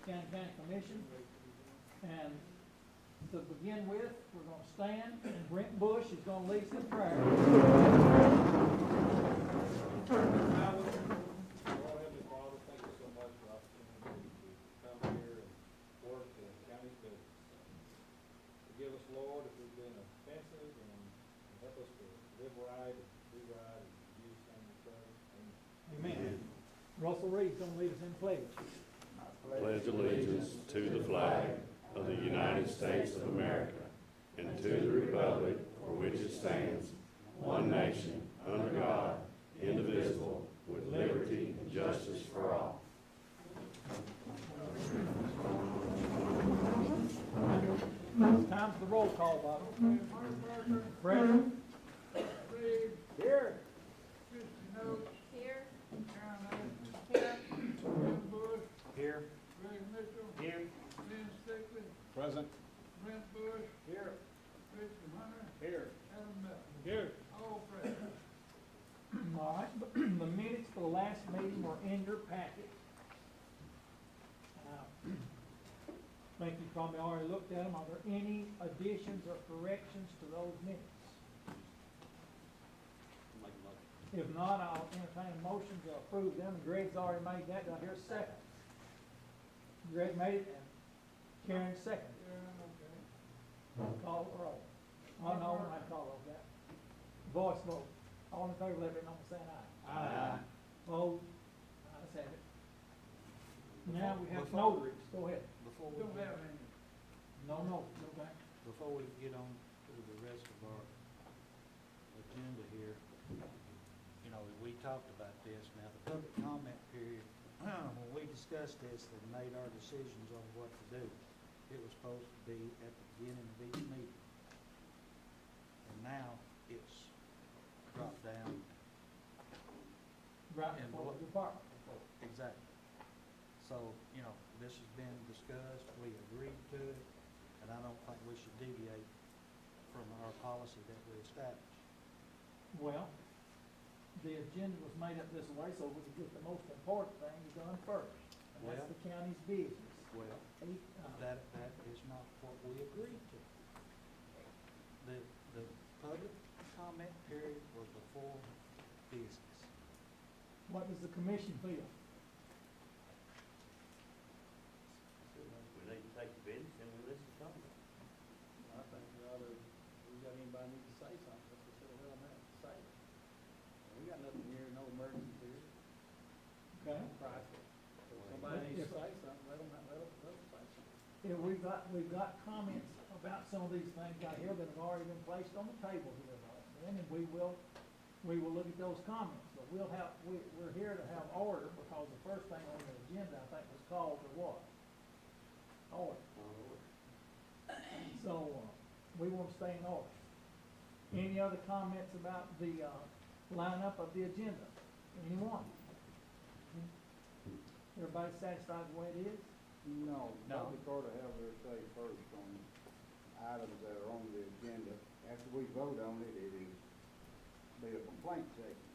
County Commission. And to begin with, we're gonna stand, and Brent Bush is gonna lead us in prayer. Lord Heavenly Father, thank you so much for the opportunity to come here and work in county's business. Forgive us, Lord, if we've been offensive, and help us to live right and do right and use things we pray. Amen. Russell Reed's gonna lead us in pledge. Pledge allegiance to the flag of the United States of America and to the republic for which it stands, one nation, under God, indivisible, with liberty and justice for all. Time for the roll call, Bobby. Present. Here. Here. Here. Greg Mitchell, Here. Lynn Stickley, Present. Brent Bush, Here. Richard Hunter, Here. Adam Miller, Here. all present. All right, the minutes for the last meeting were in your packet. Think you probably already looked at them. Are there any additions or corrections to those minutes? If not, I'll entertain a motion to approve them. Greg's already made that. Do I hear a second? Greg made it, and Karen seconded. Call the roll. Oh, no, we're not call roll, that. Voice vote. All in favor, let it know by saying aye. Aye. Opposed? Ayes have it. Now we have notaries. Go ahead. Before we Don't have any. No, go back. before we get on to the rest of our agenda here, you know, we talked about this. Now, the public comment period, when we discussed this and made our decisions on what to do, it was supposed to be at the beginning of each meeting. And now it's dropped down. Right And before what- the department. Exactly. So, you know, this has been discussed, we agreed to it, and I don't think we should deviate from our policy that we established. Well, the agenda was made up this way so we could get the most important thing done first. And that's Well- the county's business. Well, that is not what we agreed to. The public comment period was before business. What does the commission feel? We need to take the business and we listen to them. I think we ought to, we got anybody need to say something, let's just sit around there and say it. We got nothing here, no emergency here, Okay? crisis. If somebody needs to say something, let them say something. Yeah, we've got comments about some of these things out here that have already been placed on the table here, though. And we will look at those comments, but we're here to have order, because the first thing on the agenda, I think, was called for what? Order. So, we want to stay in order. Any other comments about the, lineup of the agenda? Anyone? Everybody satisfied with the way it is? No, No. public ought to have their say first on items that are on the agenda. After we vote on it, it is be a complaint section,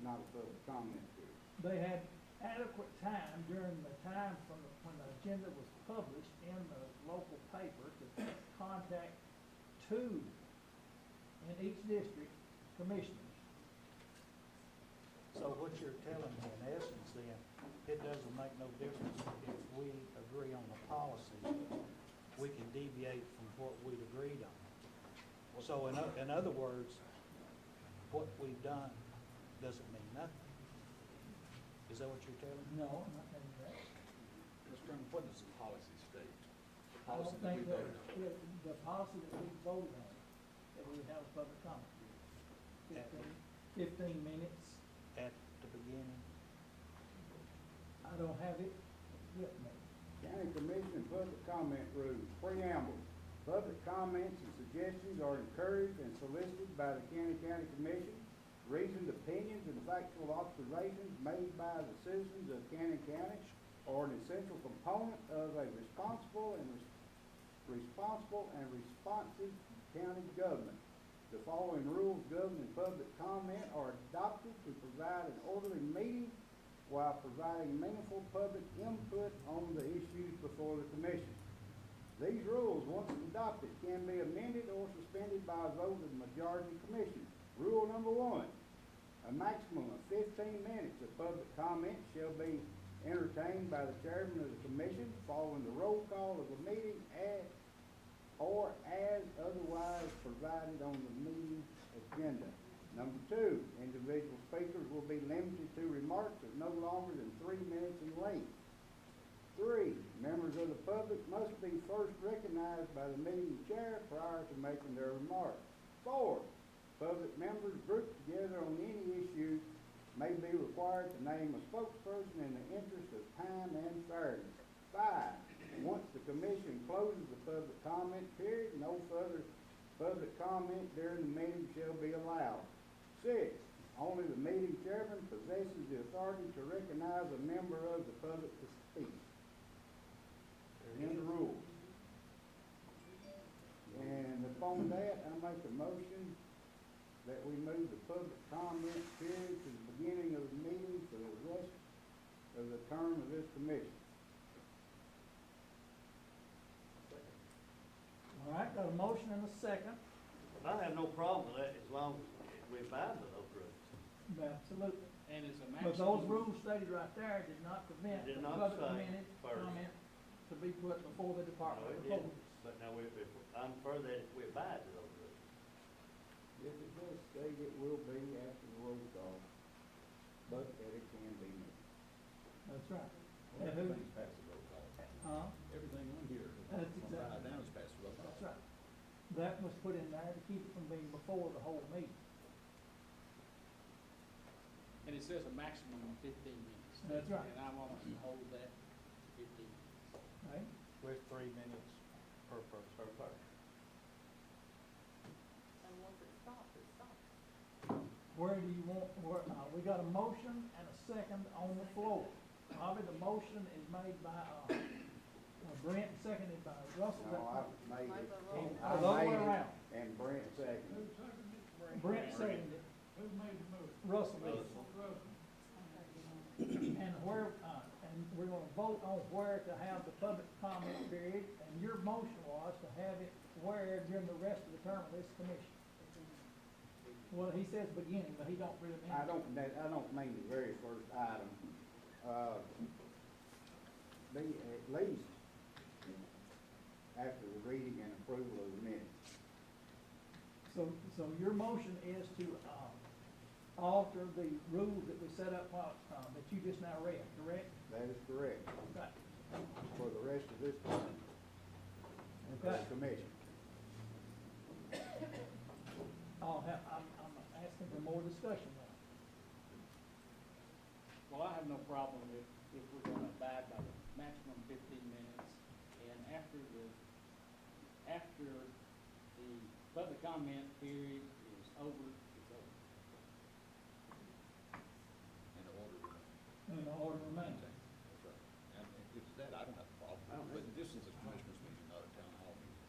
not a public comment period. They had adequate time during the time from when the agenda was published in the local paper to contact two in each district commissioners. So what you're telling me in essence then, it doesn't make no difference if we agree on the policy, we can deviate from what we'd agreed on. So in other words, what we've done doesn't mean nothing. Is that what you're telling me? No, I'm not saying that. Mr. Chairman, what does the policy state? The I don't policy that we think that, voted on. the policy that we voted on, that we would have a public comment period. 15 minutes. At the beginning? I don't have it with me. County Commission and Public Comment Rules, preamble. Public comments and suggestions are encouraged and solicited by the County Commission. Reasoned opinions and factual observations made by the citizens of County are an essential component of a responsible and responsive county government. The following rules governing public comment are adopted to provide an orderly meeting while providing meaningful public input on the issues before the commission. These rules, once adopted, can be amended or suspended by a vote of the majority of the commission. Rule number 1, a maximum of 15 minutes of public comment shall be entertained by the chairman of the commission following the roll call of the meeting or as otherwise provided on the meeting agenda. Number 2, individual speakers will be limited to remarks of no longer than 3 minutes in length. 3, members of the public must be first recognized by the meeting chair prior to making their remarks. 4, public members grouped together on any issue may be required to name a spokesperson in the interest of time and fairness. 5, once the commission closes the public comment period, no further public comment during the meeting shall be allowed. 6, only the meeting chairman possesses the authority to recognize a member of the public to speak. In the rules. And upon that, I make a motion that we move the public comment period to the beginning of the meeting for the rest of the term of this commission. All right, got a motion and a second. I have no problem with that as long as we abide by those rules. Absolutely. And it's a But those rules stated right there did not prevent Did the not public say minute first. comment to be put before the No, Department it of didn't. Reporters. But now, if I'm for that, if we abide by those rules. Yes, it does state it will be after the roll call, but that it can be made. That's right. And who, Everything's past the roll call. Everything on here. That's from exactly high down is past the roll call. that's right. That was put in there to keep it from being before the whole meeting. And it says a maximum of 15 minutes. That's right. And I want us to hold that to 15 minutes. Right? With 3 minutes per person. Per person. And once it stops, it stops. Where do you want, we got a motion and a second on the floor. Bobby, the motion is made by, Brent, and seconded by Russell. Is that No, I right? made it. Made Oh, the I the other way made it, around. and Brent Who seconded. seconded it? Brent seconded it, Who made the motion? Russell did. Russell. And where, and we're gonna vote on where to have the public comment period, and your motion was to have it where during the rest of the term of this commission. Well, he says beginning, but he don't really mean. I don't mean the very first item. Be at least after the reading and approval of the minutes. So your motion is to, alter the rules that we set up, that you just now read, correct? That is correct, Okay. for the rest of this term of Okay. the commission. I'm asking for more discussion now. Well, I have no problem if we're gonna abide by the maximum 15 minutes. And after the public comment period is over, it's over. In order to In the order remains. maintain. That's right. And if it's that, I don't have a problem. I don't But either. this is a commissioners meeting, not a town hall meeting.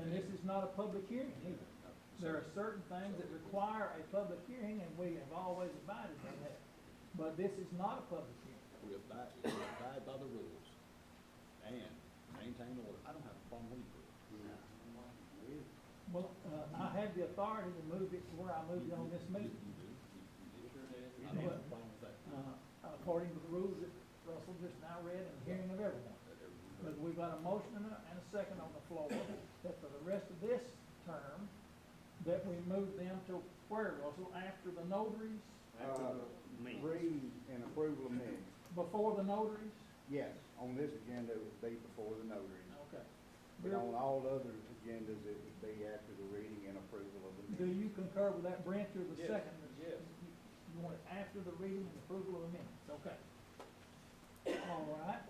And this is not a public hearing either. No. There are certain things that require a public hearing, and we have always abided by that. But this is not a public hearing. We abide by the rules and maintain order. I don't have a problem with it. Well, I have the authority to move it to where I moved it on this You meeting, do. You Sure did. did. I don't have a problem with that. according to the rules that Russell just now read and the hearing of everyone. But we've got a motion and a second on the floor, that for the rest of this term, that we move them to where, Russell, after the notaries, After the meeting. Read and approval of minutes. before the notaries? Yes, on this agenda, it would be before the notary. Okay. But on all other agendas, it would be after the reading and approval of the Do minutes. you concur with that, Brent, you're the Yes, second? yes. You want it after the reading and approval of the minutes, okay. All right,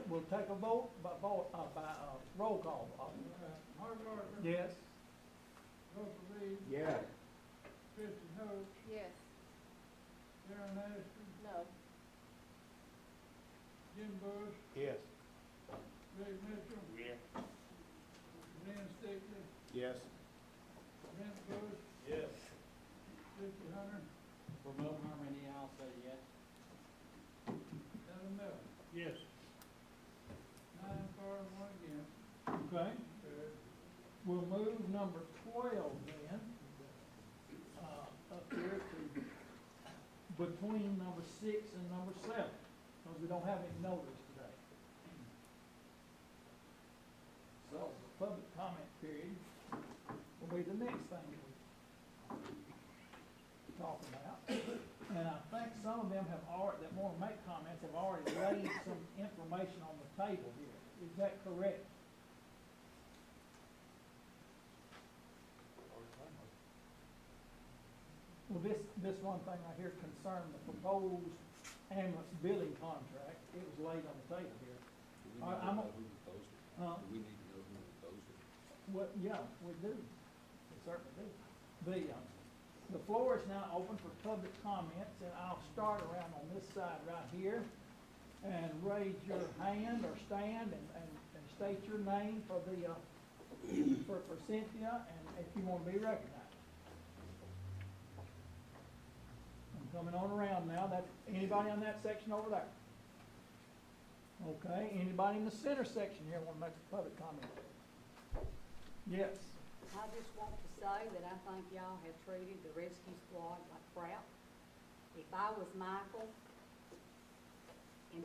we'll take a vote by roll call. Hardbarger. Yes? Russell Reed. Yes, Christie Hopes. Yes. Darren Ashton. No. Jim Bush. Yes. Greg Mitchell. Yeah. Glenn Stickley. Yes. Brent Bush. Yes. Christie Hunter. For no harmony, I'll say yes. Yes. 9 for, 1 against. Okay, we'll move number 12 then, up here to between number 6 and number 7, because we don't have any notice today. So, the public comment period will be the next thing we talk about. And I think some of them have already, that want to make comments, have already laid some information on the table here. Is that correct? Well, this one thing right here concerned the proposed ambulance billing contract. It was laid on the table here. Do we I- need to I'm know a- who proposed it? Huh? Do we need to know who proposed it? Well, yeah, we do. We certainly do. The floor is now open for public comments, and I'll start around on this side right here. And raise your hand or stand and state your name for the, for Cynthia, and if you want to be recognized. I'm coming on around now. That's anybody on that section over there? Okay, anybody in the center section here want to make a public comment? Yes. I just want to say that I think y'all have treated the rescue squad like crap. If I was Michael and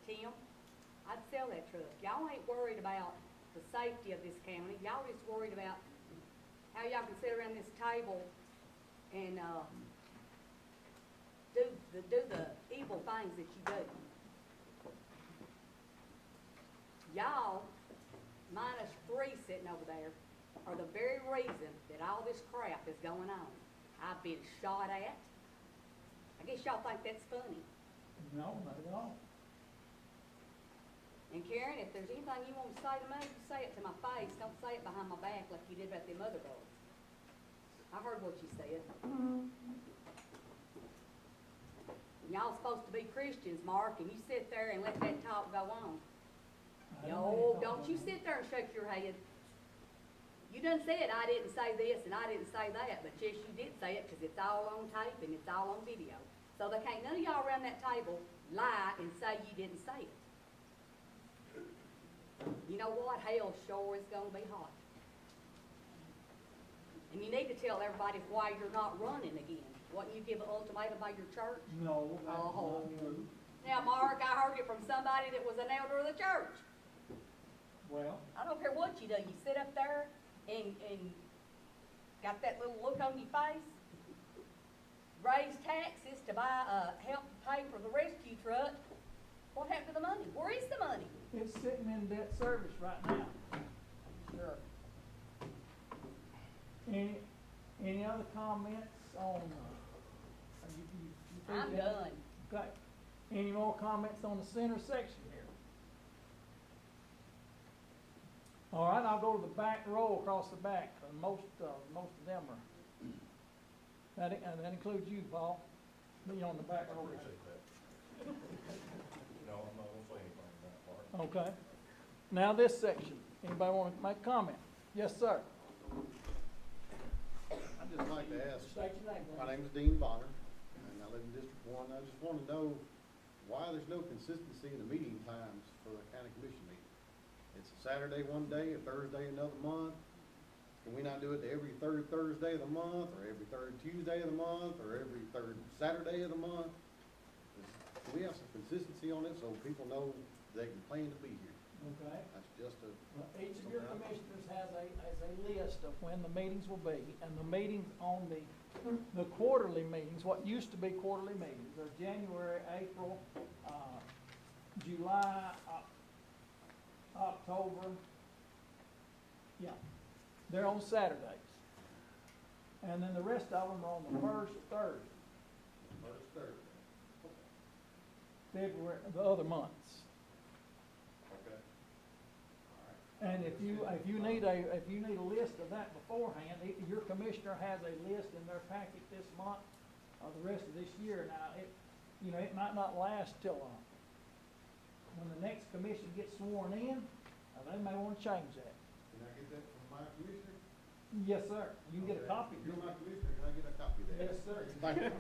Tim, I'd sell that truck. Y'all ain't worried about the safety of this county. Y'all just worried about how y'all can sit around this table and, do the evil things that you do. Y'all, minus 3 sitting over there, are the very reason that all this crap is going on. I've been shot at. I guess y'all think that's funny. No, not at all. And Karen, if there's anything you want to say to me, you say it to my face. Don't say it behind my back like you did about them other girls. I heard what you said. Y'all supposed to be Christians, Mark, and you sit there and let that talk go on. I No, ain't don't you talking sit there and shake your head. You done said I didn't say this and I didn't say that, but yes, you did say it because it's all on tape and it's all on video. So there can't none of y'all around that table lie and say you didn't say it. You know what? Hell sure is gonna be hot. And you need to tell everybody why you're not running again. Wouldn't you give an ultimatum by your church? No, that's Oh. not true. Now, Mark, I heard it from somebody that was an elder of the church. Well, I don't care what you do, you sit up there and got that little look on your face, raise taxes to buy, help pay for the rescue truck. What happened to the money? Where is the money? it's sitting in debt service right now. Sure. Any other comments on, you think I'm that- done. Okay. Any more comments on the center section here? All right, I'll go to the back row across the back. Most of them are. That includes you, Paul. Be on the back row. that. No, I'm not gonna say anything about that part. Okay. Now this section. Anybody want to make a comment? Yes, sir. I'd just like to ask, State your name, my please. name is Dean Bonner, and I live in District 1. I just want to know why there's no consistency in the meeting times for the county commission meeting. It's a Saturday one day, a Thursday another month. Can we not do it every third Thursday of the month, or every third Tuesday of the month, or every third Saturday of the month? Can we have some consistency on it so people know they can plan to be here? Okay. That's just a, Well, each of your commissioners has a list of when the meetings will be, and the meetings on the quarterly meetings, what used to be quarterly meetings, are January, April, July, October. Yeah, they're on Saturdays. And then the rest of them are on the first Thursday, first Thursday. February, the other months. Okay. And if you need a list of that beforehand, your commissioner has a list in their packet this month or the rest of this year. Now, it might not last till, when the next commission gets sworn in, they may want to change that. Can I get that from my commissioner? Yes, sir. You can get a Okay. copy. You're my commissioner, can I get a copy of that? Yes, sir. Thank you.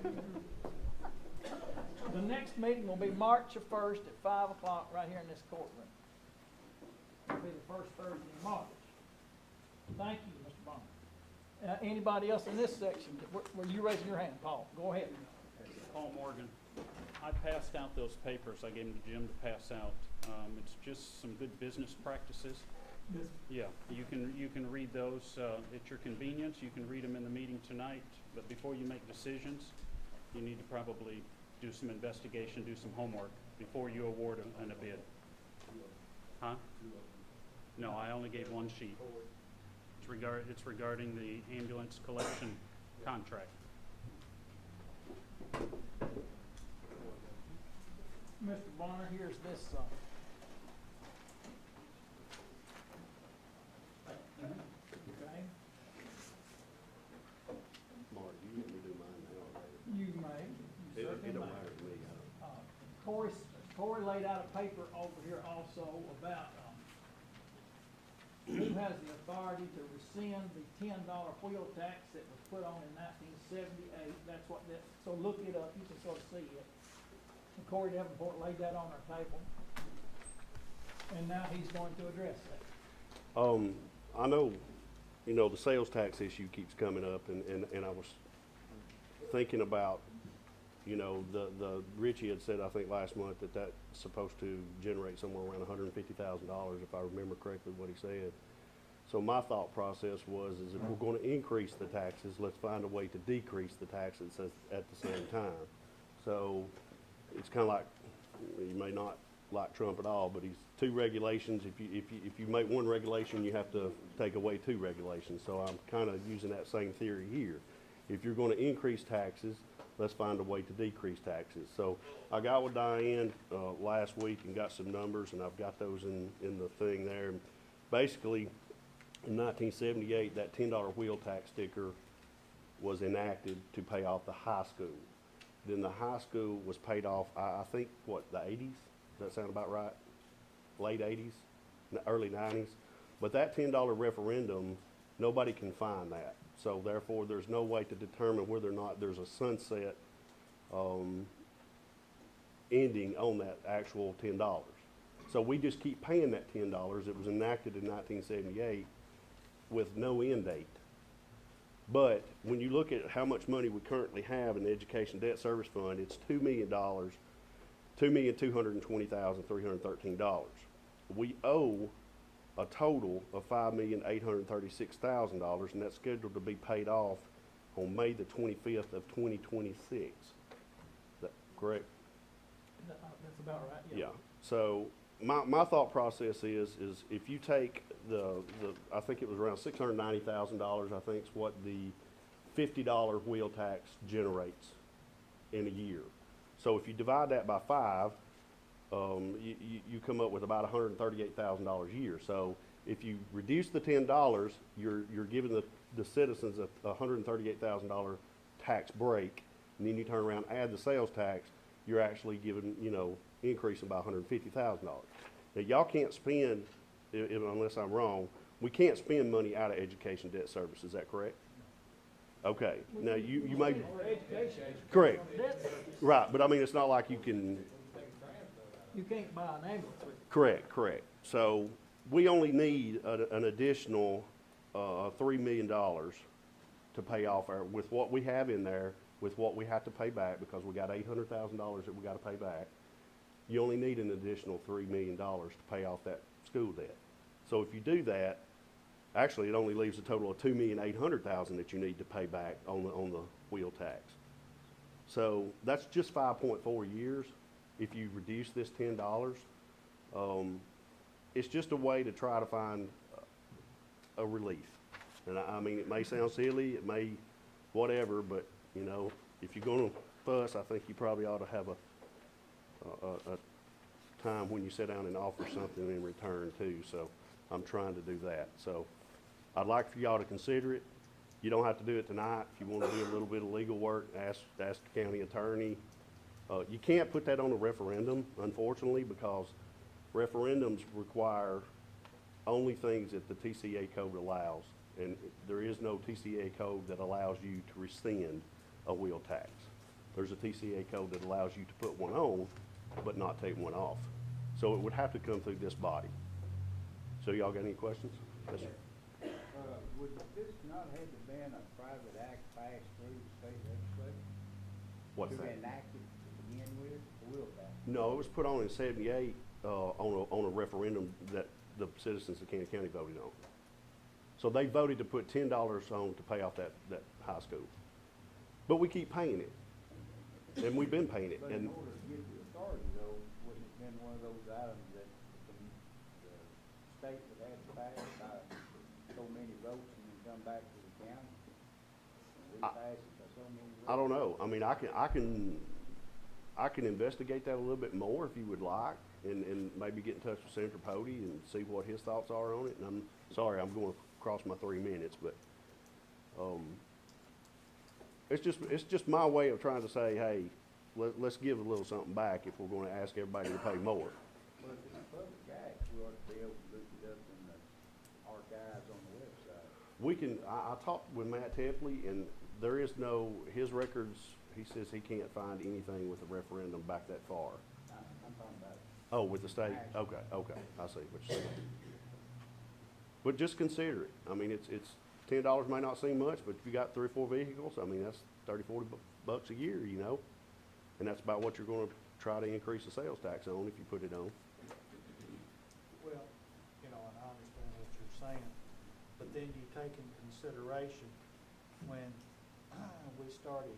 The next meeting will be March the 1st at 5 o'clock right here in this courtroom. It'll be the first Thursday in March. Thank you, Mr. Bonner. Anybody else in this section? Were you raising your hand, Paul? Go ahead. Paul Morgan. I passed out those papers. I gave them to Jim to pass out. It's just some good business practices. Yes. Yeah, you can read those at your convenience. You can read them in the meeting tonight, but before you make decisions, you need to probably do some investigation, do some homework before you award a bid. Huh? No, I only gave one sheet. It's regarding the ambulance collection contract. Mr. Bonner, here's this, okay, Mark, you let me do mine now, or later? you may, you It certainly don't may. matter to me, I don't. Corey laid out a paper over here also about, who has the authority to rescind the $10 wheel tax that was put on in 1978. That's what that, so look it up, you can sort of see it. And Corey Davenport laid that on our table. And now he's going to address that. I know, you know, the sales tax issue keeps coming up, and I was thinking about, you know, the Richie had said, I think last month, that that's supposed to generate somewhere around $150,000, if I remember correctly what he said. So my thought process was, is if we're going to increase the taxes, let's find a way to decrease the taxes at the same time. So it's kind of like, you may not like Trump at all, but he's two regulations. If you make one regulation, you have to take away two regulations. So I'm kind of using that same theory here. If you're going to increase taxes, let's find a way to decrease taxes. So I got with Diane last week and got some numbers, and I've got those in the thing there. And basically, in 1978, that $10 wheel tax sticker was enacted to pay off the high school. Then the high school was paid off, I think, what, the 80s? Does that sound about right? Late 80s, early 90s. But that $10 referendum, nobody can find that. So therefore, there's no way to determine whether or not there's a sunset ending on that actual $10. So we just keep paying that $10. It was enacted in 1978 with no end date. But when you look at how much money we currently have in the Education Debt Service Fund, it's $2 million, $2,220,313. We owe a total of $5,836,000, and that's scheduled to be paid off on May the 25th of 2026. Is that correct? That's about right, Yeah. So my thought process is if you take I think it was around $690,000, I think is what the $50 wheel tax generates in a year. So if you divide that by 5, you come up with about $138,000 a year. So if you reduce the $10, you're giving the citizens a $138,000 tax break, and then you turn around and add the sales tax, you're actually giving, you know, increasing by $150,000. Now, y'all can't spend, unless I'm wrong, we can't spend money out of education debt service. Is that correct? Okay. Now, you may be correct. Right, but I mean, it's not like you can. You can't buy an ambulance with it. Correct. So we only need an additional $3 million to pay off with what we have in there, with what we have to pay back, because we got $800,000 that we got to pay back. You only need an additional $3 million to pay off that school debt. So if you do that, actually it only leaves a total of $2,800,000 that you need to pay back on the wheel tax. So that's just 5.4 years. If you reduce this $10, it's just a way to try to find a relief. And I mean, it may sound silly, it may whatever, but you know, if you're going to fuss, I think you probably ought to have a time when you sit down and offer something in return too. So I'm trying to do that. So I'd like for y'all to consider it. You don't have to do it tonight. If you want to do a little bit of legal work, ask the county attorney. You can't put that on a referendum, unfortunately, because referendums require only things that the TCA code allows, and there is no TCA code that allows you to rescind a wheel tax. There's a TCA code that allows you to put one on, but not take one off. So it would have to come through this body. So y'all got any questions? Yes, sir. Would this not have to been a private act passed through the state legislature? What's To that? be enacted to begin with, or will that? No, it was put on in '78, on a referendum that the citizens of Kansas County voted on. So they voted to put $10 on to pay off that high school. But we keep paying it. And we've been paying it. But in And order to get the authority though, wouldn't it have been one of those items that the state would have to pass by so many votes and then come back to the county? And we pass it by so many votes? I don't know. I mean, I can investigate that a little bit more if you would like, and maybe get in touch with Senator Pody and see what his thoughts are on it. And I'm sorry, I'm going across my 3 minutes, but, it's just my way of trying to say, hey, let's give a little something back if we're gonna ask everybody to pay more. Well, if it's a public act, we ought to be able to look it up in the archives on the website. We can, I talked with Matt Tepley, and there is no, his records, he says he can't find anything with a referendum back that far. I'm talking about Oh, with the state? Okay, I see what you're saying. But just consider it. I mean, it's $10 may not seem much, but if you got 3 or 4 vehicles, I mean, that's 30, 40 bucks a year, you know? And that's about what you're gonna try to increase the sales tax on if you put it on. Well, you know, and I understand what you're saying, but then you take in consideration when we started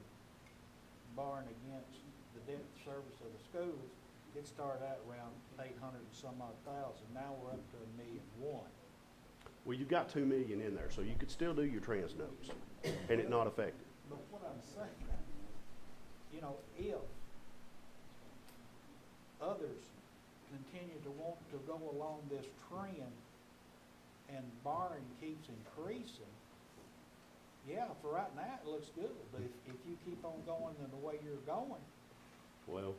borrowing against the debt service of the schools, it started out around 800 and some odd thousand. Now we're up to $1.1 million. Well, you've got 2 million in there, so you could still do your trans notes and it not affect it. But what I'm saying, you know, if others continue to want to go along this trend and borrowing keeps increasing, yeah, for right now it looks good, but if you keep on going in the way you're going, Well,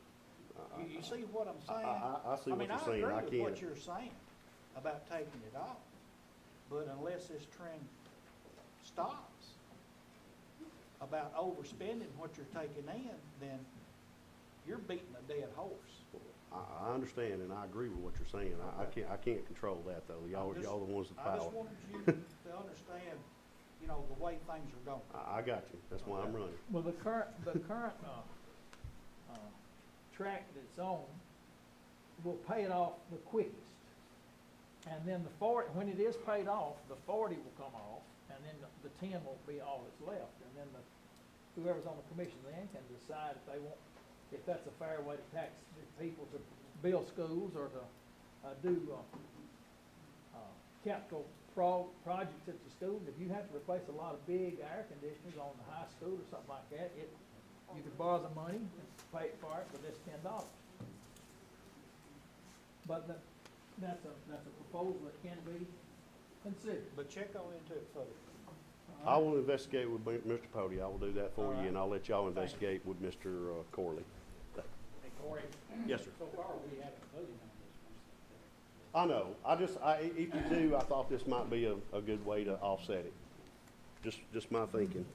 you see what I'm saying? I see what you're saying. I I agree with what can't. you're saying about taking it off, but unless this trend stops about overspending what you're taking in, then you're beating a dead horse. I understand and I agree with what you're saying. I can't control that though. Y'all the ones with the I power. just wanted you to understand, you know, the way things are going. I got you. That's why I'm running. Well, the current track that's on will pay it off the quickest. And then when it is paid off, the 40 will come off, and then the 10 won't be all that's left. And then whoever's on the commission then can decide if that's a fair way to tax the people to build schools or to do capital projects at the school. If you have to replace a lot of big air conditioners on the high school or something like that, you could borrow the money and pay for it for this $10. But that's a proposal that can be considered. But check on into it further. I will investigate with Mr. Pody. I will do that for All you, right. and I'll let y'all investigate with Mr. Corley. Hey, Corey. Yes, sir. So far, we haven't voted on this one. I know. If you do, I thought this might be a good way to offset it. Just my thinking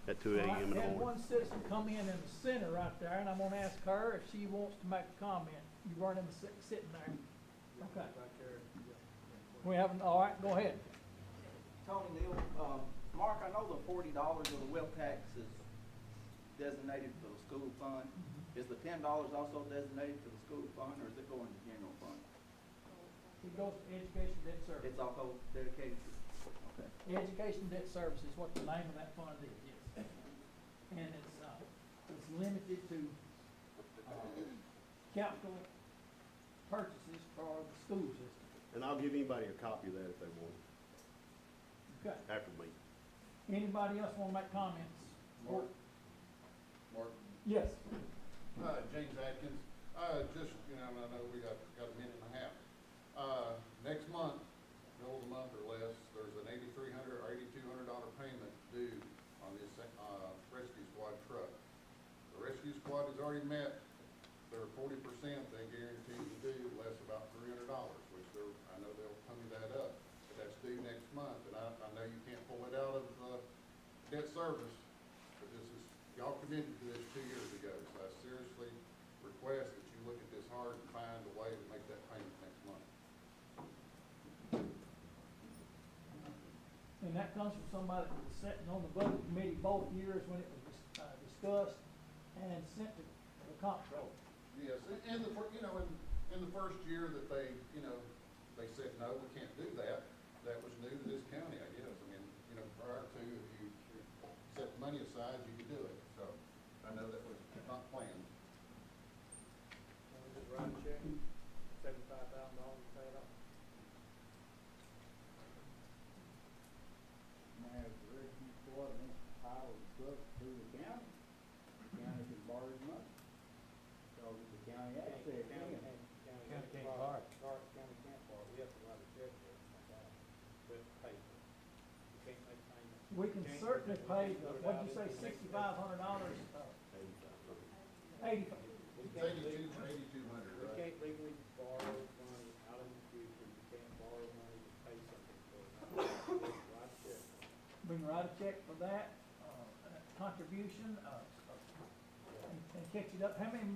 at 2 All right, a.m. in the we had morning. one citizen come in the center right there, and I'm gonna ask her if she wants to make a comment. You weren't in the sitting there. Okay. We haven't, all right, go ahead. Tony Neal, Mark, I know the $40 of the wheel tax is designated for the school fund. Is the $10 also designated for the school fund, or is it going to general fund? It goes to education debt service. It's also dedicated to, okay. Education debt service is what the name of that fund is, yes. And it's limited to, capital purchases for the school system. And I'll give anybody a copy of that if they want, Okay. after me. Anybody else wanna make comments? Mark? Yes. James Atkins, just, you know, I know we got a minute and a half. Next month, middle of the month or less, there's an $8,300 or $8,200 payment due on this, rescue squad truck. The rescue squad has already met their 40% they guarantee to do, less about $300, which I know they'll pony that up. But that's due next month, and I know you can't pull it out of, debt service, but this is, y'all committed to this 2 years ago. way to make that payment next month. And that comes from somebody that was sitting on the budget committee both years when it was discussed and sent to the comptroller. Yes, and the, in the first year that they, they said, no, we can't do that, that was new to this county, I guess. I mean, prior to, if you set money aside, you could do it, so I know that was not planned. Can we just write a check, $75,000 and pay it off? Now, if the rescue squad wants to pile the truck through the county can borrow his money. So the county access County in. can't borrow. County can't borrow, we have to write a check for it, but pay for it. You can't make payments. We can Can't- certainly we pay, can't put it what'd out you say, in the next- $6,500, $85. We can't legally- 8,200, We right? can't legally borrow money out in the future, you can't borrow money to pay something for it. Write a check. We can write a check for that, contribution, and catch it up. How many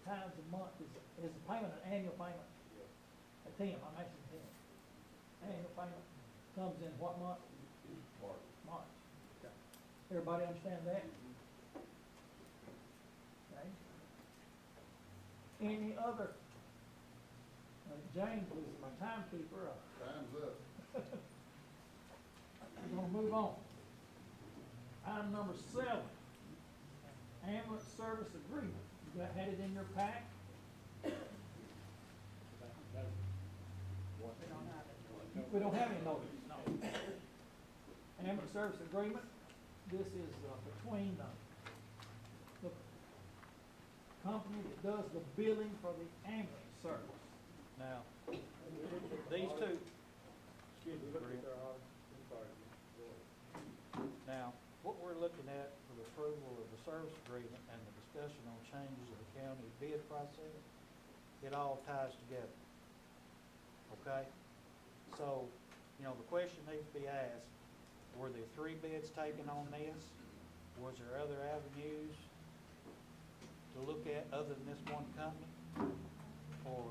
times a month is the payment an annual payment? Yeah. A 10, I'm asking 10. Annual payment comes in what month? Mark. March. Okay. Everybody understand that? Okay. Any other? James was my timekeeper. Time's up. We're gonna move on. Item number 7, ambulance service agreement. You got, had it in your pack? We don't have any notice, no. Ambulance service agreement, this is between the company that does the billing for the ambulance service. Now, these two, Excuse me, look at their audit, I'm sorry, go ahead. now, what we're looking at for the approval of the service agreement and the discussion on changes in the county bid process, it all ties together. Okay? So, the question needs to be asked, were there 3 bids taken on this? Was there other avenues to look at other than this one company? Or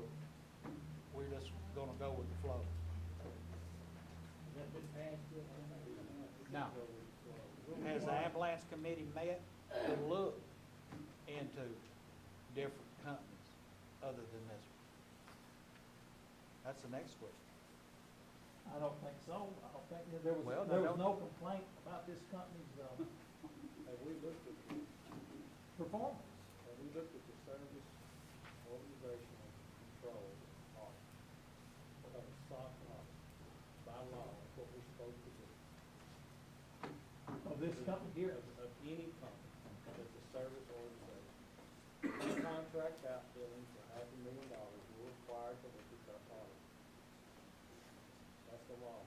we're just gonna go with the flow? Now, has the ambulance committee met to look into different companies other than this one? That's the next question. I don't think so. I don't think, there was, Well, there no, was no complaint about this company's, Have we looked at, performance. have we looked at the service organizational control audit? SOC audit, by law, that's what we're supposed to do. Of this company here. Of any company that's a service organization. We contract out billing for $500,000, we're required to look at that audit. That's the law.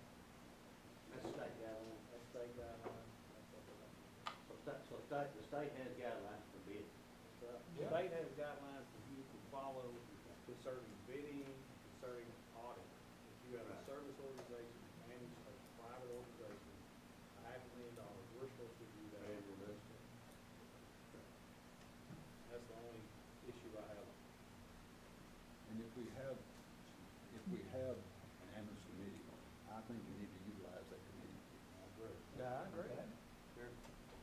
That's state guidelines. That's state guidelines, that's what they're going to do. The state has guidelines for bids. The state has guidelines that you can follow concerning bidding, concerning audit. If you have a service organization managed a private organization, $500,000, we're supposed to do that. That's the only issue I have. And if we have an ambulance committee, I think we need to utilize that committee. Yeah, I agree.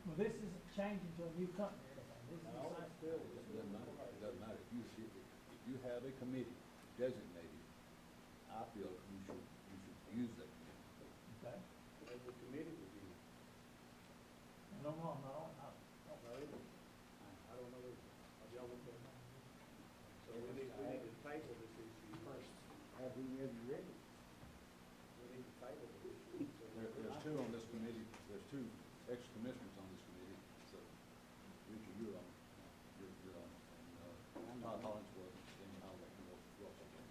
Well, this isn't changing to a new company or anything. This is the No, same. it's still, It doesn't matter, it doesn't matter. If you have a committee designated, I feel you should use that committee. Okay. as the committee review. No, I'm not on, I don't No, either. I don't know either. Have y'all looked at that? So we need to table this issue first. Have we ready? We need to table the issue. There's 2 on this committee, there's 2 ex-commissioners on this committee, so Richard, you're on, and Todd Hollins was, and I'll let you know, you're also on.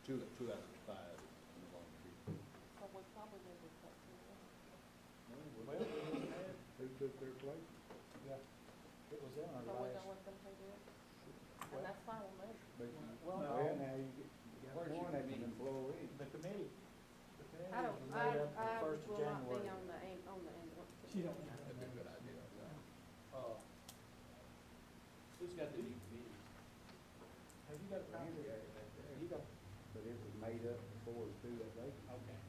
2 out of 5 on the committee. So we probably need to cut through that. Well, Who took their place? it was in our So we're last, gonna let them take it? And that's fine with me. well, Well, now you got one that's an employee. the committee I don't, was made up the I first of will not be January. on the ambulance. She don't. That'd be a good idea. Who's got the new committee? Have you got a copy. Randy had it back there. You go. But it was made up before it was through that vacancy. Okay.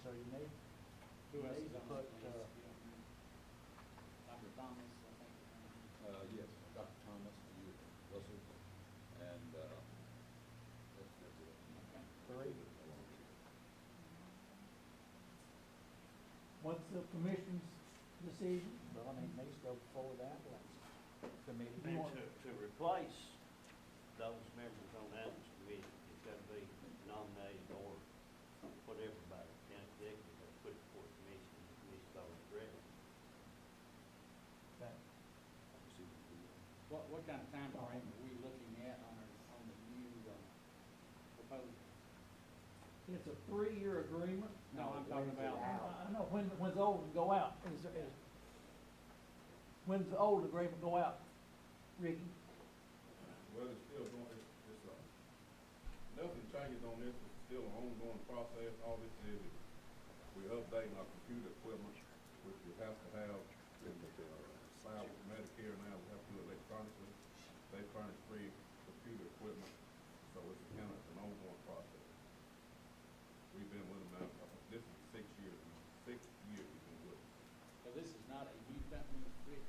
So you need, Who you else need is to on put, this list? You don't know? Dr. Thomas, I think. Yes, Dr. Thomas, you, Russell, and, that's it. Okay. three. What's the commission's decision? Well, I mean, it needs to go before the ambulance committee. You And want- to replace those members on the ambulance committee, it's gotta be nominated or whatever by the county executive or put before the commission, the commission already ready. Okay. What kind of time frame are we looking at on the new, proposal? It's a 3-year agreement. No, I'm talking about, I know, when's the old one go out? When's the old agreement go out, Ricky? Well, it's still going, nothing changes on this, it's still an ongoing process. All this is we're updating our computer equipment, which we have to have, filed with Medicare now, we have to do it electronically. They furnish free computer equipment, so it's kind of an ongoing process. We've been with them now, this is 6 years, 6 years we've been with them. so this is not a new company, Rick?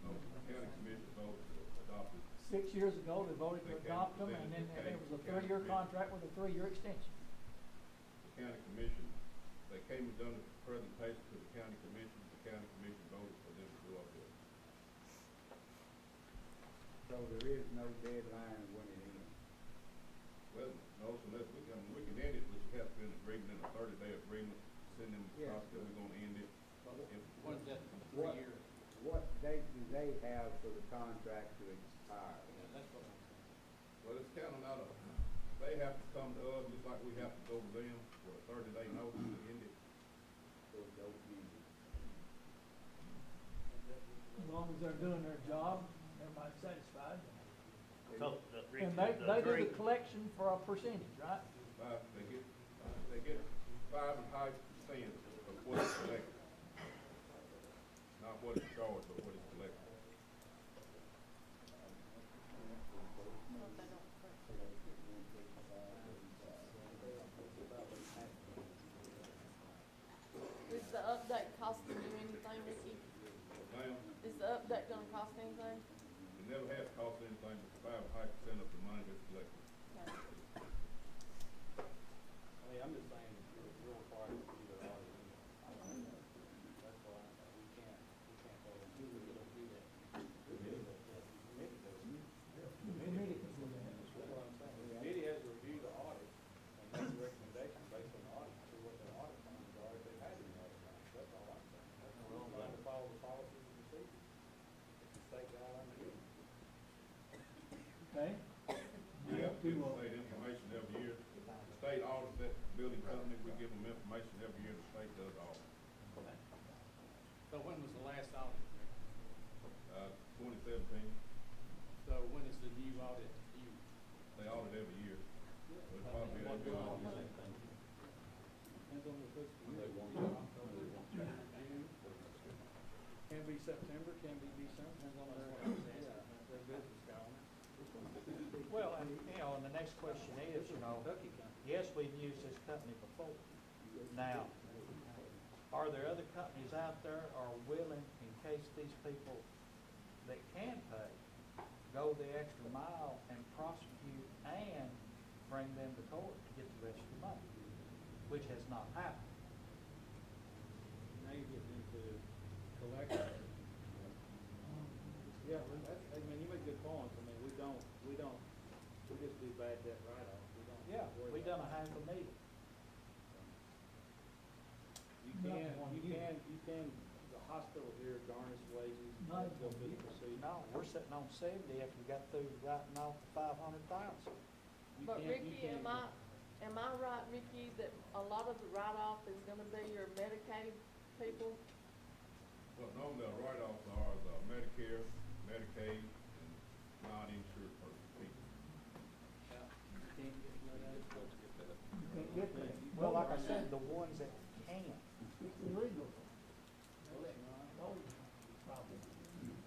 No, the county commission voted to adopt it. 6 years ago, they voted to They came- adopt them, then and then it there came was a to county 3-year commission. contract with a 3-year extension. The county commission, they came and done a presentation to the county commission voted for them to go up there. So there is no deadline of when it ends. Well, no, so let's, we can end it, but you have to be in agreement, in a 30-day agreement, send them Yeah. across that we're gonna end it. When's that What- 3 year? What date do they have for the contract to expire? Yeah, that's what I'm saying. Well, it's kind of not a, they have to come to us, just like we have to go to them for a 30-day notice to end it. So it's open-ended. As long as they're doing their job, everybody's satisfied. So, Rick, And they do the agreement, collection for a percentage, right? They get 5.5% of what is collected. Not what is charged, but what is collected. Is the update costing you anything, Ricky? Ma'am, Is the update gonna cost anything? it never has cost anything but 5.5% of the money that's collected. Okay. I mean, I'm just saying, you're required to do their audit anyway. That's why we can't go and do it, we don't do that. Committee does. The committee can do that. That's what I'm saying. The committee has to review the audit and make a recommendation based on the audit, see what their audit findings are, if they've had any audit findings. That's all I'm saying. That's what we're trying to follow the policies and procedures. It's the state guidelines here. Okay? We have to give the state information every year. The state audits that building company, we give them information every year, the state does audit. So when was the last audit, Rick? 2017, So when is the new audit due? they audit every year. So it's probably What every do I audit. do? Depends on the fiscal year. June. Can be September, can be December, depends on their, their business calendar. Well, and, you know, and the next question is, you know, Kentucky company. yes, we've used this company before. Now, are there other companies out there are willing, in case these people that can pay, go the extra mile and prosecute and bring them to court to get the rest of the money, which has not happened. Now you're getting into collection. Yeah, well, that's, I mean, you make good points. I mean, we just do bad debt write-off. We don't Yeah, worry we done about a half a million. You can, the hospital here garnish wages, Not go even through the you. procedure. No, we're sitting on 70 after we got through writing off the 500,000. You But can't- you Ricky, can't- am I right, Ricky, that a lot of the write-off is gonna be your Medicaid people? Well, normally the write-offs are the Medicare, Medicaid, and non-insured people. Yeah, you can't get rid of it. You can't get that. Well, like I said, the ones that can. It's illegal. Well, it's not. No, probably.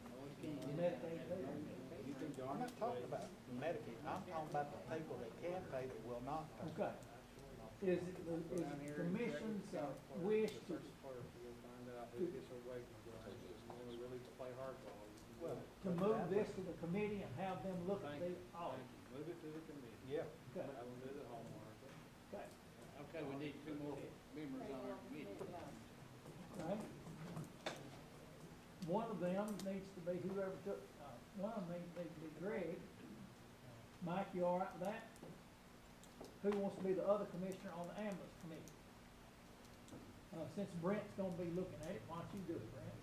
No, it's You not. Medicaid, You can garnish I'm not talking about Medicaid, I'm talking about the people that can pay that will not pay. Okay. Is it the commission's wish to, You'll find out who gets their wages right, if you wanna really play hardball, you can do Well, it. to move this to the committee and have them look at the audit? Thank you, move it to the committee. Yeah. Okay, Have them do the homework. okay, Okay, we need two more members on our committee. okay. One of them needs to be whoever took, one of them needs to be Greg. Mike, you all right with that? Who wants to be the other commissioner on the ambulance committee? Since Brent's gonna be looking at it, why don't you do it, Brent? Be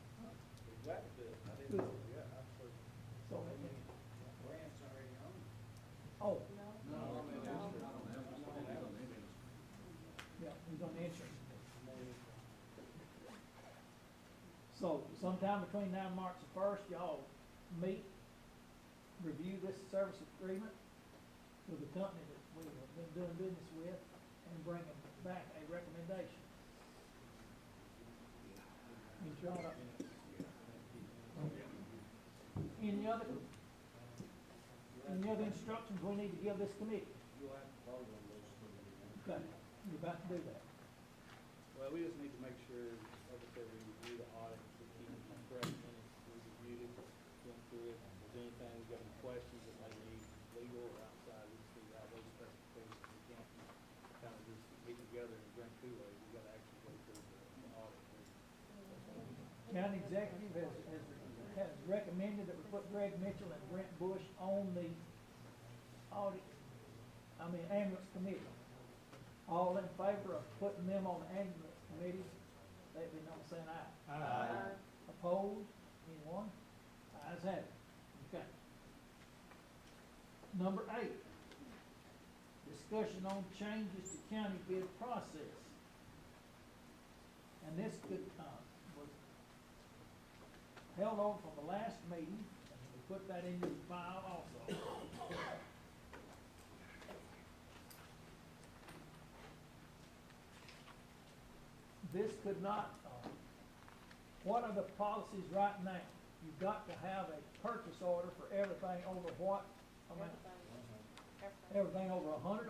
glad to do it, I didn't Good. know, yeah, absolutely. So, Grant's already on. oh, No, I'm in No. He's on the ambulance. yeah, he's on the insurance committee. So sometime between now and March the first, y'all meet, review this service agreement with the company that we have been doing business with and bring them back a recommendation. You try to, any other instructions we need to give this committee? You'll have to vote on those things. Okay, you're about to do that. Well, we just need to make sure, like I said, we review the audit, we keep it correct minutes, we reviewed it, went through it. If there's anything, we got any questions that may need legal or outside, we just need to have those specifications. We can't kind of just get together and drink Kool-Aid, we gotta actually go through the audit. County executive has recommended that we put Greg Mitchell and Brent Bush on the ambulance committee. All in favor of putting them on the ambulance committee, let me know, saying aye. Aye. Opposed? Anyone? Ayes have it. Okay. Number 8, discussion on changes to county bid process. And this was held over from the last meeting, and we put that into the file also. This could not, what are the policies right now? You've got to have a purchase order for everything over what amount? Everything over $100.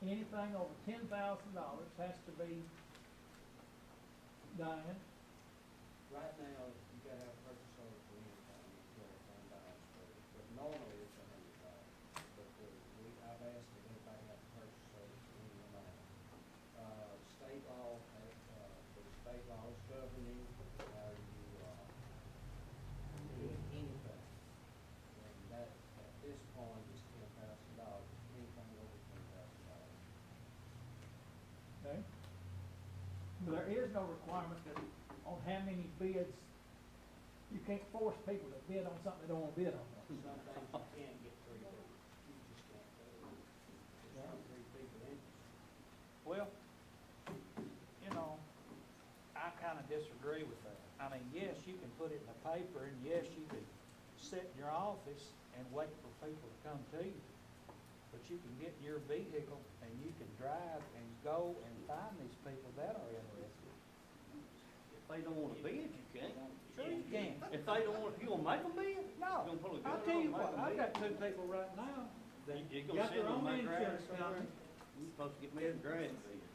Anything over $10,000 has to be, Diane, Right now, you gotta have a purchase order for anything, you gotta find out, but normally it's $100. But, I've asked if anybody has a purchase order for any amount. State law, the state laws governing how you, do anything. And that, at this point, is $10,000, anything over $10,000. okay? There is no requirement that on how many bids, you can't force people to bid on something they don't want to bid on. Some things you can't get 3 bids, you just can't do it. There's not 3 people interested. Well, you know, I kind of disagree with that. I mean, yes, you can put it in the paper, and yes, you can sit in your office and wait for people to come to you. But you can get in your vehicle, and you can drive and go and find these people that are interested. If they don't wanna bid, you can't. Sure you can. If they don't want, you gonna make them bid? No, You gonna pull a I'll gun tell on you them, what, make 'em I've bid? got 2 people right now that You gonna got send their them own to my grass insurance somewhere? company, You supposed to get me a grass bids.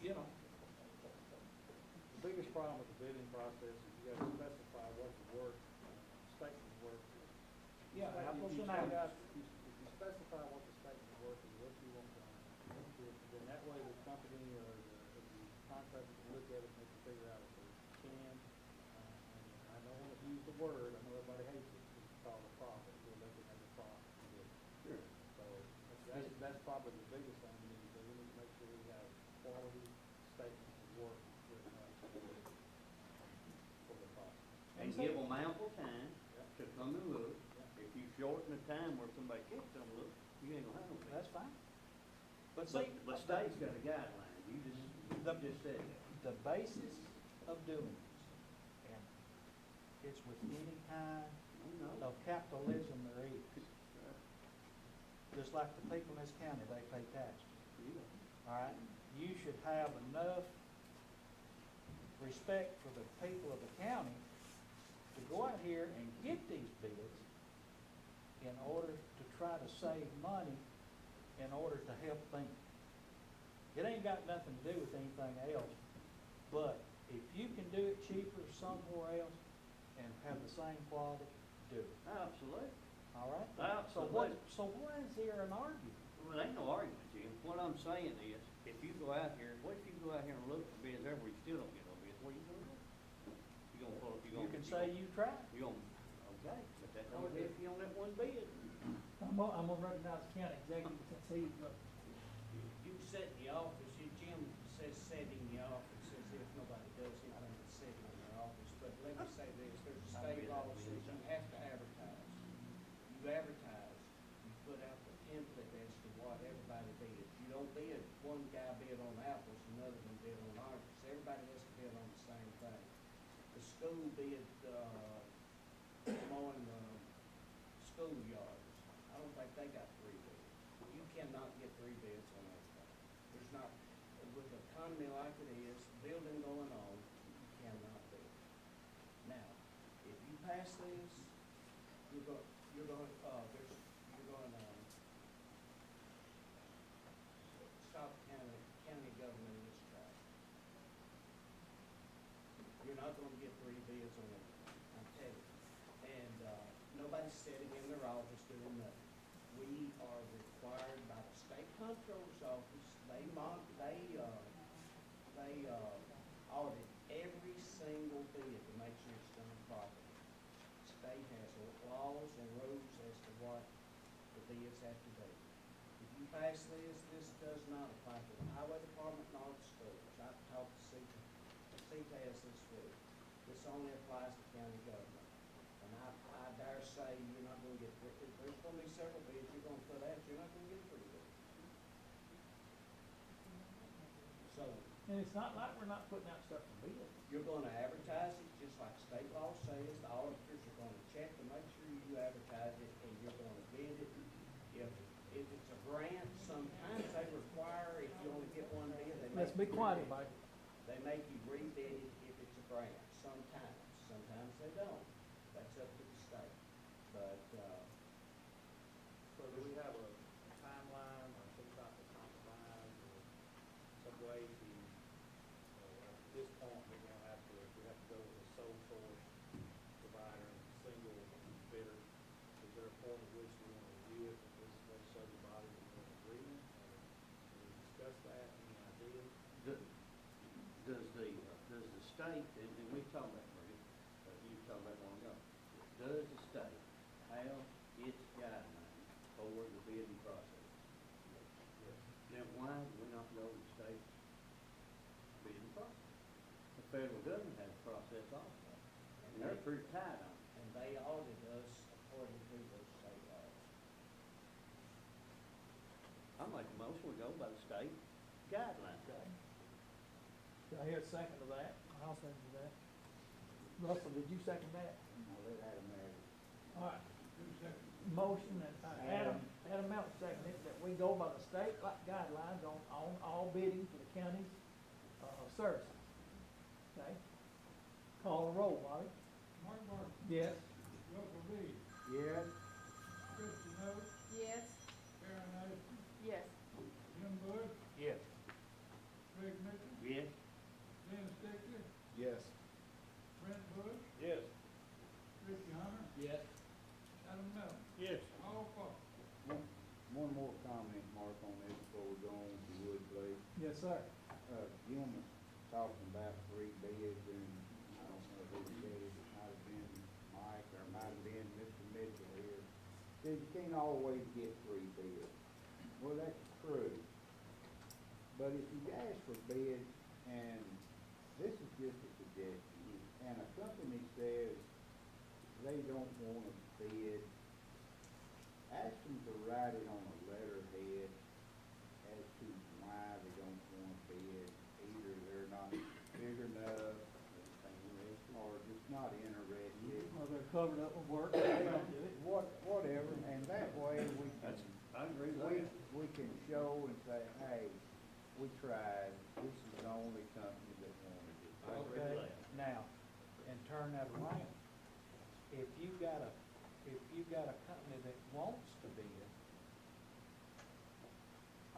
you know. The biggest problem with the bidding process is you gotta specify what the work, statement of work is. Yeah, If apples you and take apples. out- If you specify what the statement of work is, what you want done, then that way the company or the contractor can look at it and they can figure out if they can, and I don't wanna use the word, I know everybody hates it, it's called a profit, where they can have a profit. Sure. So, that's probably the biggest thing we need to do, we need to make sure we have quality statements of work written up for the process. And give them ample time to come and look. If you shorten the time where somebody can't come look, you ain't gonna have no bid. That's fine. But see, But state's got a guideline, you just said that. the basis of doing this, and it's with any kind of capitalism there is. Just like the people in this county, they pay taxes. All right? You should have enough respect for the people of the county to go out here and get these bids in in order to try to save money in order to help them. It ain't got nothing to do with anything else, but if you can do it cheaper somewhere else and have the same quality, do it, Absolutely. all right? Absolutely. So why is there an argument? Well, ain't no argument, Jim. What I'm saying is, if you go out here, what if you go out here and look for bids everywhere, you still don't get no bids, what are you gonna do? You gonna pull, You can say you tried. You gonna, okay, but that don't if you on that one bid. I'm gonna recognize the county executive since he's, You can sit in the office, Jim says sit in the office, as if nobody does anything but sit in their office. But let me say this, there's a state law that says you have to advertise. You advertise, you put out the template as to what everybody bids. You don't bid, one guy bid on apples, another one bid on oranges. Everybody has to bid on the same thing. The school bid, mowing the schoolyards. I don't think they got 3 bids. You cannot get 3 bids on everything. There's not, with the economy like it is, building going on, you cannot bid. Now, if you pass this, you're going, you're going, stop county government in its tracks. You're not gonna get 3 bids on everything, I'm telling you. And, nobody's sitting in their office doing nothing. We are required by the state comptroller's office, they audit every single bid to make sure it's done properly. State has laws and rules as to what the bids have to be. If you pass this does not apply to the highway department nor the schools. I've talked to CTAS this week. This only applies to county government. And I dare say you're not gonna get, there's gonna be several bids you're gonna put out, you're not gonna get 3 bids. So, and it's not like we're not putting out stuff for bid. you're gonna advertise it, just like state law says, the auditors are gonna check to make sure you advertise it, and you're gonna bid it. If it's a grant, sometimes they require, if you only get 1 bid, they Let's make be you quiet, rebid. everybody. They make you rebid it if it's a grant, sometimes they don't, that's up to the state, but, So do we have a timeline or some type of compromise or some way to, at this point, we're gonna have to, we have to go with a sole source provider, single bidder? Is there a point at which we want to review it, if this legislative body is in agreement, or can we discuss that, any ideas? Does the state, and we talked about, you talked about one ago, does the state have its guidelines for the bidding process? Yes. Now, why do we not go to the state's bidding process? The federal government has a process also, and they're pretty tight on it. and they audit us according to those state laws. I make a motion, we go by the state guidelines. Do I hear a second to that? I'll second to that. Russell, did you second that? I'll let Adam have it. All right. Motion and, Adam Melton seconded that we go by the state guidelines on all bidding for the county's, services. Okay? Call a roll, Bobby. Mark Barton, Yes. Russell Reed, Yes? Christie Note, Yes. Karen Addison, Yes. Jim Bush, Yes. Craig Mitchell, Yes? Dennis Dixon, Yes. Brent Bush, Yes. Richie Hunter, Yes. Adam Melton, Yes. all four. One more comment, Mark, on this before we go on, if you would, please. Yes, sir. Jim was talking about 3 bids, and I don't know who said it, it might have been Mike, or it might have been Mr. Mitchell here. Said you can't always get 3 bids. Well, that's true. But if you ask for bids, and this is just a suggestion, and a company says they don't want to bid, ask them to write it on a letterhead as to why they don't want to bid. Either they're not big enough, or just not interested. Well, they're covered up with work, they don't do it. Whatever, and that way we can, I agree with that. we can show and say, hey, we tried, this is the only company that wanted it. I agree Okay, with that. now, and turn that around. If you got a company that won't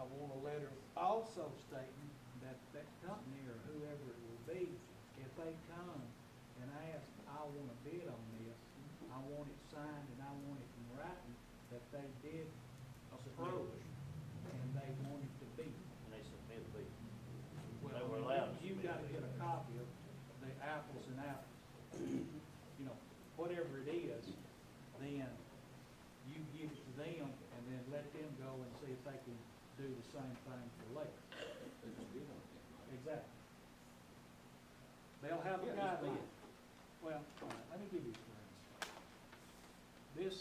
I want a letter also stating that that company or whoever it will be, if they come and ask, I want to bid on this, I want it signed and I want it in writing, that they did approach and they wanted to bid. And they submit a bid. Well, They were allowed to you've submit got to a get bid. a copy of the apples and apples. You know, whatever it is, then you give it to them and then let them go and see if they can do the same thing for less. They just bid on it, right? Exactly. They'll have a Yeah, just bid. guideline. Well, all right, let me give you some instance. This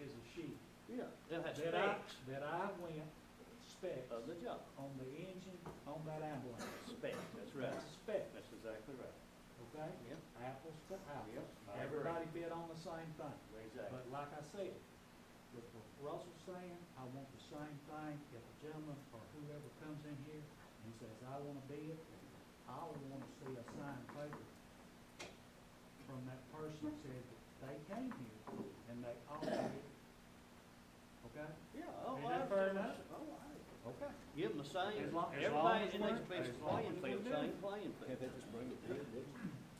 is a sheet Yeah, they'll have that I went specs of the job. on the engine on that ambulance. Spec, that's right. That's a spec, That's exactly right. okay? Yep. Apples to apples. Yep, I agree. Everybody bid on the same thing. Exactly. But like I said, with what Russell's saying, I want the same thing. If a gentleman or whoever comes in here and says, I want to bid, I want to see a signed paper from that person that said that they came here and they offered it. Okay? Yeah, oh, Is I that fair understand. enough? Oh, I- Okay. Give them the same, As long as everybody, it we're- needs to be as the long playing as field, we're same doing playing Can't field. they just bring it in, would you?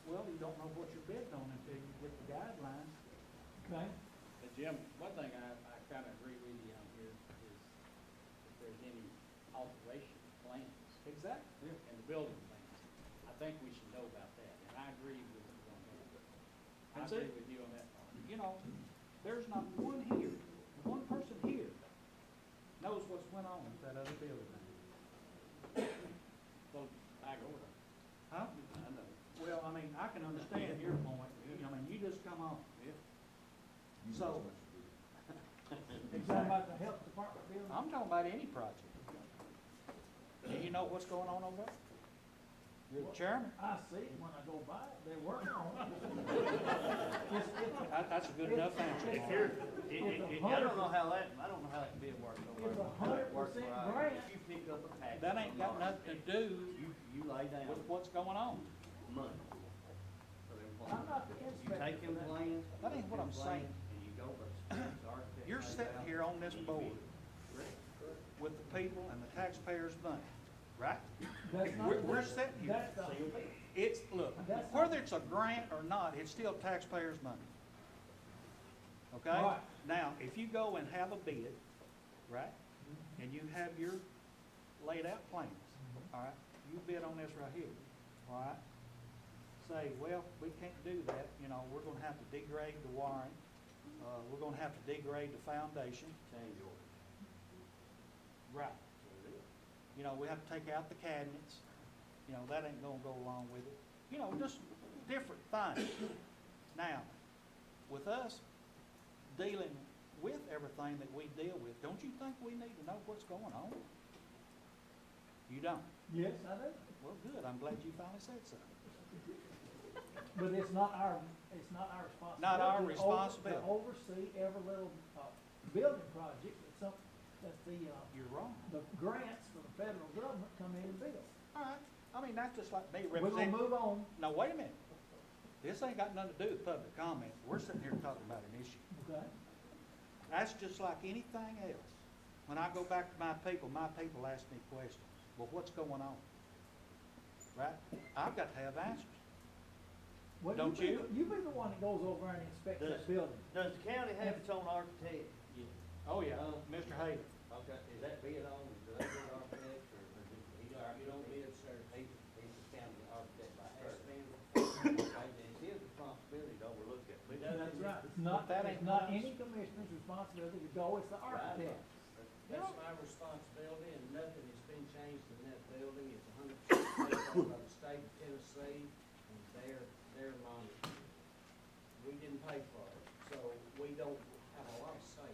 Well, you don't know what you're bidding on until you get the guidelines. Okay? But Jim, one thing I kinda agree with you on here is if there's any alteration plans Exactly. in the building plans, I think we should know about that, and I agree with you on that. I And see- agree with you on that part. You know, there's not one here, one person here knows what's went on with that other building. Well, I agree with that. Huh? I know. Well, I mean, I can understand your point. I mean, you just come on. Yeah. You So- know what you do. You talking about the health department building? I'm talking about any project. Do you know what's going on over there? You're the chairman. I see it when I go by it, they're working on it. That's a good enough answer. If you're, I don't know how that bid works over It's there. 100% grant. If you pick up a package. That ain't got nothing to do You lay down with what's going on. money for them plans. I'm not the You inspector take for them that. plans. That ain't what I'm saying. And you go by the specs, architect. You're lays sitting out, here on this and you board bid. Correct. with the people and the taxpayers' money, right? That's not- We're sitting here. That's the, It's, look, That's- whether it's a grant or not, it's still taxpayers' money. Okay? Right. Now, if you go and have a bid, right, and you have your laid out plans, all right, you bid on this right here, all right? Say, well, we can't do that, you know, we're gonna have to degrade the wiring, we're gonna have to degrade the foundation. Change orders. Right. So it is. You know, we have to take out the cabinets, you know, that ain't gonna go along with it. You know, just different things. Now, with us dealing with everything that we deal with, don't you think we need to know what's going on? You don't? yes, I do. Well, good, I'm glad you finally said so. But it's not our responsibility. Not our to over- responsibility. To oversee every little, building project that's You're wrong. the grants from the federal government come in and build. All right, I mean, that's just like me We're gonna representing. move on, Now, wait a minute. This ain't got nothing to do with public comment. We're sitting here talking about an issue. okay? That's just like anything else. When I go back to my people ask me questions. Well, what's going on? Right? I've got to have answers. Well, Don't be you? the- You be the one that goes over and inspects that building. Does the county have its own architect? Oh, yeah, Mr. Hayden. Okay, is that bid on, do they bid architects or he don't? You don't bid, sir. He's the county architect by Has cert. been, Okay, then it's his responsibility to overlook that. bid. That's right. It's not, that it's ain't not nice. any commissioner's responsibility to go, it's the architect. that's my responsibility, and nothing has been changed in that building. It's 100% paid for by the state of Tennessee, and they're monitoring. We didn't pay for it, so we don't have a lot of say.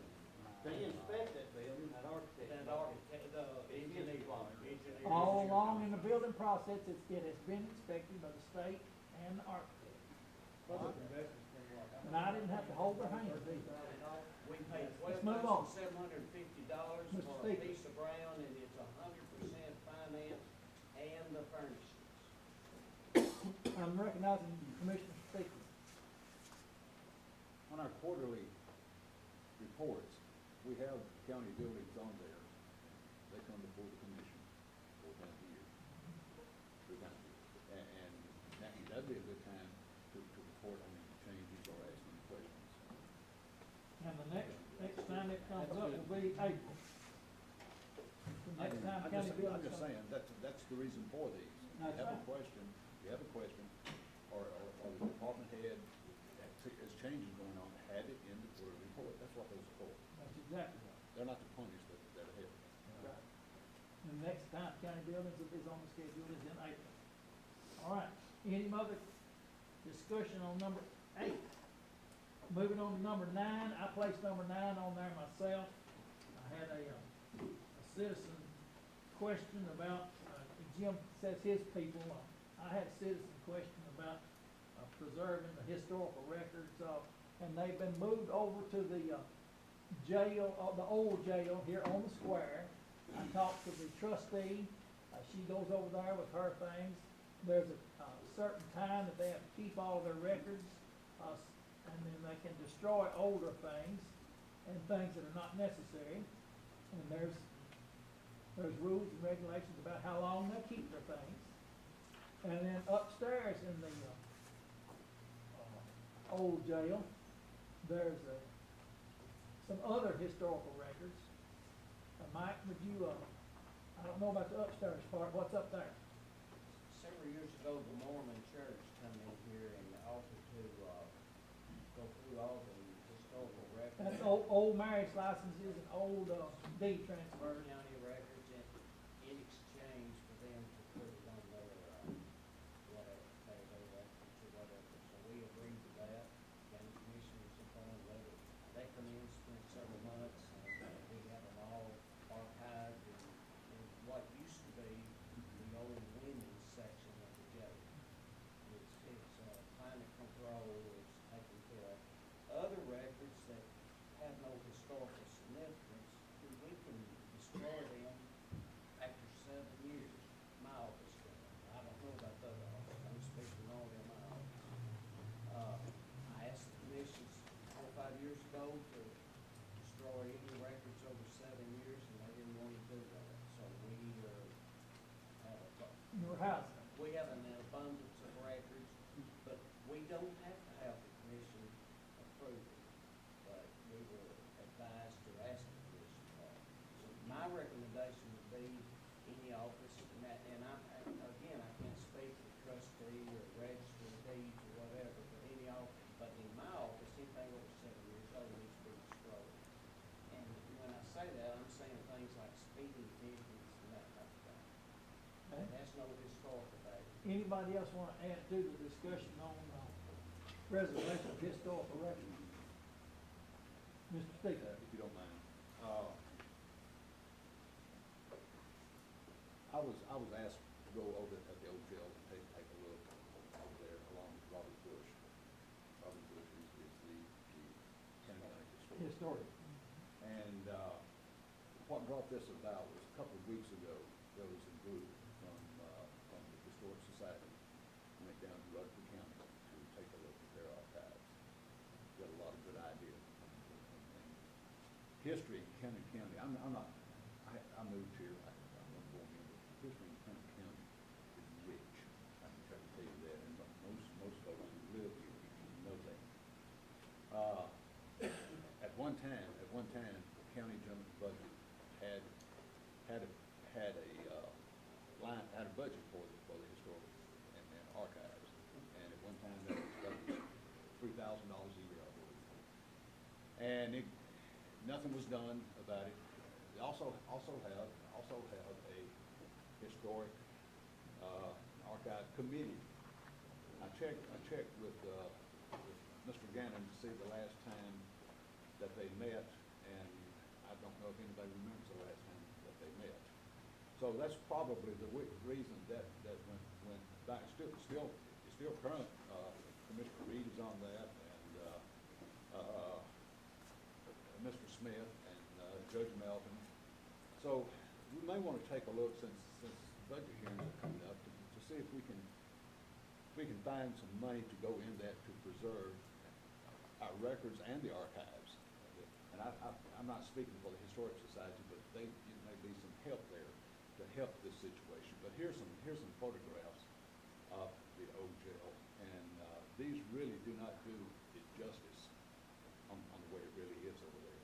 They inspect that building, that architect. That architect, the engineer. All along in the building process, it has been inspected by the state and the architect. And I didn't have to hold their hand either. We paid Let's move on. $12,750 Mr. for a Speaker. piece of ground, and it's 100% finance and the furnishings. I'm recognizing Commissioner Speaker. On our quarterly reports, we have county buildings on there. they come before the commission 4 times a year. 3 times a year. And that'd be a good time to report on any changes or ask any questions. And the next time it comes up will be April. The next time county building. I'm just saying, that's the reason for these. That's You have a right. question, or the department head has changes going on, have it in the quarterly report. That's what those are for. That's exactly right. They're not to punish that are ahead. Right. The next time county buildings is on the schedule is in April. All right, any other discussion on number 8? Moving on to number 9, I placed number 9 on there myself. I had a citizen question about, Jim says his people, I had a citizen question about preserving the historical records, and they've been moved over to the jail, the old jail here on the square. I talked to the trustee, she goes over there with her things. There's a certain time that they have to keep all of their records, and then they can destroy older things and things that are not necessary. And there's rules and regulations about how long they keep their things. And then upstairs in the old jail, there's some other historical records. Mike, would you, I don't know about the upstairs part, what's up there? Several years ago, the Mormon church come in here and offered to, go through all the historical records. That's old marriage licenses and old deed transfers. County records in exchange for them to put it on their, whatever, their records or whatever. So we agreed to that. County commissioners informed that they come in, spend several months, and we have them all archived in what used to be the old women's section of the jail. It's climate control is taken care of. Other records that have no historical significance, we can destroy them after 7 years. My office can. I don't know about the other office, I'm speaking only in my office. I asked the commissions 4 or 5 years ago to destroy any records over 7 years, and they didn't want to do that. So we Your house. we have an abundance of records, but we don't have to have the commission approve it. But we were advised to ask the commission for it. So my recommendation would be any office, and again, I can't speak for trustee or register of deeds or whatever, but any office, but in my office, anything over 7 years old needs to be destroyed. And when I say that, I'm saying things like speeding tickets and that type of thing. Okay. That's no historical value. Anybody else want to add to the discussion on preservation of historical records? Mr. Stevens? If you don't mind. I was asked to go over at the old jail and take a look over there along with Robert Bush. Robert Bush is the county historian. Historian. And what brought this about was a couple of weeks ago, there was a group from the Historic Society went down to Rutherford County to take a look at their archives. Got a lot of good ideas. And history in Kennet County, I moved here, I wasn't born here, but history in Kennet County is rich. I can try to tell you that, and most folks who live here know that. At one time, the county general budget had a budget for the historic and archives, and at one time that was $3,000 a year, I believe. And nothing was done about it. They also have a historic archive committee. I checked with Mr. Gannon to see the last time that they met, and I don't know if anybody remembers the last time that they met. So that's probably the reason that when back, it's still current. Commissioner Reed is on that, and Mr. Smith and Judge Melvin. So we may want to take a look, since budget hearings are coming up, to see if we can find some money to go in that to preserve our records and the archives. And I I'm not speaking for the Historic Society, but there may be some help there to help this situation. But here's some photographs of the old jail, and these really do not do it justice on the way it really is over there.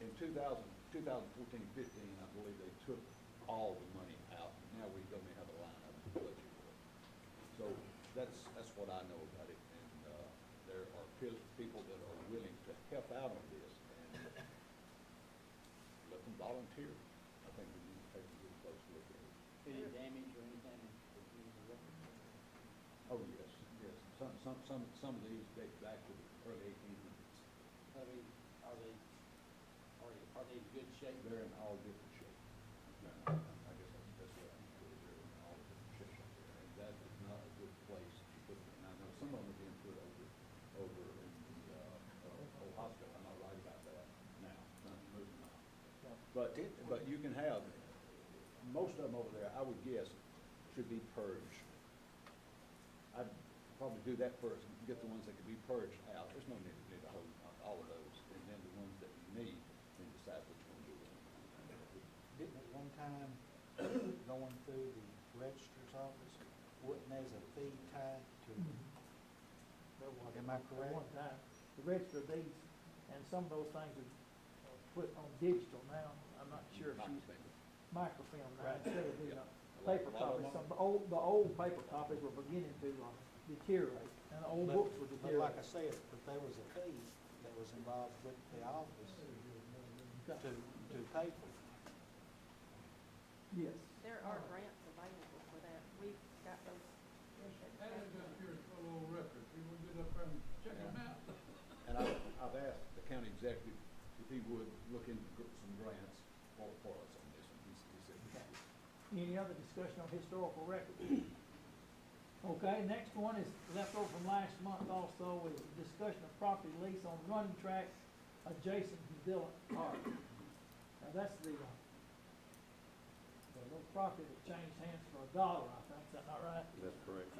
In 2014-15, I believe they took all the money out. Now we only have a line item budget for it. So that's what I know about it, and there are people that are willing to help out on this and let them volunteer. I think we need to take a good close look at it. Any damage or anything that you need to look at? Oh, yes, yes. Some of these date back to the early 1800s. Are they in good shape? They're in all different shapes. I guess that's what I can put it. They're in all different shapes up there, and that is not a good place to put them. And I know some of them are being put over in the old hospital. I'm not right about that now. Not moving on. But you can have most of them over there. I would guess should be purged. I'd probably do that first and get the ones that could be purged out. There's no need to hold all of those, and then the ones that you need, then decide which one you want. Didn't at one time, going through the registrar's office, wasn't there a fee tied to, am I At correct? one time, the register of deeds, and some of those things are put on digital now. I'm not sure if she's microfilm now, instead of doing paper copies. Some, the old paper copies were beginning to deteriorate, and the old books were But like I deteriorating. said, but there was a fee that was involved with the office to pay for it. Yes. There are grants available for that. We've got those. That is just curious for a little record, we will get up there and check them out. And I've asked the county executive if he would look into some grants for us on this, and he said we should. Any other discussion on historical records? Okay, next one is left over from last month also, is discussion of property lease on running track adjacent to Dillon Park. Now, that's the little property that changed hands for $1, I think, is that not right? That's correct.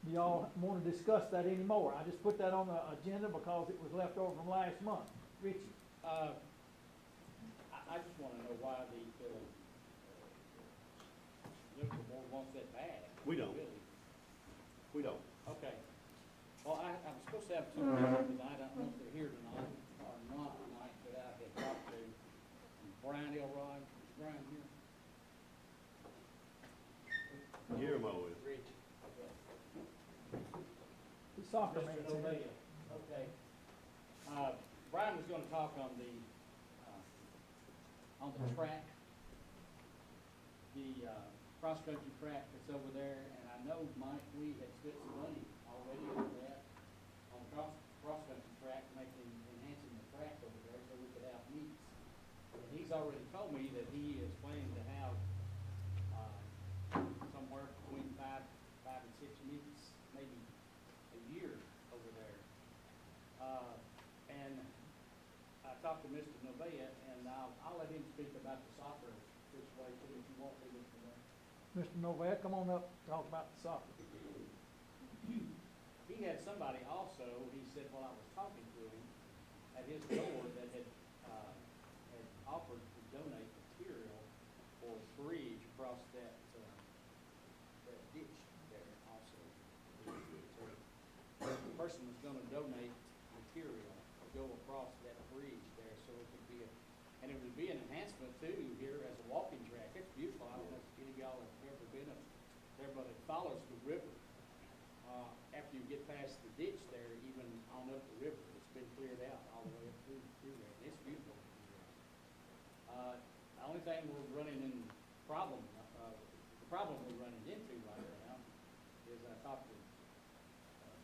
Do y'all want to discuss that anymore? I just put that on the agenda because it was left over from last month. Richie? I just wanna know why the liquor board wants that bad. We don't. Really. We don't. Okay. Well, I'm supposed to have two people tonight. I don't know if they're here tonight or not tonight, but I had talked to Brian Elrod. Is Brian here? Here, Mo is. Rich. The soccer Mr. man. Novella. Okay. Brian was gonna talk on the track, the cross-country track that's over there, and I know, Mike, we had spent some money already on that, on the cross-country track, enhancing the track over there so we could have meets. And he's already told me that he is planning to have somewhere between five and 6 meets, maybe a year over there. And I talked to Mr. Novella, and I'll let him speak about the soccer situation if you want to, Mr. Novella. Mr. Novell, come on up, talk about the soccer. He had somebody also, he said while I was talking to him, at his door that had offered to donate material for a bridge across that ditch there also. So the person was gonna donate material to go across that bridge there, so it could be and it would be an enhancement too here as a walking track. It's beautiful. I don't know if any of y'all have ever been up there, but it follows the river. After you get past the ditch there, even on up the river, it's been cleared out all the way up through there. And it's beautiful. The only thing we're running in the problem we're running into right now is I talked to the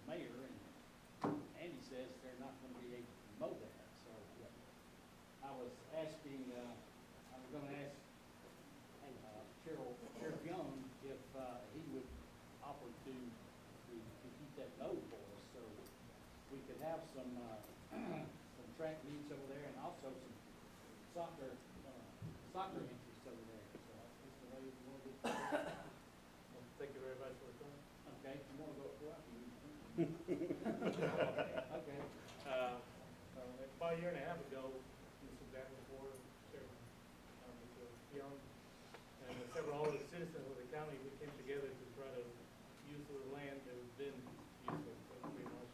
mayor, and Andy says they're not going to be able to mow that. So I was asking, I was going to ask Sheriff Young if he would offer to keep that mowed for us, so we could have some track meets over there, and also some soccer interest over there. So that's the way we want to get. Thank you very much for coming. Okay, you want to go up front? Okay. About a year and a half ago, Mr. Jack before, Chairman, Mr. Young, and several other citizens of the county, we came together to try to use the land that has been useless, pretty much.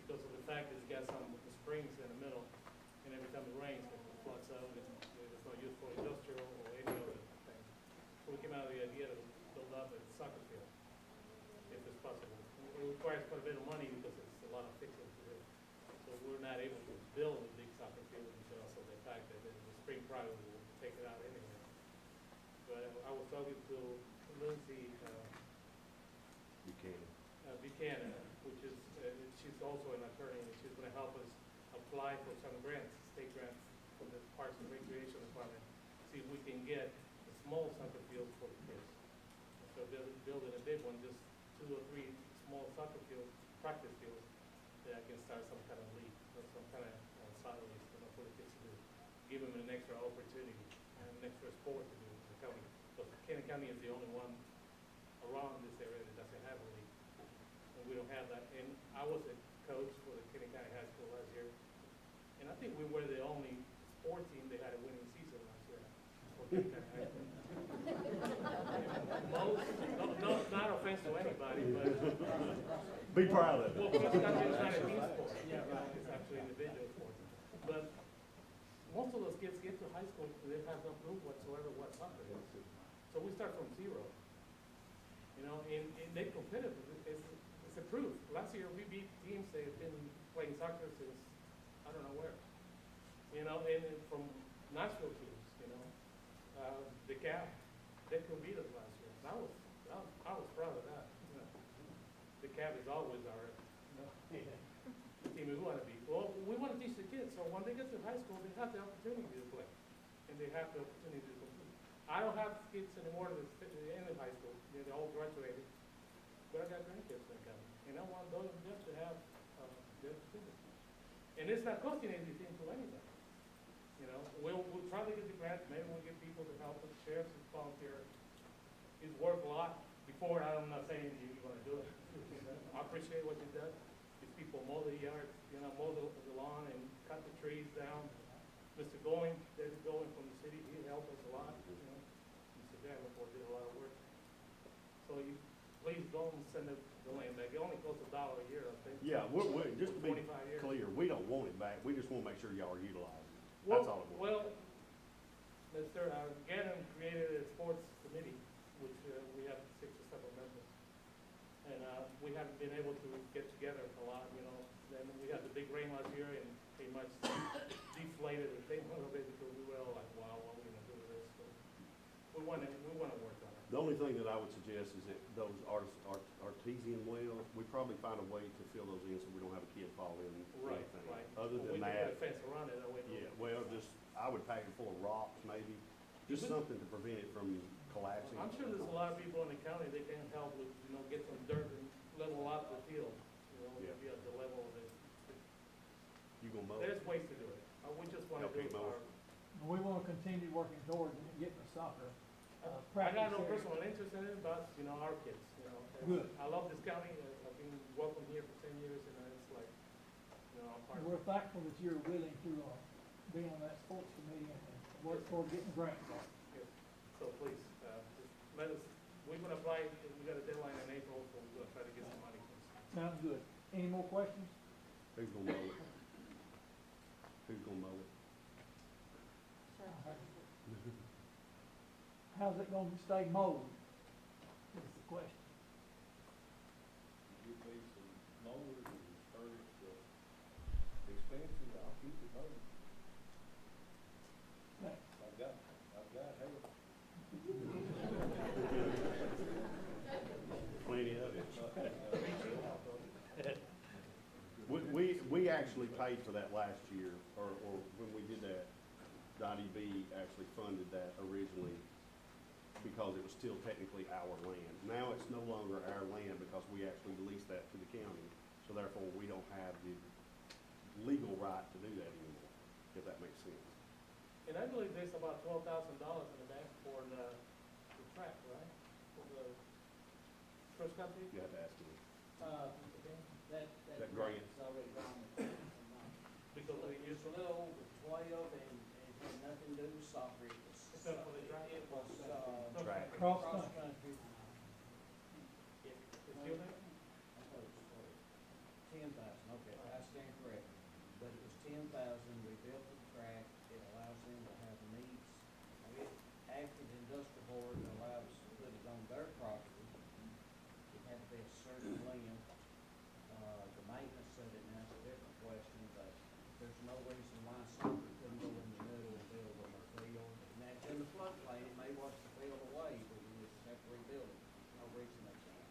Because of the fact that it's got some springs in the middle, and every time it rains, it floods out, and it's not used for industrial or any other thing. So we came out of the idea to build up a soccer field, if it's possible. It requires quite a bit of money because it's a lot of fixing to do. So we're not able to build a big soccer field because of the fact that the spring probably will take it out anyway. But I was talking to Lindsay Buchanan, which is, she's also an attorney, and she's gonna help us apply for some grants, state grants from the Parks and Recreation Department, see if we can get a small soccer field for the kids. So building a big one, just 2 or 3 small soccer fields, practice fields, that I can start some kind of league, or some kind of soccer league, for the kids to do. Give them an extra opportunity, and an extra sport to do in the county. Because Cannon County is the only one around this area that doesn't have a league. And we don't have that. And I was a coach for the Cannon County High School last year. And I think we were the only sport team that had a winning season last year for Cannon County High School. Not offense to anybody, but. Be proud of it. Well, it's not a team sport. Yeah, right. It's actually individual sport. But most of those kids get to high school, they have no clue whatsoever what soccer is. So we start from zero. You know, and they competitive. It's a proof. Last year we beat teams that have been playing soccer since I don't know where. You know, and from Nashville teams, you know, the Cab, they could beat us last year. And I was proud of that. You know, the Cab is always our team we want to be. Well, we want to teach the kids, so when they get to high school, they have the opportunity to play, and they have the opportunity to compete. I don't have kids anymore that end of high school; they're all graduated. But I got grandkids that come, and I want them to have the opportunity. And it's not costing anything to anybody. You know, we'll try to get the grants. Maybe we'll get people to help us. Sheriffs and volunteer. He's worked a lot before. I'm not saying you're going to do it. I appreciate what you've done. These people mow the yard, you know, mow the lawn and cut the trees down. Mr. Going, David Going from the city, he helped us a lot. You know, Mr. Davenport did a lot of work. So you please don't send the land back. It only costs $1 a year, I think. Yeah, we're just to be 25 years. clear, we don't want it back. We just want to make sure y'all are utilizing it. Well, That's all it was. well, Mr. Gannon created a sports committee, which we have 6 or 7 members. And we haven't been able to get together a lot, you know. Then we had the big rain last year and pretty much deflated the thing a little bit because we were all like, wow, what are we gonna do with this? So we wanna work on it. The only thing that I would suggest is that those artesian wells, we probably find a way to fill those in so we don't have a kid fall in or Right, anything. right. Other Well, than we can that, put a fence around it, that way. yeah, well, I would pack it full of rocks maybe, just something to prevent it from collapsing. I'm sure there's a lot of people in the county that can help with, you know, get some dirt and level out the field, you know, Yeah. be at the level of it. You gonna mow it? There's ways to do it. We just wanna Okay, do mow our. it. We want to continue working towards getting a soccer I practice got no area. personal interest in it, but, you know, our kids, you know. Good. I love this county. I've been working here for 10 years, and it's like, you know, I'm part of We're it. thankful that you're willing to be on that sports committee and work toward getting grants. Yes. So please, just let us, we're gonna apply, we got a deadline in April, so we're gonna try to get some money. Sounds good. Any more questions? Who's gonna mow it? Who's gonna mow it? How's it going to stay mowed? Is the question. Give me some mowers and furniture, expensive, I'll keep it mowed. Thanks. I've got help. Plenty of it. We actually paid for that last year, or when we did that, Dottie B actually funded that originally because it was still technically our land. Now it's no longer our land because we actually lease that to the county, so therefore we don't have the legal right to do that anymore, if that makes sense. And I believe there's about $12,000 in the bank for the track, right? For the cross country? You have to ask me. Mr. King? Cross Cross country. country. It, It's still there? I thought it was 10,000, okay, I stand corrected. But it was 10,000, we built the track, it allows them to have needs. Now, it, after the industrial board allowed us to put it on their property, it had to be a certain length. The maintenance of it now is a different question, but there's no reason why soccer couldn't go in the middle and build them a field. And that's in the floodplain, it may wash the field away, but we just have to rebuild it. There's no reason they can't.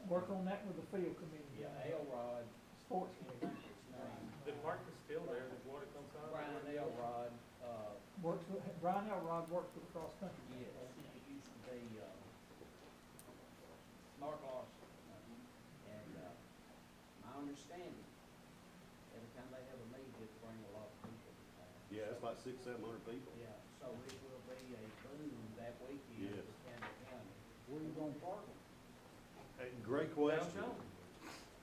Work on that with the field committee. Yeah, Elrod, Sports I committee. think his name. The park is still there, the water comes out. Brian Elrod, Works with, Brian Elrod works for the cross country. yes, it used to be, Mark Larson. And, my understanding, every time they have a meeting, it bring a lot of people to town. Yeah, it's like 600-700 people. Yeah, so it will be a boom that weekend Yes. for Camden County. Where you gonna park them? Hey, great question. Downtown.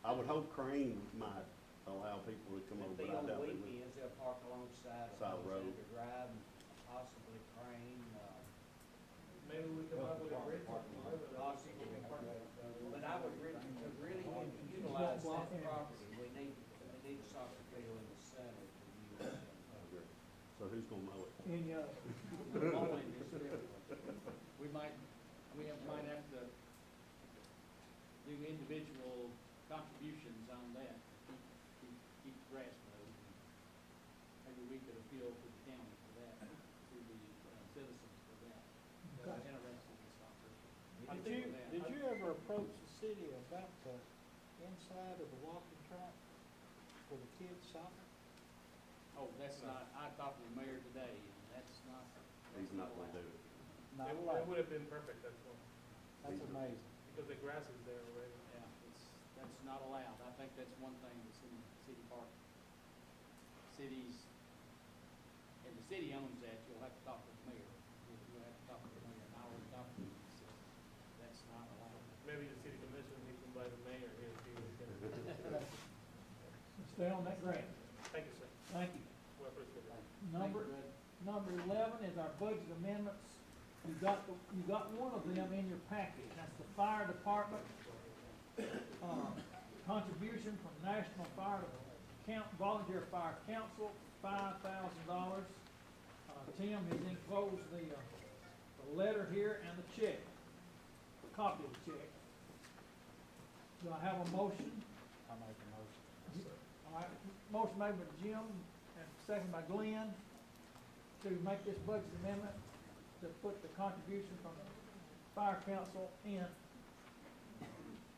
I would hope Crane might allow people to come over, It'll be but I on doubt they will. weekends, they'll park alongside of Side of the road. Alexander Drive and possibly Crane, Maybe we come up with a bridge. possibly. But I would really, to really utilize that property, we need a soccer field in the center to use. So who's gonna mow it? Any other? Mowing is different. We might have to do individual contributions on that, keep the grass mowed. Maybe we could appeal to the county for that, to the citizens for that. That's interested in soccer. I'm Did you, thinking that. did you ever approach the city about the inside of the walking track for the kids soccer? Oh, that's not, I talked to the mayor today, and that's not. He's not gonna do it. Not It allowed. would have been perfect, that's all, That's amazing. because the grass is there already. Yeah, that's not allowed. I think that's one thing that's in city park. Cities, and the city owns that, you'll have to talk to the mayor. You'll have to talk to the mayor, and I will talk to him. He says, that's not allowed. Maybe the city commission needs to invite the mayor here if he was gonna. Stay on that grant. Thank you, sir. Thank you. Well appreciated. Number 11 is our budget amendments. You got one of them in your package. That's the fire department, contribution from National Fire Volunteer Fire Council, $5,000. Tim has enclosed the letter here and the check, a copy of the check. Do I have a motion? I'll make a motion. All right, motion made by Jim and seconded by Glenn to make this budget amendment to put the contribution from the fire council in.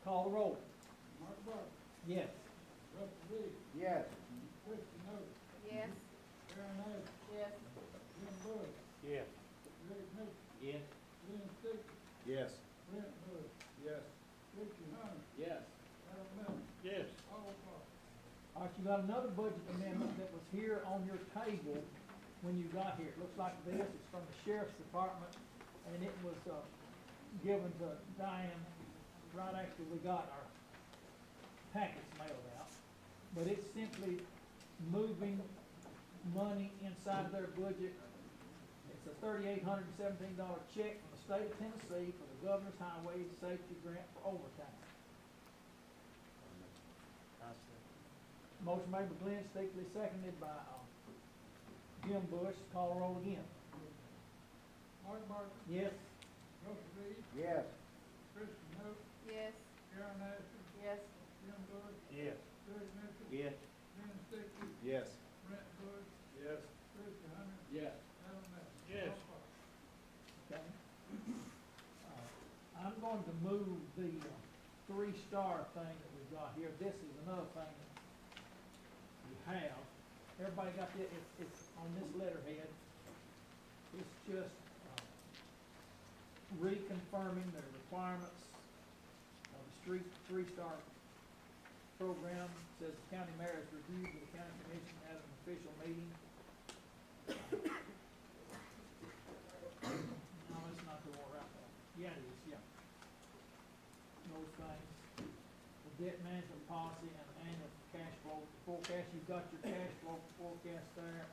Call the roll. Mark Barber, Yes. Russell Reed, Yes. Christie Nolan, Yes. Aaron Ayers, Yes. Jim Bush, Yes. Greg Nixon, Yes. Glenn Stigall, Yes. Brent Bush, Yes. Richie Hunter, Yes. Al Miller, Yes. all parties. All right, you got another budget amendment that was here on your table when you got here. It looks like this. It's from the sheriff's department, and it was given to Diane right after we got our packets mailed out. But it's simply moving money inside of their budget. It's a $3,817 check from the state of Tennessee for the governor's highway safety grant for overtime. Motion made by Glenn Stickley, seconded by Jim Bush. Call the roll again. Mark Barber, Yes. Russell Reed, Yes. Christie Nolan, Yes. Aaron Ayers, Yes. Jim Bush, Yes. Greg Nixon, Yes. Glenn Stigall, Yes. Brent Bush, Yes. Christie Hunter, Yes. Al Miller. Yes. all parties. Okay. I'm going to move the three-star thing that we've got here. This is another thing that you have. Everybody got this, it's on this letterhead. It's just reconfirming the requirements of the three-star program. It says the county mayor has reviewed with the county commission at an official meeting. No, it's not the one right there. Yeah, it is, yeah. Those things, the debt management policy and annual cash flow forecast. You've got your cash flow forecast there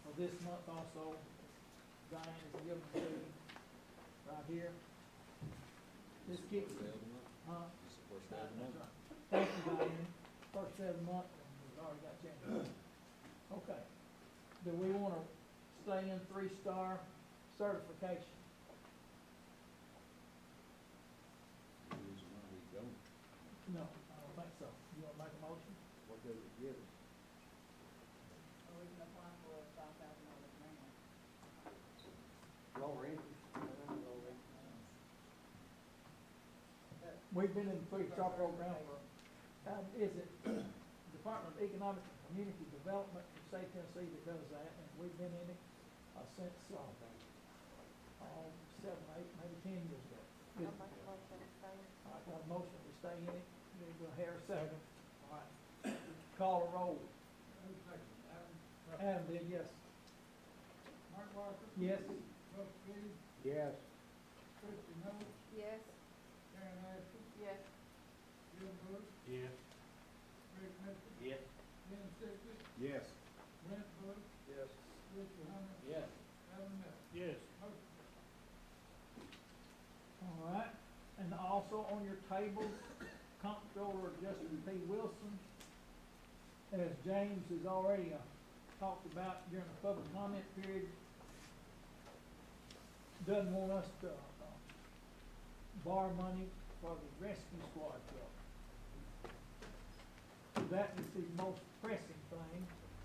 for this month also. Diane has given to you. right here. This kicks, First day of the month. huh? This is the first day of the That's month. right. Thank you, Diane. First day of the month, and we've already got January. Okay. Do we wanna stay in 3-star certification? Reason why we don't. No, I don't think so. You wanna make a motion? What does it give us? Or we can apply for a $5,000 grant. Lower interest. We've been in the 3-star program for, is it Department of Economic and Community Development in State Tennessee that does that, and we've been in it, since, 7, 8, maybe 10 years ago. I'll make a motion to stay. All right, got a motion to stay in it, then go Harris second. All right. Call a roll. Who's second? Adam? Adam did, yes. Mark Barker? Yes. Buck Reed? Yes. Christie Knowles? Yes. Karen Ashton? Yes. Jim Bush? Yes. Greg Mitchell? Yes. Ken Stickles? Yes. Brent Bush? Yes. Richard Hunter? Yes. Alan Miller? Yes. Motion All right, and also on your tables, Comptroller Justin P. Wilson, as James has already talked about during the public comment period, doesn't want us to borrow money for the rescue squad truck. That is the most pressing thing,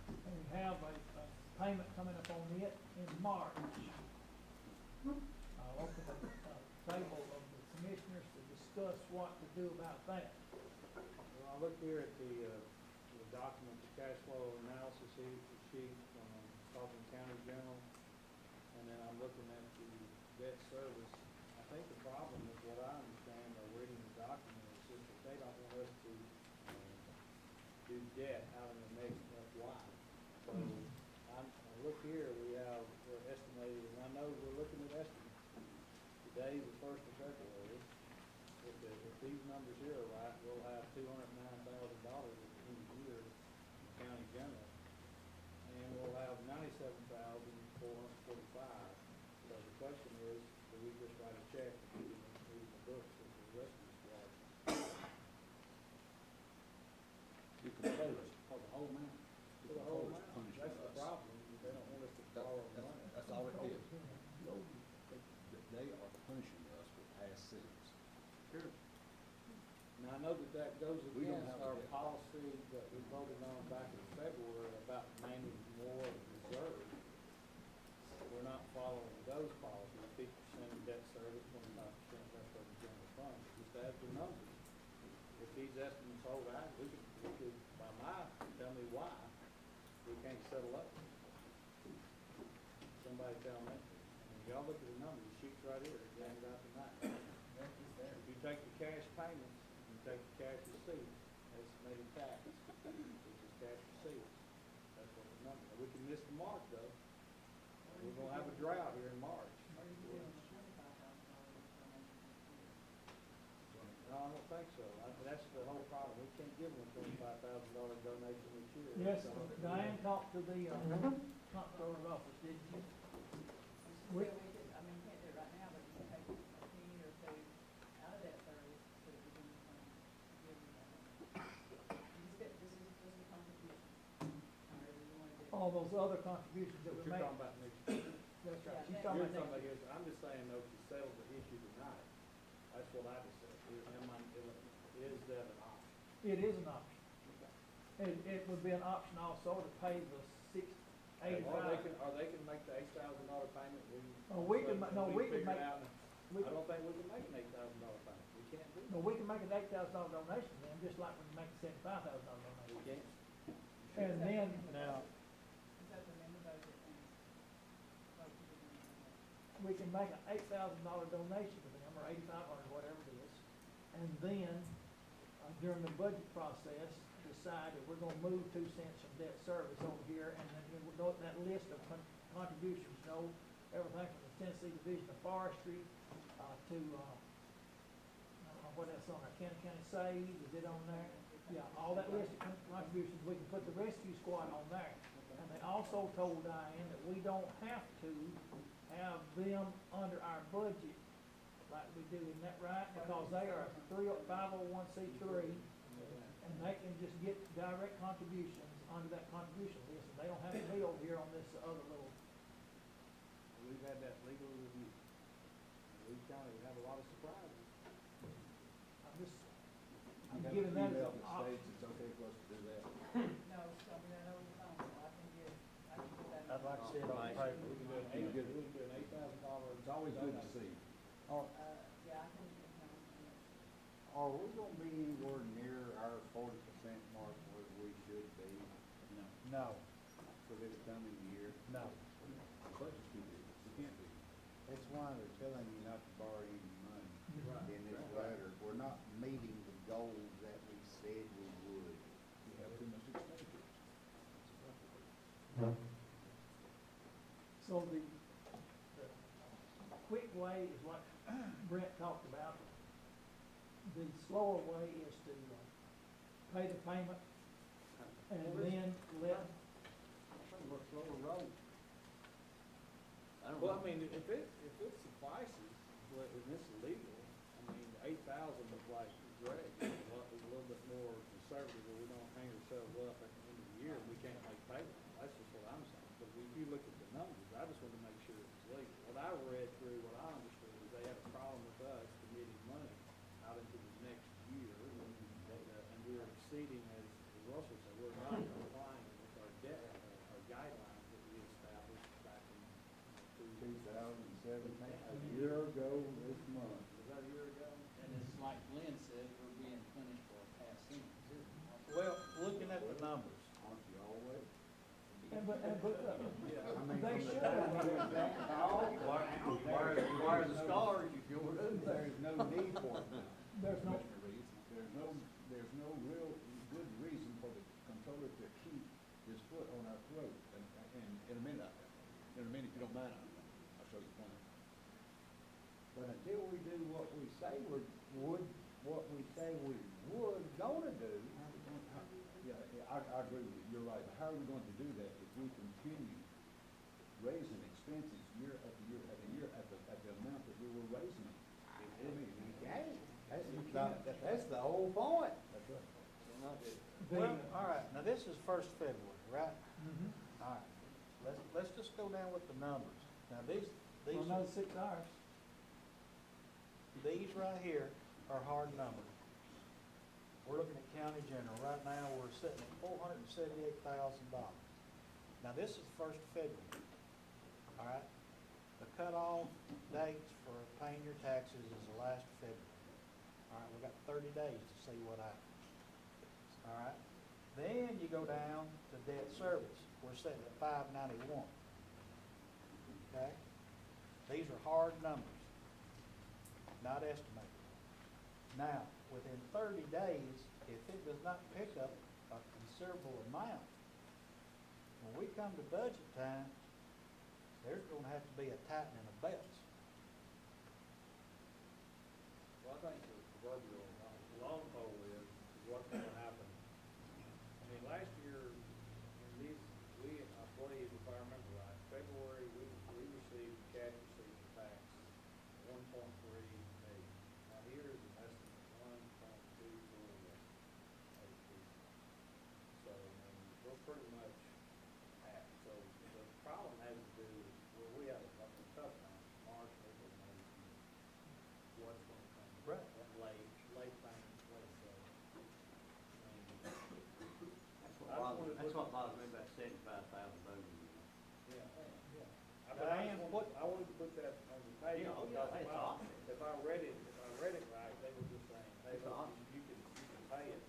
and we have a payment coming up on it in March. I'll open the table of the commissioners to discuss what to do about that. Well, I look here at the document, the cash flow analysis sheet from Kaufman County General, and then I'm looking at the debt service. I think the problem is what I understand by reading the document is just that they don't want us to do debt out in the next FY. So I look here, we're estimating, and I know we're looking at estimates. Today, the 1st of February, if these numbers here are right, we'll have $209,000 at the end of the year in county general, and we'll have $97,445. So the question is, do we just write a check and put it in the books of the rescue squad? You can pay us for the whole amount. For the whole amount, that's the problem, they don't want us to borrow money. That's all it is. They are punishing us for past sins. Sure. Now, I know that goes We don't against have our a debt. policy that we voted on back in February about managing more of the reserve. We're not following those policies, 50% of debt service, 25% left over general fund, just add the numbers. If these estimates hold out, we could, tell me why we can't settle up. Somebody tell me. Y'all look at the numbers, the sheet's right here, it's laid out tonight. If you take the cash payments, you take the cash receipts, estimated tax, which is cash receipts, that's what the number, we can miss the mark though. We're gonna have a drought here in March. No, I don't think so, that's the whole problem, we can't give them a $25,000 donation each year. Yes, Diane talked to the, comptroller's office, didn't you? We could, we can't do it right now, but you can take a penny or two out of that service to the beginning fund, to give them that money. This is just a contribution, however you want to do it. All those other contributions that But we you're make. talking about next year. That's right, Yeah, she's next talking You're about talking next about, I'm just saying though, if you settle the issue tonight, that's what I just said, is that an option? It is an option. It would be an option also to pay the Or $85. they can make the $8,000 payment, Oh, we can ma- no, we can figure it make- out. we I can- don't think we can make an $8,000 payment, we can't do No, that. we can make an $8,000 donation then, just like we can make a $75,000 donation. We can't. And then, now, It's up to them to vote it and vote to begin the fund. we can make an $8,000 donation to them, or $8,500, whatever it is. And then, during the budget process, decide if we're gonna move 2 cents from debt service over here, and then we'll go with that list of contributions, you know, everything from the Tennessee Division of Forestry, to, I don't know what else on there, County Save, is it on there? Yeah, all that list of contributions, we can put the rescue squad on there. And they also told Diane that we don't have to have them under our budget like we do, isn't that right? Because they are a 501c3, and they can just get direct contributions under that contribution list, and they don't have to be over here on this other little. We've had that legal review. Lee County would have a lot of surprises. I'm just, I'm giving that as an option. it's okay for us to do that. No, it's gonna be that over the phone, so I can get that. I'd like to see it on paper. We can do an $8,000, It's always good to see. Yeah, I can get that. Are we gonna be anywhere near our 40% mark where we should be No, for this coming year? no. The budget's too big, we can't be. That's why they're telling you not to borrow any money Right. in this letter. We're not meeting the goals that we said we would. We have too much expenditures. So the quick way is what Brent talked about. The slower way is to pay the payment and then let, slower road. I don't Well, know. I mean, if it suffices, well, and it's legal, I mean, 8,000 is like Greg, is a little bit more conservative, where we don't hang ourselves up at the end of the year, and we can't make payment. That's just what I'm saying, but if you look at the numbers, I just want to make sure it's legal. What I read through, what I understood, is they had a problem with us committing money out into the next year, and we're exceeding, as Russell said, we're not complying with our debt, our guidelines that we established back in 2017, a year ago this month. Was that a year ago? And it's like Glenn said, we're being punished for a past sins, too. Well, looking at the numbers, Aren't you always? but I mean, they from the should. time we went back to August, Why are the stars if you're doing that? there's no need for it now. There's no, There's no real good reason for the controller to keep his foot on our throat. And in a minute, if you don't mind, I'll show you the plan. But until we do what we say we would, gonna do, Yeah, I agree with you, you're right, but how are we going to do that if we continue raising expenses year after year after year at the amount that we were raising them? I mean, you can't. That's the whole point. That's right. well, all right, now this is first February, right? Mhm. All right, let's just go down with the numbers. Now, these for another 6 hours. These right here are hard numbers. We're looking at county general. Right now, we're sitting at $478,000. Now, this is first of February, all right? The cutoff dates for paying your taxes is the last of February. All right, we've got 30 days to see what happens, all right? Then you go down to debt service. We're sitting at $591, okay? These are hard numbers, not estimated. Now, within 30 days, if it does not pick up a considerable amount, when we come to budget time, there's gonna have to be a tightening of belts. Well, I think the proverbial long pole is what's going to happen. I mean, last year, in these, I believe, if I remember right, February, we received cash receipts for tax, 1.3 million. Now, here is an estimate, 1.248. So, I mean, we're pretty much at, so the problem has to do with, where we have a tough time, March, April, May, June. What's going to come? Right. Late payments, late sales. That's what bothers me about 75,000 voting. Yeah. I wanted to put that on the page, Yeah, because it's awesome. if I read it right, they were just saying, hey, It's look, awesome. you can pay it.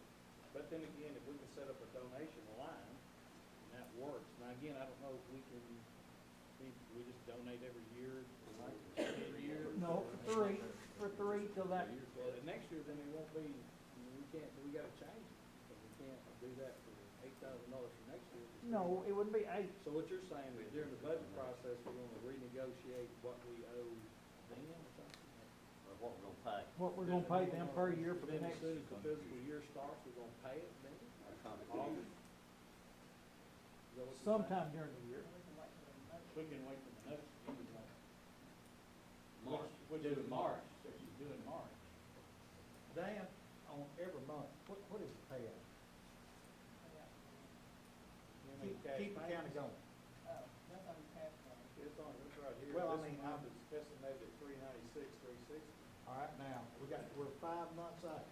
But then again, if we can set up a donation line, and that works. Now, again, I don't know if we we just donate every year, or every year. No, for three till that. Well, the next year, then it won't be, we gotta change it, because we can't do that for $8,000 for next year. No, it wouldn't be 8. So what you're saying is during the budget process, we're gonna renegotiate what we owe then or something? Or what we're gonna pay. What we're gonna pay them per year for the Then as next. soon as the fiscal year starts, we're gonna pay it then? Our contribution. August? Is that what you're saying? Sometime during the year. We can wait for the next, March. which is March. Dan, on every month, what is the payout? Keep the county going. That's on cash flow. It's on, it's right here. Well, I This mean, month is estimated at 396, 360. All right, now, we're 5 months out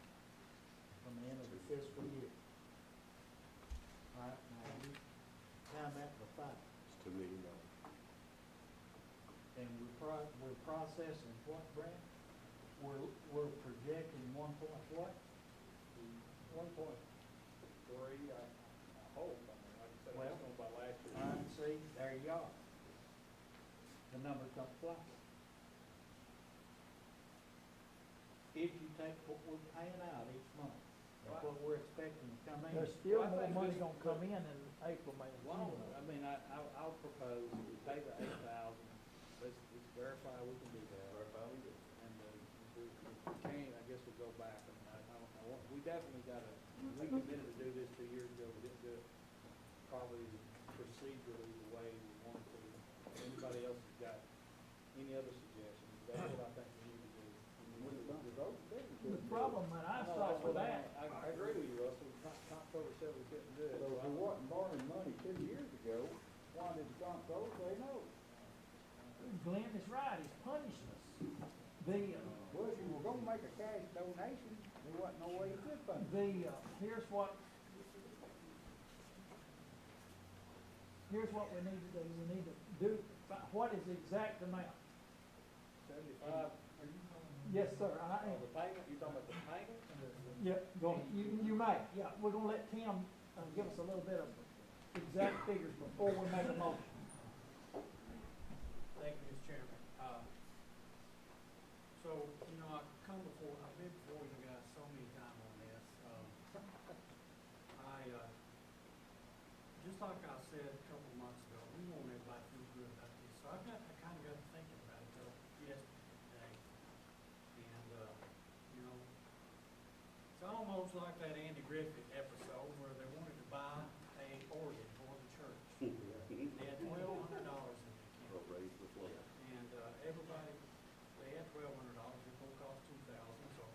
from the end of the fiscal year. All right, now, you time that for 5. It's $2 million. And we're processing what, Brent? We're projecting 1 point what? 1.3, I hope, I mean, like I said, Well, that's going by last year. All right, see, there you are. The numbers don't fly. If you take what we're paying out each month, and what we're expecting to come in. There's still Well, I more think money this- gonna come in April, May, and Why don't- June. I mean, I'll propose that we pay the 8,000, let's verify we can do that. Verify we do. And then if we can't, I guess we'll go back, I mean, I want, we definitely gotta, we committed to do this 2 years ago, we didn't do it probably procedurally the way we wanted to. If anybody else has got any other suggestions, that's what I think we need to do. The problem that I saw with that. I agree with you, Russell, comptroller said we couldn't do it. So if we wasn't borrowing money 2 years ago, why did the comptroller say no? Glenn is right, he's punishing us. Well, if you were gonna make a cash donation, there wasn't no way you could fund it. Here's what we need to do, we need to do, what is the exact amount? 75, Yes, sir, the payment, you talking about the payment? Yep, you may, yeah, we're gonna let Tim, give us a little bit of exact figures before we make a motion. Thank you, Mr. Chairman. So, you know, I've been before you guys so many times on this. Just like I said a couple of months ago, we want everybody to feel good about this. So I kind of got to thinking about it till yesterday. And, you know, it's almost like that Andy Griffith episode where they wanted to buy a organ for the church. They had $1,200 in the account. And everybody, they had $1,200, it will cost $2,000, so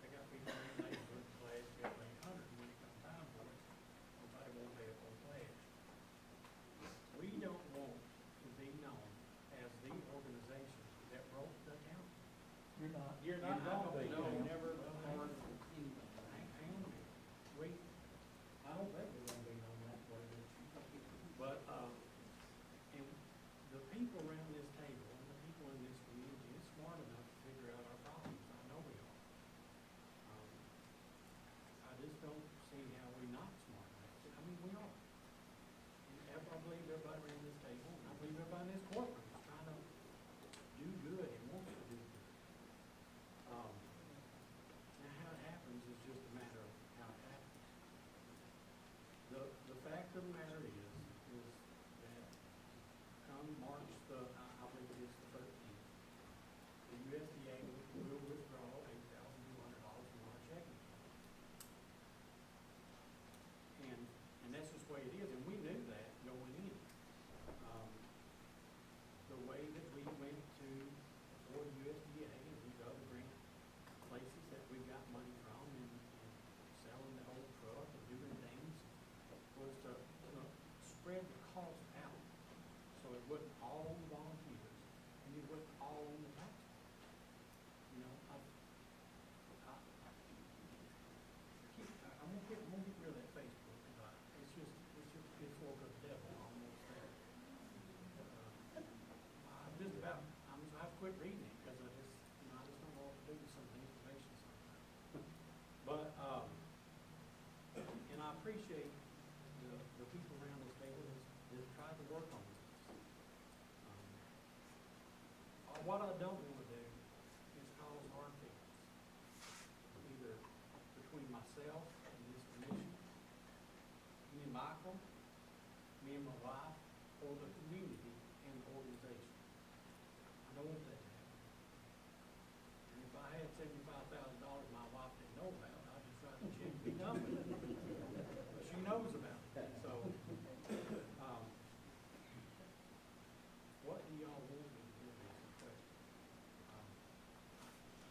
they got people in the neighborhood to pledge $1,800, and when it comes time for it, nobody won't pay for a pledge. We don't want to be known as the organization that broke the county. You're not. You're not, I don't know, Tim. never heard of anybody. Hang on a minute. I don't think we're gonna be known that way, but, and the people around this table, and the people in this community is smart enough to figure out our problems. I know we are. I just don't see how we're not smart enough. I mean, we are. And I believe everybody around this table, and I believe everybody in this courtroom is trying to do good and wants to do good. Now, how it happens is just a matter of how it happens. The fact of the matter is that come March I believe it is the 13th, the USDA will withdraw $8,200 from our checking account. And that's just the way it is, and we knew that going in. The way that we went to for USDA and these other grant places that we got money from and selling the old truck and doing things was to spread the cost out. So it wasn't all on the volunteers and it wasn't all on the taxpayers. You know, I'm gonna get rid of that Facebook because it's just pitchfork of the devil almost there. I've quit reading it because I just don't know what to do with some of the information sometimes. But, and I appreciate the people around this table that tried to work on this. What I don't want to do is cause hard feelings, either between myself and this commission, me and Michael, me and my wife, or the community and the organization. I don't want that to happen. And if I had $75,000 my wife didn't know about, I'd just write the check and be done with it. But she knows about it, so, what do y'all want me to do with this question?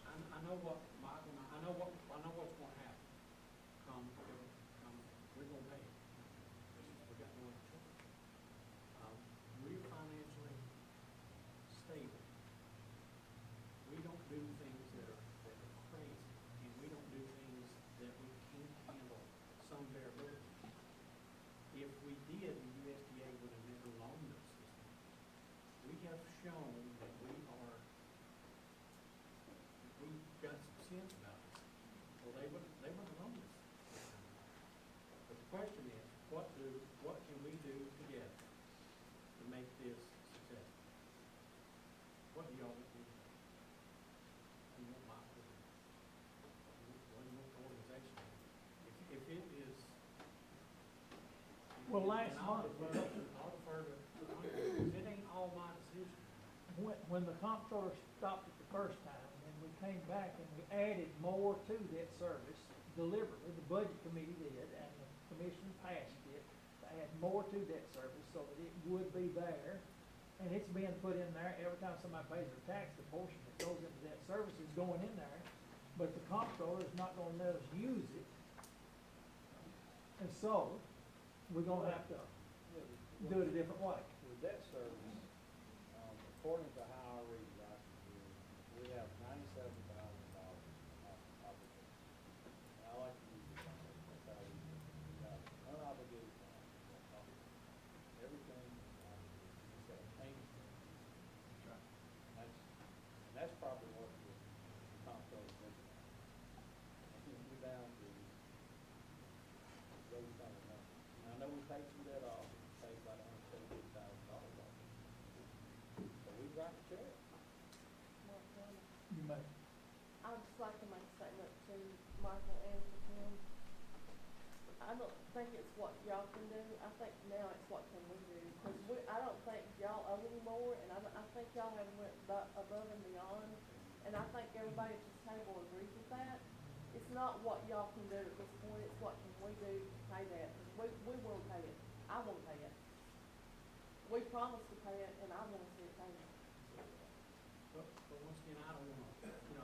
I know what Michael, I know Well, last And I'll month, defer to, because it ain't all my decision. when the comptroller stopped it the first time, and we came back and we added more to that service deliberately, the budget committee did, and the commission passed it, to add more to that service so that it would be there. And it's being put in there every time somebody pays their tax, the portion that goes into that service is going in there. But the comptroller is not gonna let us use it. And so, we're gonna have to do it a different way. With debt service, according to how I read the document here, we have $97,000 obligated. And I like to use this number, that's how we do it. We got unobligated bonds, we got obligated. Everything is obligated, we just got payment. That's right. And that's probably what the comptroller is looking at. I think we're down to those kind of numbers. And I know we paid some debt off, we paid about $178,000 off. So we write a check. You may. I'd just like to make a statement to Michael and to Tim. I don't think it's what y'all can do, I think now it's what can we do, because I don't think y'all owe any more, and I think y'all have went above and beyond, and I think everybody at this table agrees with that. It's not what y'all can do at this point, it's what can we do to pay that, 'cause we will pay it, I won't pay it. We promised to pay it, and I wanna see it paid. But once again, I don't wanna,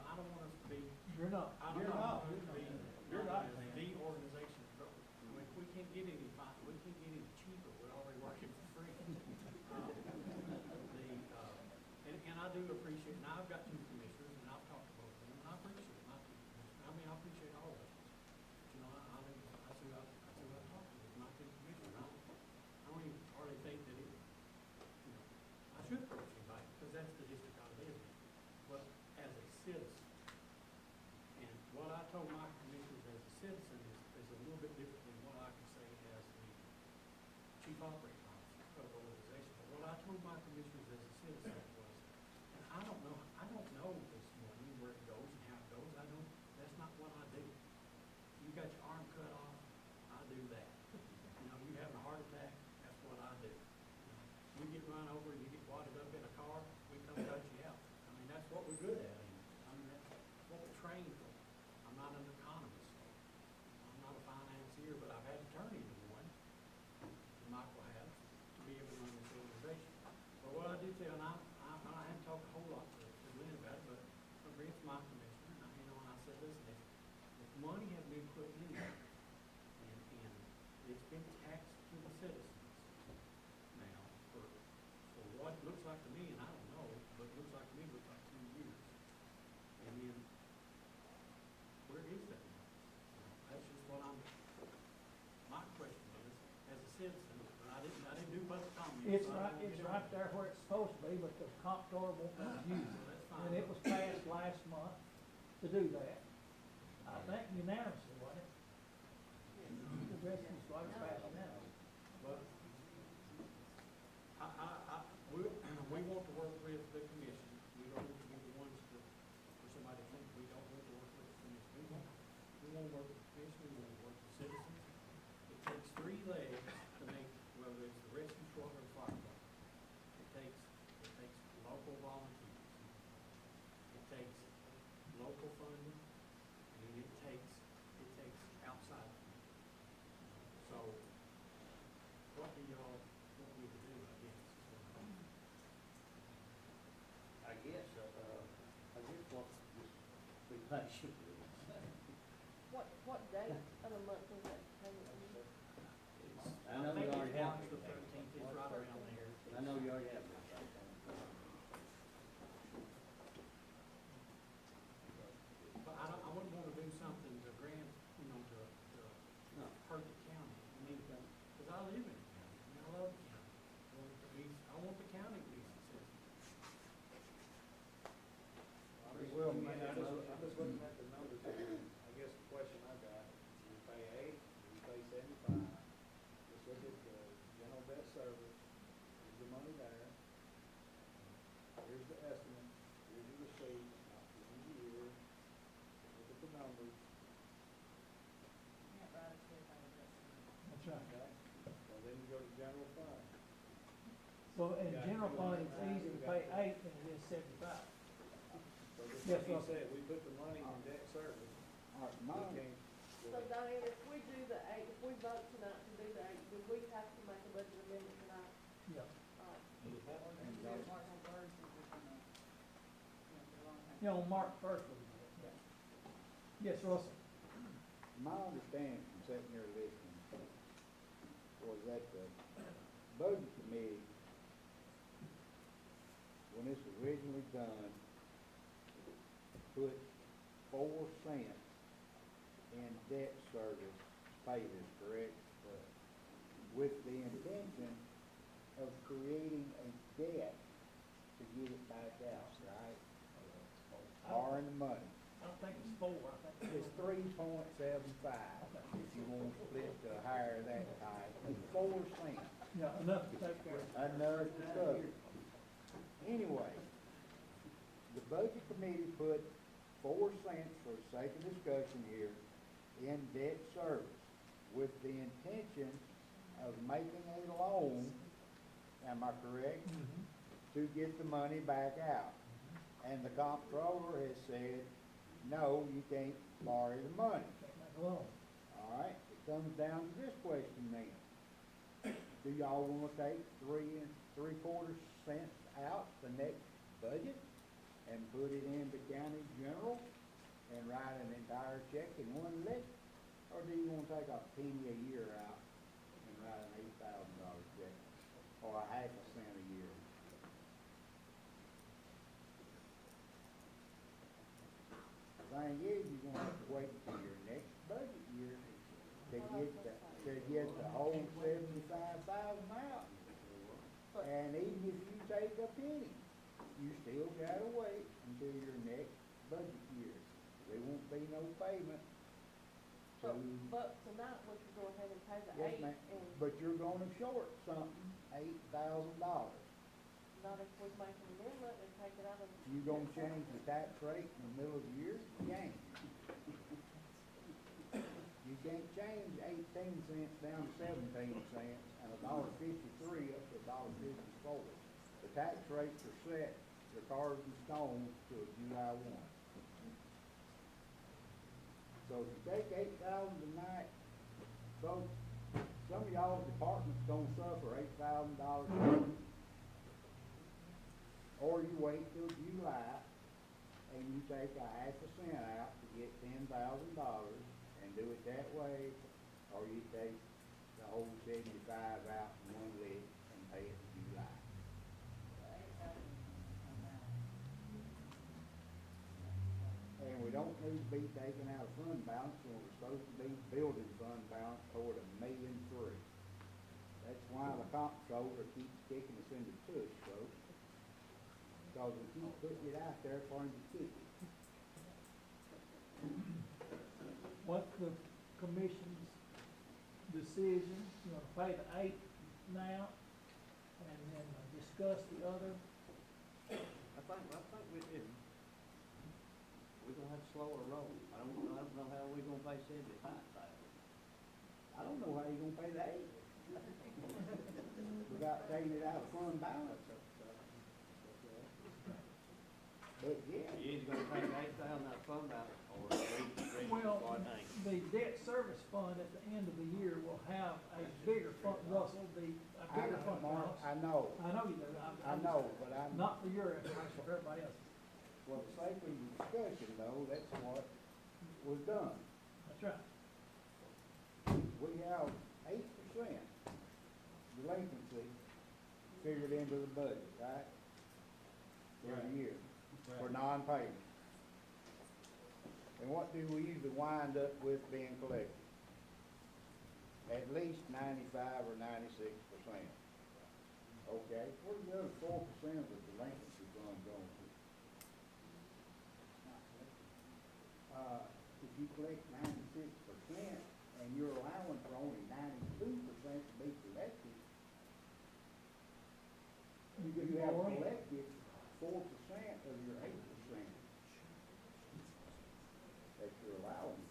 I don't want us to be, You're not. I don't You're want not. us to be, You're not. the organization. I mean, we can't get any cheaper, we're already working for free. And I do appreciate, now I've got two commissioners, and I've talked to both of them, and I appreciate my two commissioners, I appreciate all of them. But, I see who I talk to, my two commissioners, I don't even hardly think that I should approach anybody, because that's the district I live in. But as a citizen, and what I told my commissioners as a citizen is a little bit different than what I can say as the chief operating officer of the organization. But what I told my commissioners as a citizen was, and I don't know this money, where it goes and how it goes, that's not what I do. You got your arm cut off, I do that. You having a heart attack, that's what I do. You get run over, you get wadded up in a car, we come cut you out. I mean, that's what we're good at. That's what we're trained for. I'm not an economist. I'm not a financier, but I've had to turn into one. And Michael has, to be able to run this organization. But what I do tell, and I haven't talked a whole lot to Lynn about it, but Brent's my commissioner, and I said, listen, if money had been put in there, and it's been taxed to the citizens now for what it looks like to me, and I don't know, but it looks like to me, it looks like 2 years. And then, where is that money? That's just what my question is, as a citizen, and I didn't do much comments. It's so I right, don't it's get right on. there where it's supposed to be, but the comptroller won't let us use it. That's fine. And it was passed last month to do that. I think unanimously, wasn't it? The rest of us like passed unanimously. But we want to work with the commission. We don't want to be the ones for somebody to think we don't want to work with the commission. We want to work with the commission, we want to work with citizens. It takes 3 legs to make, whether it's the rescue squad or the fire department. It takes local volunteers. It takes local funding, and it takes outside funding. So, what do y'all want me to do, I guess? I guess what, just be patient with us. What date of the month is that payment due? I know you already have. March the 13th, it's right around there. I know you already have this. But I wouldn't want to do something to grant, to No. hurt the county. I mean, because I live in the county, I mean, I love the county. I want the county to be successful. I'm just looking at the numbers here. I guess the question I got, we pay 8, we pay 75. Let's look at the general debt service. Here's the money there. Here's the estimate. Here's the receipt, not the end of the year. Look at the numbers. That's right. Okay? Well, then you So in Yeah, general you fund, line it's nine, easier we to got pay the- 8 than it is 75. So just Yes, like you Russell. said, we put the money in debt service, All right, we mine, can't. So Diane, if we do the 8, if we vote tonight to do the 8, do we have to make a budget amendment tonight? Yeah. All right. Yeah, on March 1st, we'll do it, yeah. Yes, Russell? my understanding from sitting here listening was that the budget committee, when this was originally done, put 4 cents in debt service to pay this, correct? With the intention of creating a debt to get it back out, right? Borrowing the money. I don't think it's 4, I think It's 3.75, if you want to split to higher that type, it's 4 cents. Yeah, enough to take care of it. Another cover. Anyway, the budget committee put 4 cents, for the sake of discussion here, in debt service with the intention of making a loan, am I correct? To get the money back out. And the comptroller has said, no, you can't borrow the money. Can't make a loan. All right, it comes down to this question then. Do y'all wanna take 3 3/4 cents out the next budget and put it into county general and write an entire check in one lick? Or do you wanna take a penny a year out and write an $8,000 check or a half a cent a year? The thing is, you're gonna have to wait until your next budget year to get the whole 75,000 out. And even if you take a penny, you still gotta wait until your next budget year. There won't be no payment to, But tonight, we could go ahead and pay the yes, 8 ma'am, and but you're gonna short something, $8,000. not if we make an amendment and take it out of. You gonna change the tax rate in the middle of the year? You can't. You can't change 18 cents down to 17 cents and $1.53 up to $1.54. The tax rates are set, they're carved in stone till July 1. So if you take 8,000 tonight, folks, some of y'all's department's gonna suffer $8,000. Or you wait till July and you take a half a cent out to get $10,000 and do it that way, or you take the whole 75 out in one lick and pay it in July. And we don't need to be taking out a fund balance when we're supposed to be building fund balance toward $1.3 million. That's why the comptroller keeps kicking us in the tush, folks. Because we keep putting it out there for him to kick it. What's the commission's decision? You wanna pay the 8 now and then discuss the other? I think we're gonna have to slow our roll. I don't know how we're gonna pay 75,000. I don't know how you're gonna pay the 8. Without taking it out of fund balance. But yeah. You either gonna take 8,000 out of fund balance or read Well, what I think. the debt service fund at the end of the year will have a bigger fund, Russell, a bigger fund balance. I know, I know you do. I know, but I'm. Not for your information, for everybody else's. For the sake of the discussion though, that's what was done. That's right. We have 8% delinquency figured into the budget, right? Every year, for non-payment. And what do we usually wind up with being collected? At least 95 or 96%. Okay, where's the other 4% of the delinquency fund going to? If you collect 96% and you're allowing for only 92% to be collected, you have collected 4% of your 8% that you're allowing.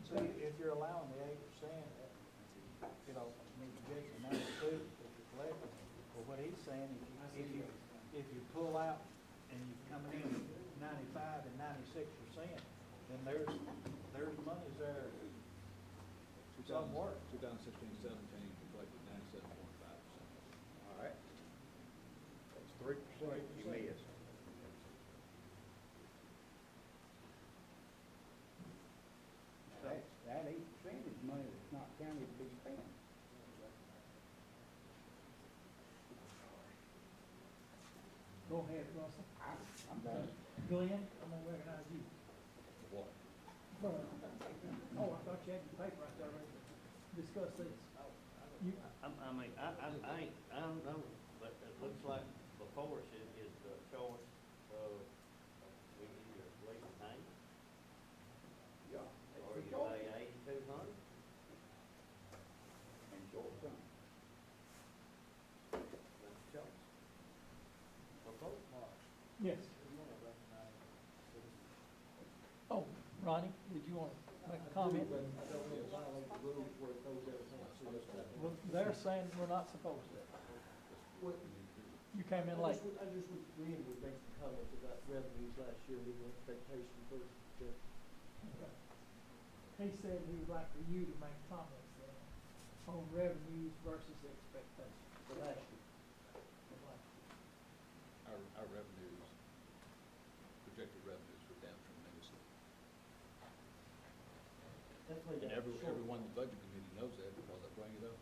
So if you're allowing the 8%, you know, need to get the 92 if you're collecting. But what he's saying, if you pull out and you're coming in at 95 and 96%, then there's monies there somewhere. 2016-17, we collected 97.5%. All right. That's 3% you missed. That 8% is money that's not counted to be spent. Go ahead, Russell. I'm done. Glenn, I'm gonna recognize you. What? Oh, I thought you had your paper right there ready to discuss this. You, I don't know, but it looks like before us is the choice of we either leave the tank Yeah. or It's you a choice. pay 8,200. And short term. That's a choice. Okay. yes. Oh, Ronnie, did you want to make a comment? Well, they're saying we're not supposed to. You came in late. I just would reiterate, make some comments about revenues last year, legal expectation versus projected. Okay. He said he would like for you to make comments then on revenues versus expectations. For last year. Our revenues, projected revenues were down tremendously. Definitely. And everyone in the budget committee knows that because I bring it up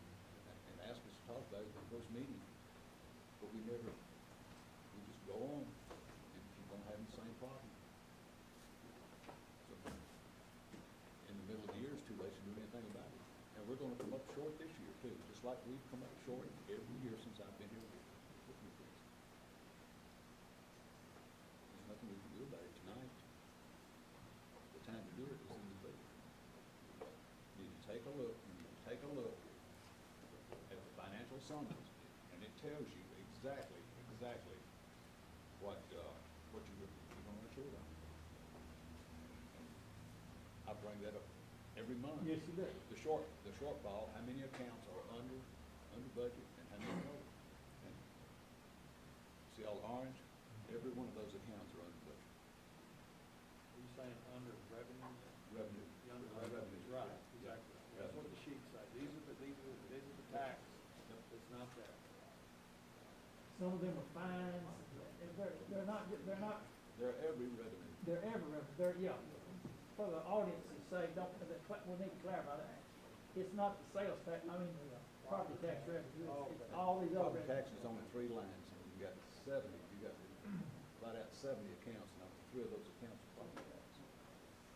and ask us to talk about it at the first meeting. But we just go on and keep on having the same problem. So, in the middle of the year, it's too late to do anything about it. And we're gonna come up short this year too, just like we've come up short every year since I've been here with you folks. There's nothing we can do about it tonight. The time to do it is in the budget. You need to take a look at the financial summary, and it tells you exactly what you're gonna report on. I bring that up every month. Yes, you do. The shortfall, how many accounts are under budget and how many over. And see all the orange? Every one of those accounts are under budget. Are you saying under revenues? Revenue. Under revenues. Right, exactly. That's what the sheet says. These are the tax that's not there. Some of them are fines, they're not, They're every revenue. they're everywhere, yeah. For the audience's sake, we need to clarify that. It's not the sales tax, the property tax revenue, it's all these other Property revenues. tax is only 3 lines, and you got 70, you got about 70 accounts, and only 3 of those accounts are property tax.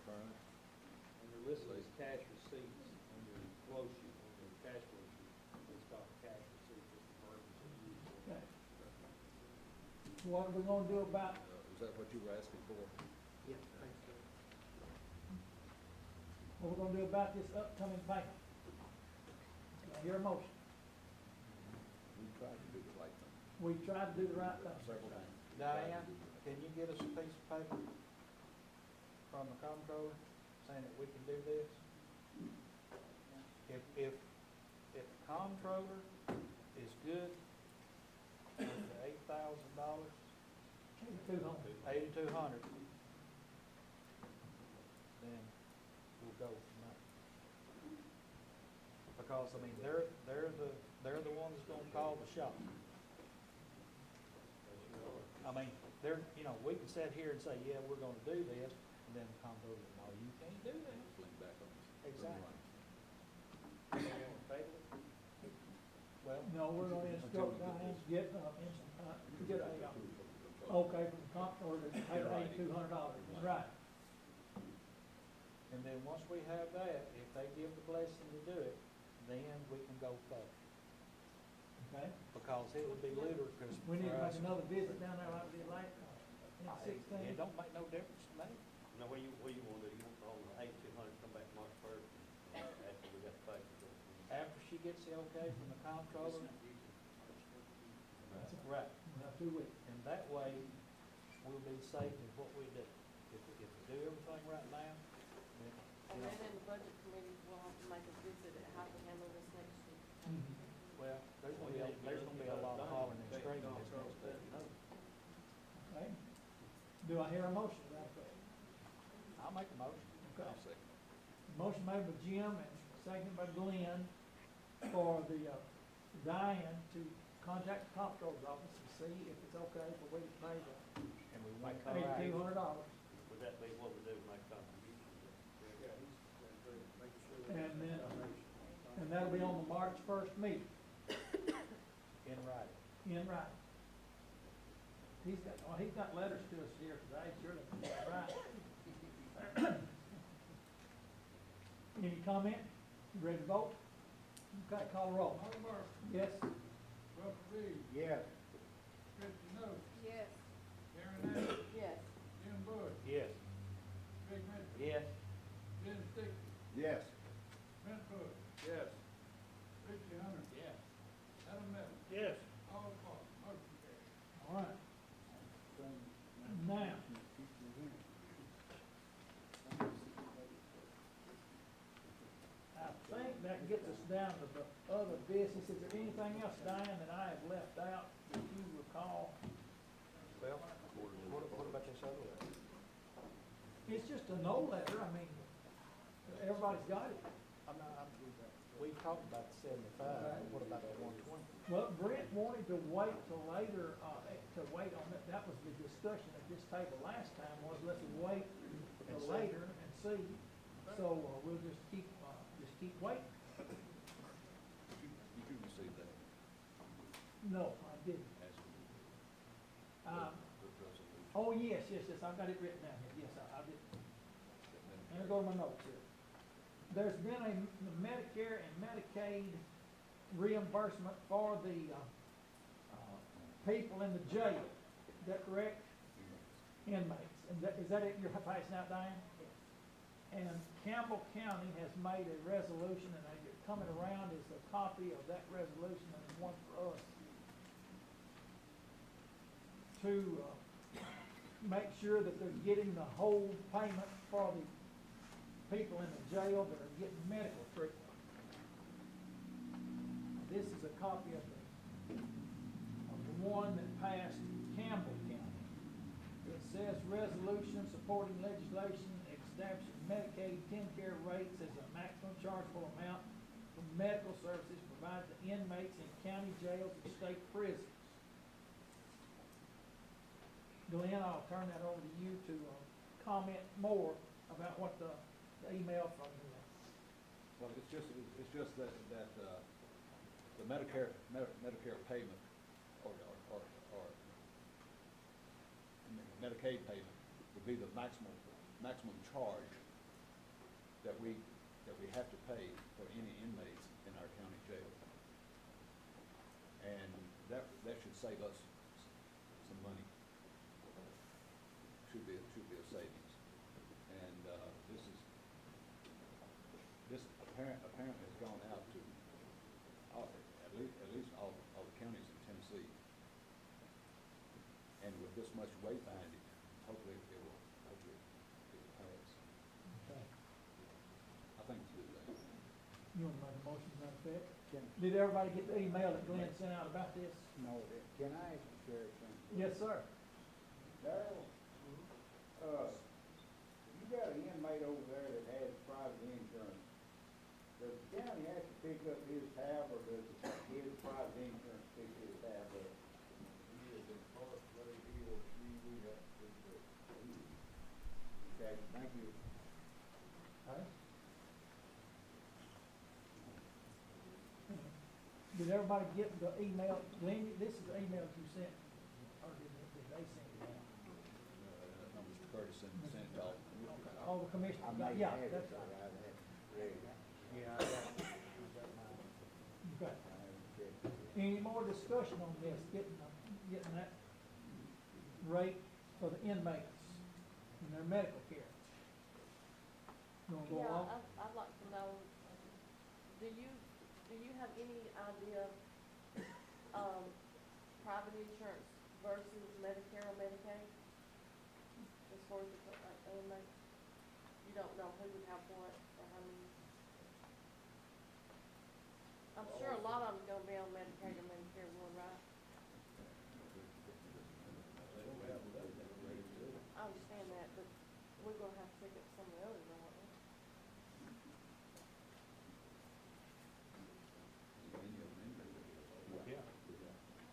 Current, And your list is cash receipts on your flow sheet, on your cash flow sheet. It's called cash receipts, it's the emergency use. Okay. What are we gonna do about, is that what you were asking for? Yeah, thanks, sir. what we're gonna do about this upcoming payment? Do I hear a motion? We tried to do the right thing We tried to do the right thing. several times. Diane, can you get us a piece of paper from the comptroller saying that we can do this? If the comptroller is good with the $8,000, 8,200, then we'll go from there. Because, they're the ones that's gonna call the shot. We can sit here and say, yeah, we're gonna do this, and then the comptroller, no, you can't do that. Fling back on us. Exactly. Well, No, we're gonna instruct Diane to get a, okay, from the comptroller, to pay $8,200, right? and then once we have that, if they give the blessing to do it, then we can go further. Okay? Because it would be ludicrous We need to for us. make another visit down there like we did last, in It 16. don't make no difference to me. Now, what you wanna do, you want all the 8,200 come back March 1st, after we got the paper. After she gets the okay from the comptroller, right, We'll have 2 weeks. and that way, we'll be safe in what we do. If we do everything right now, then, And then in the budget committee, we'll have to make a visit at how to handle this next Well, there's gonna be a lot of hollering and screaming this next week. Okay. Do I hear a motion to that effect? I'll make a motion. Okay. I'll second. Motion made by Jim and seconded by Glenn for the, Diane to contact the comptroller's office and see if it's okay for we to pay the And we won't $8,200. Would that be what we do, make contributions? And then, and that'll be on the March 1st meeting, in writing. in writing. He's got letters to us here today, surely, right? Any comment? You ready to vote? Okay, call the roll. Mark Murphy, Yes? Russell Reed, Yes. Christie Notes, Yes. Karen Ash, Yes. Jim Bush, Yes. Greg Mitchell, Yes. Dennis Dick, Yes. Brent Hood, Yes. Richie Hunter, Yes. Adam Melton, Yes. all opposed, motion carried. All right. Now, I think that gets us down to the other business. Is there anything else, Diane, that I have left out that you recall? Well, what about this other one? It's just a no letter. I mean, everybody's got it. We talked about the 75, what about the 120? Well, Brent wanted to wait till later, to wait on that. That was the discussion at this table last time, was let's wait till later and see. So, we'll just keep waiting. You do receive that No, I didn't. as the resolution. Oh, yes, I've got it written down here. Yes, I did. Let me go to my notes here. There's been the Medicare and Medicaid reimbursement for the, people in the jail. Is that correct? Inmates. And is that it you're passing out, Diane? Yes. And Campbell County has made a resolution, and coming around is a copy of that resolution, and one for us to, make sure that they're getting the whole payment for the people in the jail that are getting medical treatment. This is a copy of the one that passed Campbell County. It says resolution supporting legislation establishing Medicaid TennCare rates as a maximum chargeable amount for medical services provided to inmates in county jails and state prisons. Glenn, I'll turn that over to you to comment more about what the email from the, Well, it's just that, the Medicare payment or Medicaid payment would be the maximum charge that we have to pay for any inmates in our county jail. And that should save us some money. Should be a savings. And, this apparently has gone out to at least all the counties in Tennessee. And with this much weight behind it, hopefully it will pass. okay. I think it's a good thing. You want to make a motion to that effect? Did everybody get the email that Glenn sent out about this? No, can I ask the sheriff something? Yes, sir. Darrell, you got an inmate over there that has private insurance. Does the county have to pick up his tab, or does his private insurance pick his tab up? He is incarcerated, he or she, we have to do it. Okay, thank you. Okay. Did everybody get the email? Glenn, this is the email you sent, or did they send it out? No, Mr. Curtis sent it to all. All the commissioners, I may yeah, have it, that's but right. I'd have to read it. Yeah, I got mine. Okay. I haven't checked it. Any more discussion on this, getting that rate for the inmates and their medical care? You wanna go Yeah, along? I'd like to know, do you have any idea, private insurance versus Medicare or Medicaid? As far as the inmates? You don't know who would have what, or how many? I'm sure a lot we're gonna have to pick up some of the others, aren't we? Yeah.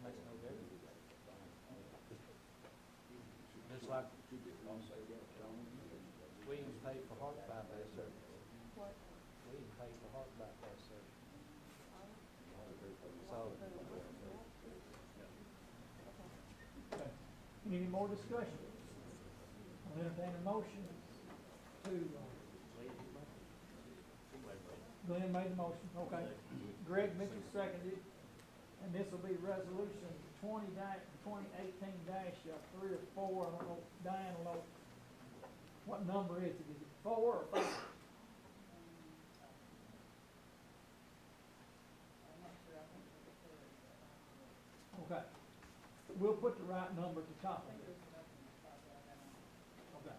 Makes no difference. Just like we even pay for heart bypass surgery. What? We even pay for heart bypass surgery. So, Okay. Any more discussion? I'll entertain a motion to, Glenn made the motion, okay. Greg Mitchell seconded, and this will be resolution 2018 3 or 4, I don't know, Diane will know. What number is it? Is it 4 or 5? Okay. We'll put the right number at the top of it. Okay.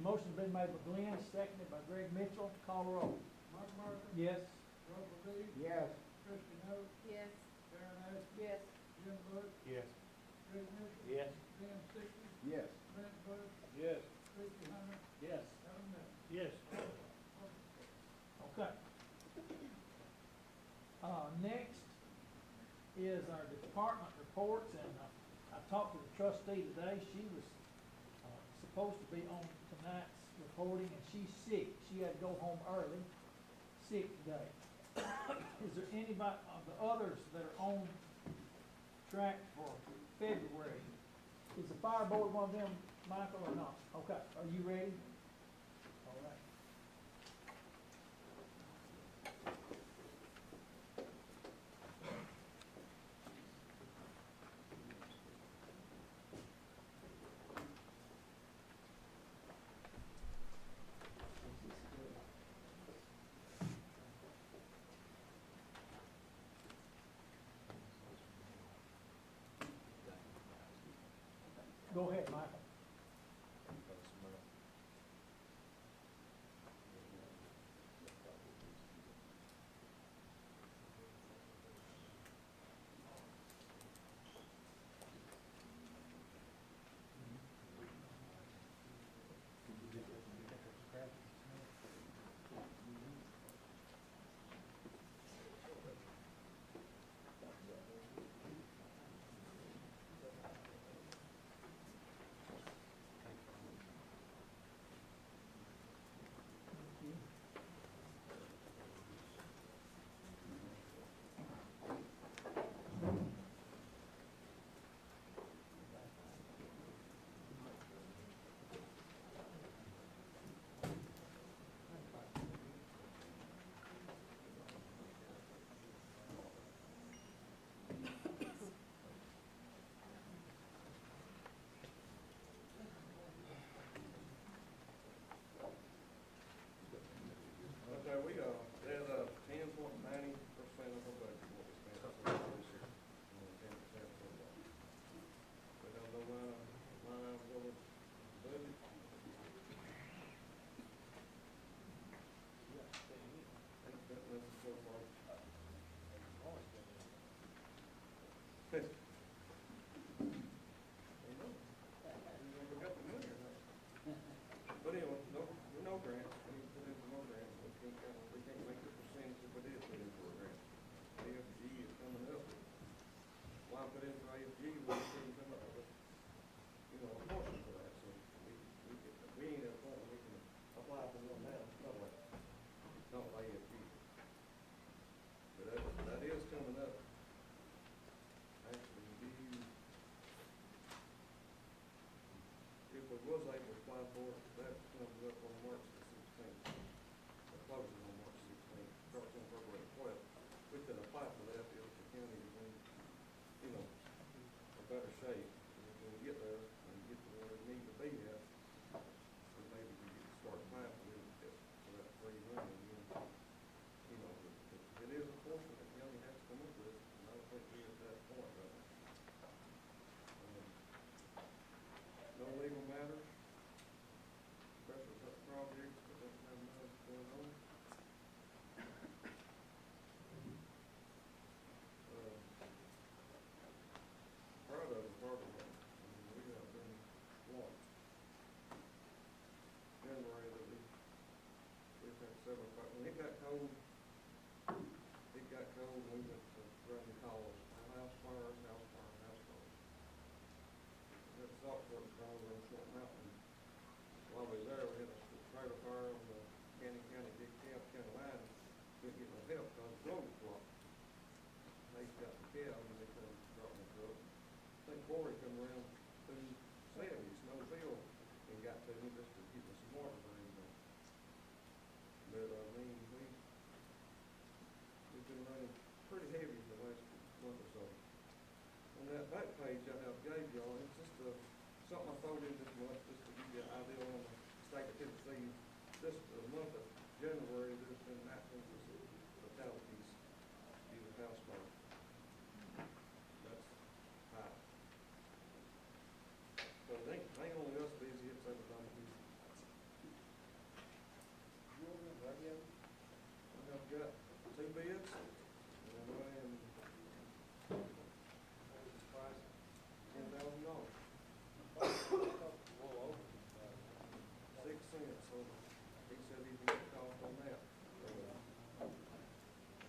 Motion's been made by Glenn, seconded by Greg Mitchell. Call the roll. Mark Barker, Yes? Robert Reed, Yes. Christie Note, Yes. Karen Aston, Yes. Jim Bush, yes. Greg Mitchell, Yes. Ben Stickles, Yes. Brent Bush, Yes. Christie Hunter, Yes. Alan Miller. Yes. Okay. Next is our department reports, and I talked to the trustee today. She was supposed to be on tonight's reporting, and she's sick. She had to go home early, sick today. Is there anybody of the others that are on track for February? Is the fire board one of them, Michael, or not? Okay, are you ready? All right. Go ahead, Michael. Okay, there's a 10.90% of our budget what we spent so far this year. 10% so far. We don't know line items over budget. Ain't spent nothing so far. We got the money or not? But anyway, no grants, we need to put in for more grants, we can't make the percentage if we did put in for a grant. AFG is coming up, why put in for AFG when we couldn't come up with, a portion for that, so we ain't at a point where we can apply for one now, not AFG. But that is coming up. Actually, if we was able to apply for it, that comes up on March the 16th. It closes on March 16th, starts on February 12th. We could apply for that if the county is in, a better shape. If we get there and get to where we need to be at, then maybe we could start applying for that free money again. It is a portion that the county has to come up with, and I don't think we're at that point right now. No legal matters, special projects, but that's not enough going on. Part of the salt truck was over on Short Mountain. While we was there, we had a trailer fire on the county, Dick Camp, county line. Couldn't get no help because the road was blocked. They got the cab and they come drop my truck. I think Corey come around through Sammy, Snowville, and got to me just to get me some water for him. But, we've been running pretty heavy the last month or so. On that back page I have gave y'all, it's just something I thrown in this month, just to give you an idea on the state of Tennessee. This month of January, there's been 19 fatalities due to house fire. That's high. So it ain't only us busy, it's every time we busy. I've got 2 bids, and I'm running $10,000. Well over. 6 cents, so he said he'd get the cost on that. I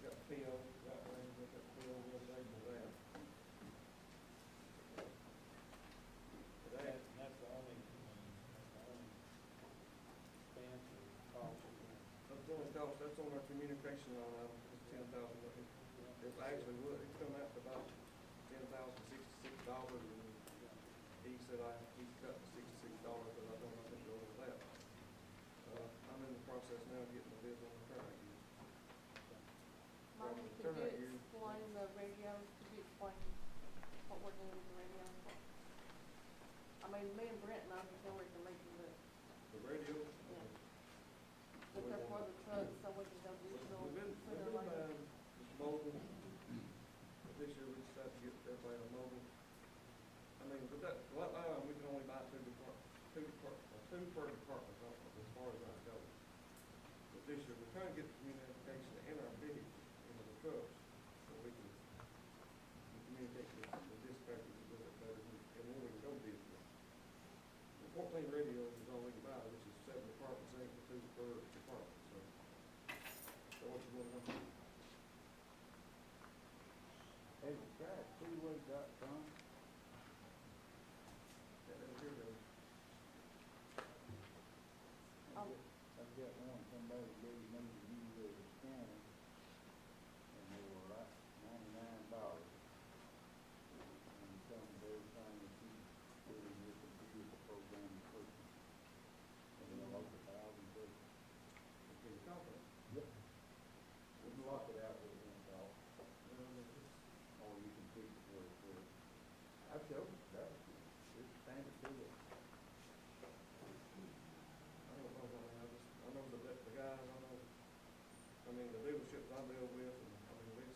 got the PO, got that PO, we'll take for that. That, That's the only expense or cost. that's the only cost, that's on our communication line item, it's $10,000. It actually would, it come out to about $10,066, and he said he's cut $66, but I don't know if go over that. I'm in the process now of getting the bids on the turnout gear. Mike, The could turnout you gear, explain the radios, could you explain what we're doing with the radios? I mean, me and Brent and I understand we can make them, the radio. yeah. But they're for the trucks, so we can go digital We've been sooner or later. buying mobile, but this year we decided to get everybody a mobile. I mean, but that, we can only buy two per department, as far as I go. But this year, we're trying to get the communication in our vehicles, into the trucks, so we can communicate with the dispatchers a little bit better, and then we can go digital. The 14 radios is all we can buy, which is 7 departments, ain't the 2 per department, so. So what you wanna know? Have you tried freeway.com? Here goes. I've got one, somebody gave me to use as a scanner, and they were like $99. And it comes with everything that you do in your computer program the person. And they'll look 1,000 pages. Can you copy it? Yep. We can lock it out with one call, or you can fix it where it's there. I've showed it, that was good. It's standard to it. I don't know, I know the guys, I mean, the dealerships I deal with, and, I mean,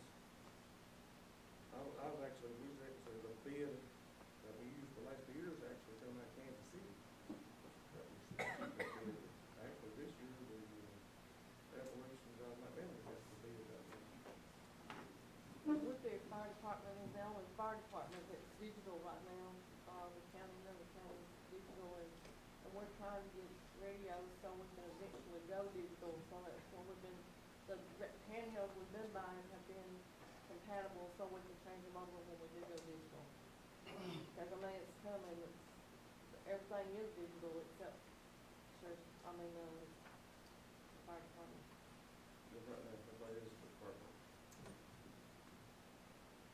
I was actually, the bid that we used the last 2 years actually come out of Kansas City. That was the bid. Actually, this year, the Appalachians out of Montgomery got the bid that way. With their fire department, is the only fire department that's digital right now, the county, another county is digital, and we're trying to get radios so we can eventually go digital, so that's when we've been, the handhelds we've been buying have been compatible, so we can change them over when we do go digital. Cause I mean, it's coming, everything is digital except, the fire department. But right now, everybody is the department.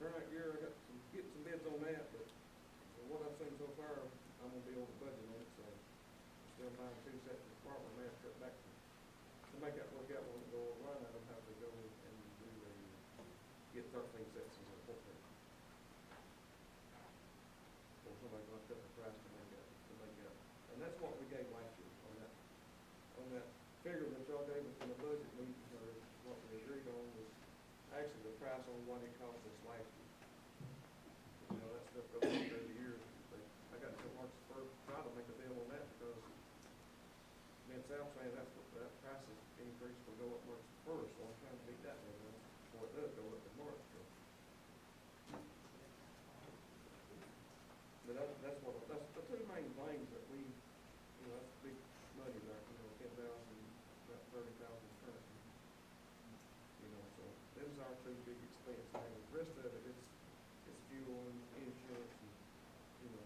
Turnout gear, I got getting some bids on that, but from what I've seen so far, I'm gonna be over budget on it, so still buying 2 sets of department, I may have to cut back to make that work out when we go online, I don't have to go and do get 13 sets instead of 14. Or somebody's gonna cut the price to make that, and that's what we gave last year on that figure that y'all gave us in the budget meeting, or what we agreed on was actually the price on what it cost us last year. You know, that stuff goes up every year. I got to March 1st, try to make a deal on that because me and Sal saying that price is increased will go up March 1st, so I'm trying to beat that deadline before it does go up in March. So. But that's the 2 main things that we, that's big money there, 10,000, about 30,000 currently. So those are our 2 big expense things. The rest of it, it's fuel and insurance and,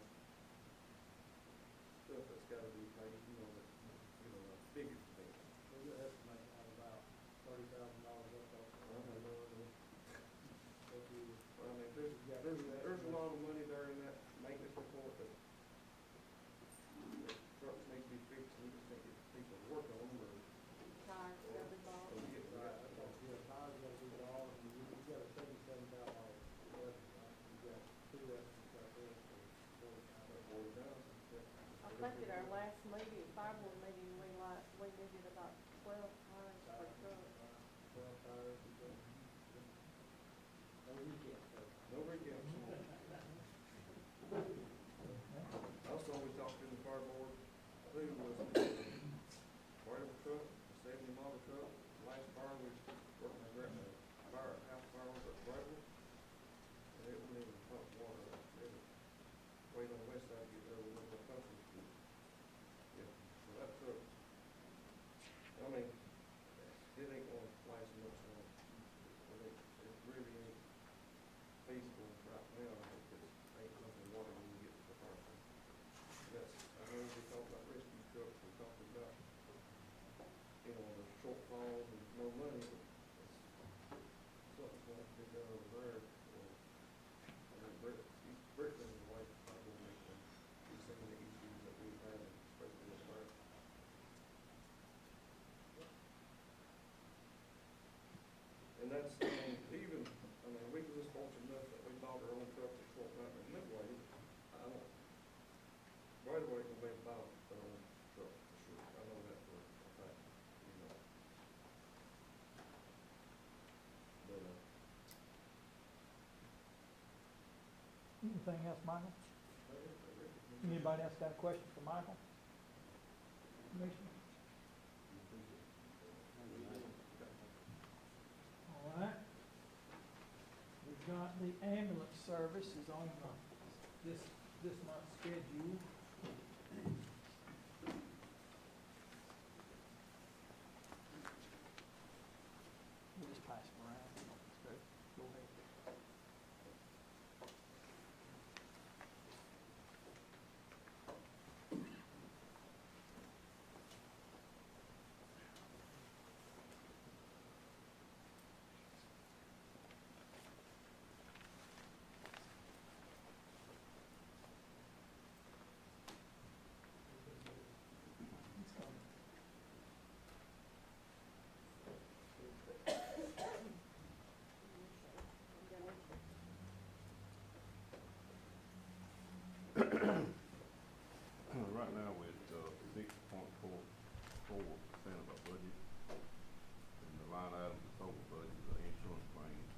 Yeah, there's a lot of money there in that maintenance report that trucks need to be fixed, we just think if people work on them or. Tires gotta be bought. or get Right, right. I thought, yeah, tires gotta be all, and you got a $77,000 budget, right? You got two estimates out there for $40,000. I think at our last meeting, fire board meeting, we needed about 12 tires per truck. 12 tires, no recap, though. No recaps. Also, we talked to the fire board, who was whatever truck, a 70 model truck, last fire, we worked on a fire, house fire was at Bradley. And it wouldn't even pump water, it was wait on the west side to get there, we went to pump it. Yeah, so that truck, I mean, it ain't gonna last much longer. It really ain't feasible right now, because ain't pumping water when you get to the fire pump. That's, I know we talked about rescue trucks, we talked about, you know, the shortfalls and no money, but it's, something's gonna have to be done over there. I mean, Brickland is like, probably make them, we've seen the issues that we've had, especially this fire. And that's, I mean, even, I mean, we was fortunate enough that we bought our own truck at Fort Mountain and Midway. I don't, right away, we'll be about their own truck, for sure. I know that for a fact, you know. But, Anything else, Michael? Anybody else got a question for Michael? Commissioner? All right. We've got the ambulance service is on this month's schedule. We'll just pass them around. Go ahead. Right now, we're at 6.44% of our budget. And the line item, the total budget, the insurance claims,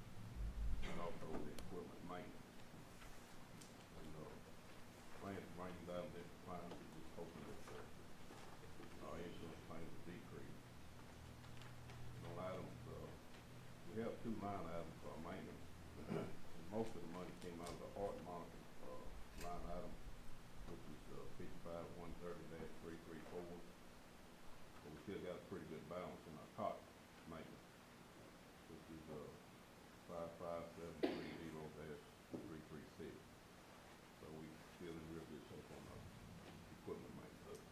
and also the equipment maintenance. And plans to bring down this decline, we're just hoping that our insurance claims will decrease. And on items, we have two line items for our maintenance. And most of the money came out of the art monitor line item, which is 55-130-334. But we still got a pretty good balance in our cot maintenance, which is 55730-336. So we still in real good shape on our equipment maintenance.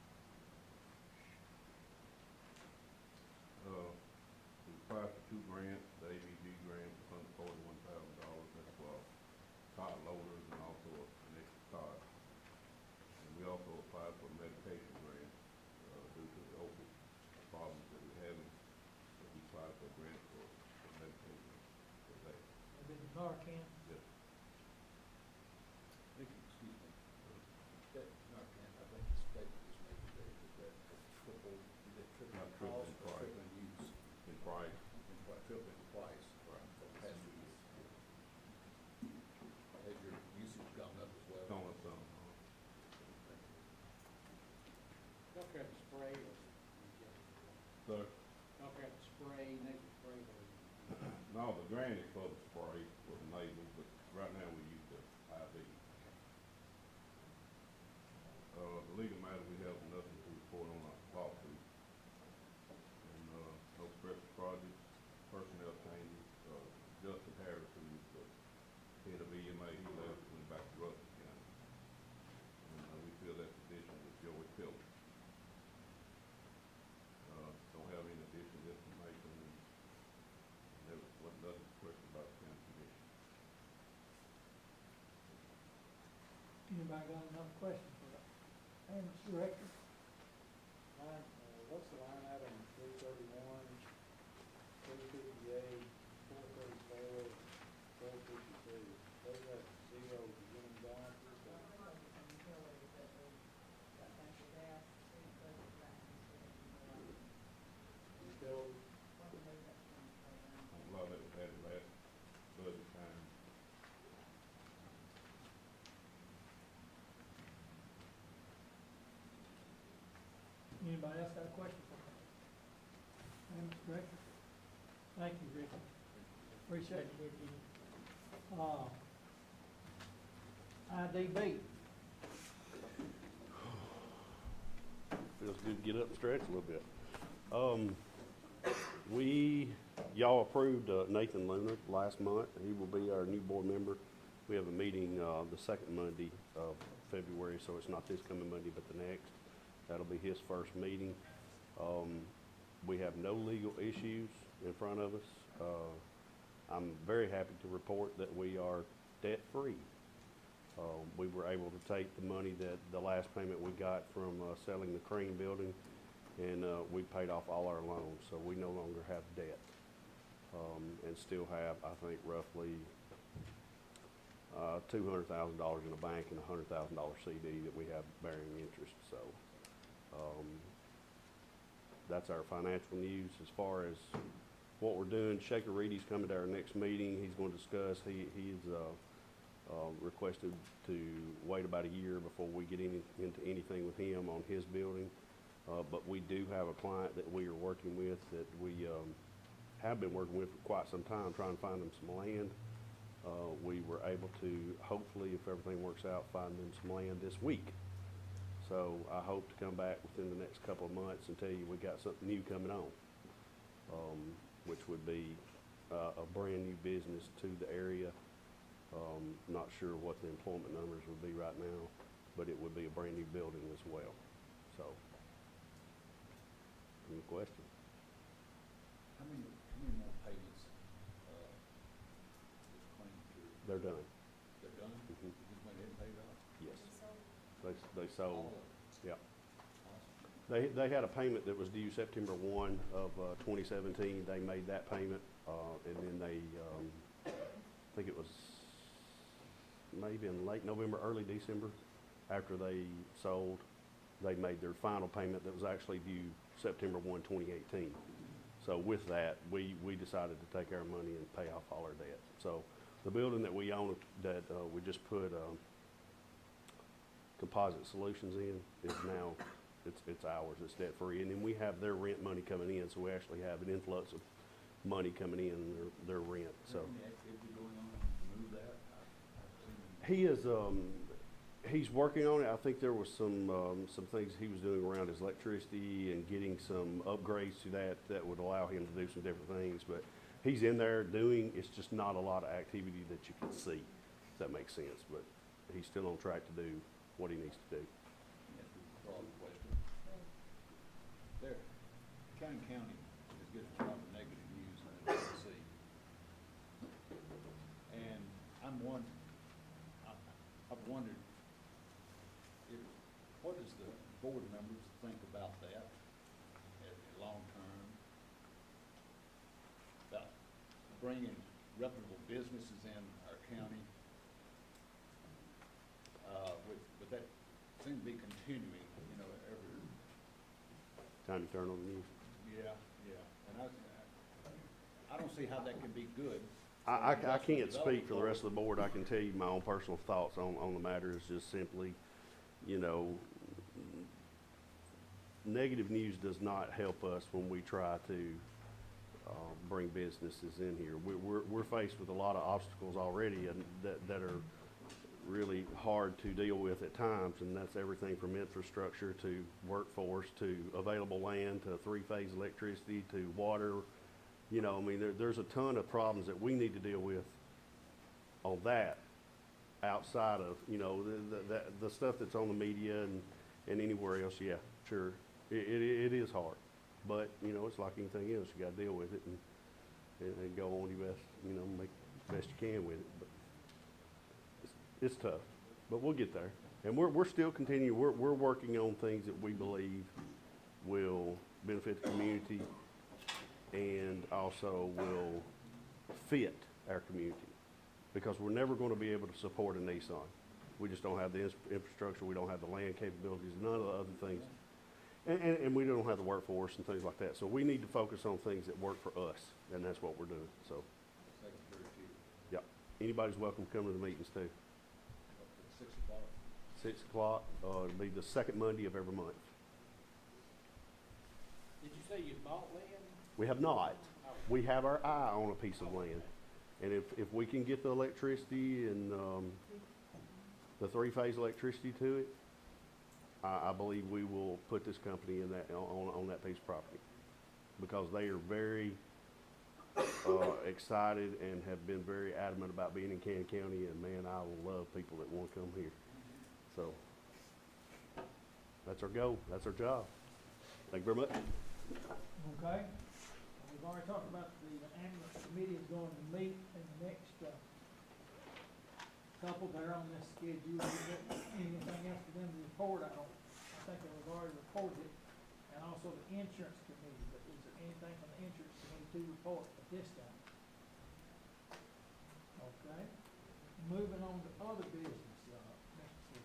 We applied for 2 grants, the ABG grant was $141,000. That's for cot loaders and also an extra cot. And we also applied for a medication grant due to the opioid problems that we're having. So we applied for a grant for medication for that. Is it the Narcan? Yes. Excuse me. That, Narcan, I think the statement was made today, that triple, that triple Not triple cost in or price. triple use? In price. Triple in price. Right. For the past 2 years. Has your usage gone up as well? It's on some. Don't care if it's spray or injected. So, Don't care if it's spray, nasal spray or. no, the grant is for the spray with the nasal, but right now we use the IV. The legal matter, we have nothing to report on our lawsuit. And, no special projects, personnel changes. Justin Harris, who is the head of EMA, he left, went back to Rutherford County. And, we fill that position with Joey Phillips. Don't have any additional information, and there wasn't nothing question about the county commission. got another question for the Amos Director. What's the line item, 331, 358, 434, 452? Those have zero beginning balances, or? Still, A lot of it was added last budget time. Anybody else got a question for me? Amos Director? Thank you, Ricky. Appreciate it, Ricky. IDB, Feels good to get up and stretch a little bit. Y'all approved Nathan Lunar last month. He will be our new board member. We have a meeting the second Monday of February, so it's not this coming Monday, but the next. That'll be his first meeting. We have no legal issues in front of us. I'm very happy to report that we are debt-free. We were able to take the money that the last payment we got from selling the Crane building, and we paid off all our loans, so we no longer have debt. And still have, I think, roughly $200,000 in a bank and a $100,000 CD that we have bearing interest. So that's our financial news. As far as what we're doing, Shaker Reedy's coming to our next meeting. He's going to discuss. He's requested to wait about a year before we get into anything with him on his building. But we do have a client that we are working with that we have been working with for quite some time, trying to find them some land. We were able to, hopefully, if everything works out, find them some land this week. So I hope to come back within the next couple of months and tell you we got something new coming on, which would be a brand new business to the area. Not sure what the employment numbers would be right now, but it would be a brand new building as well. So, any questions? How many more payments, is claimed through? They're done. They're done? Mhm. You just went ahead and paid it off? Yes. They sold. All of it? Yeah. Awesome. They had a payment that was due September 1 of 2017. They made that payment, and then they, I think it was maybe in late November, early December, after they sold, they made their final payment that was actually due September 1, 2018. So with that, we decided to take our money and pay off all our debt. So the building that we own, that we just put Composite Solutions in, is now, it's ours, it's debt-free. And then we have their rent money coming in, so we actually have an influx of money coming in, their rent, so. Is there any activity going on to move that? I've seen them. He's working on it. I think there was some things he was doing around his electricity and getting some upgrades to that would allow him to do some different things. But he's in there doing, it's just not a lot of activity that you can see, if that makes sense. But he's still on track to do what he needs to do. That's a broad question. There, Cannon County is getting a lot of negative news on NBC. And I've wondered, what does the board members think about that long term? About bringing reputable businesses in our county? With that seem to be continuing, every. Time you turn on the news. Yeah. And I don't see how that can be good. I can't speak for the rest of the board. I can tell you my own personal thoughts on the matter is just simply, negative news does not help us when we try to bring businesses in here. We're faced with a lot of obstacles already and that are really hard to deal with at times, and that's everything from infrastructure to workforce to available land to three-phase electricity to water. There's a ton of problems that we need to deal with on that outside of, the stuff that's on the media and anywhere else. Yeah, sure. It is hard, but, it's like anything else. You got to deal with it and go on your best, make the best you can with it. But it's tough, but we'll get there. And we're still continuing, we're working on things that we believe will benefit the community and also will fit our community. Because we're never gonna be able to support a Nissan. We just don't have the infrastructure, we don't have the land capabilities, none of the other things. And we don't have the workforce and things like that. So we need to focus on things that work for us, and that's what we're doing, so. Second, third, Yeah, anybody's welcome to come to the meetings too. 6 o'clock. 6 o'clock, it'll be the second Monday of every month. Did you say you bought land? We have not. We have our eye on a piece of land. And if we can get the electricity and, the three-phase electricity to it, I believe we will put this company in that, on that piece of property. Because they are very, excited and have been very adamant about being in Cannon County, and man, I love people that wanna come here. So, that's our goal, that's our job. Thank you very much. Okay, we've already talked about the ambulance committee is going to meet in the next, couple, they're on this schedule. Anything else for them to report? I think they've already reported it. And also the insurance committee, but is there anything from the insurance committee to report at this time? Okay, moving on to other business, Mr.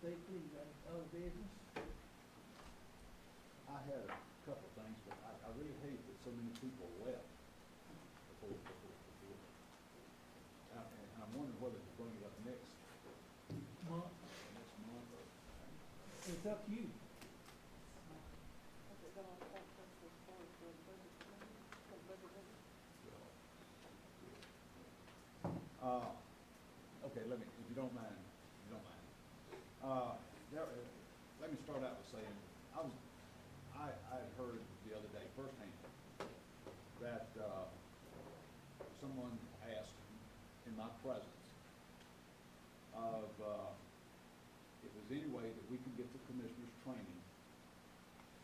Steve, please, any other business? I had a couple of things, but I really hate that so many people left before. And I'm wondering whether to bring it up next Month, month or. it's up to you. Has it been on that person for the budget committee, for the budget meeting? Okay, if you don't mind. Let me start out with saying, I had heard the other day firsthand that, someone asked in my presence of, if there's any way that we could get the commissioners training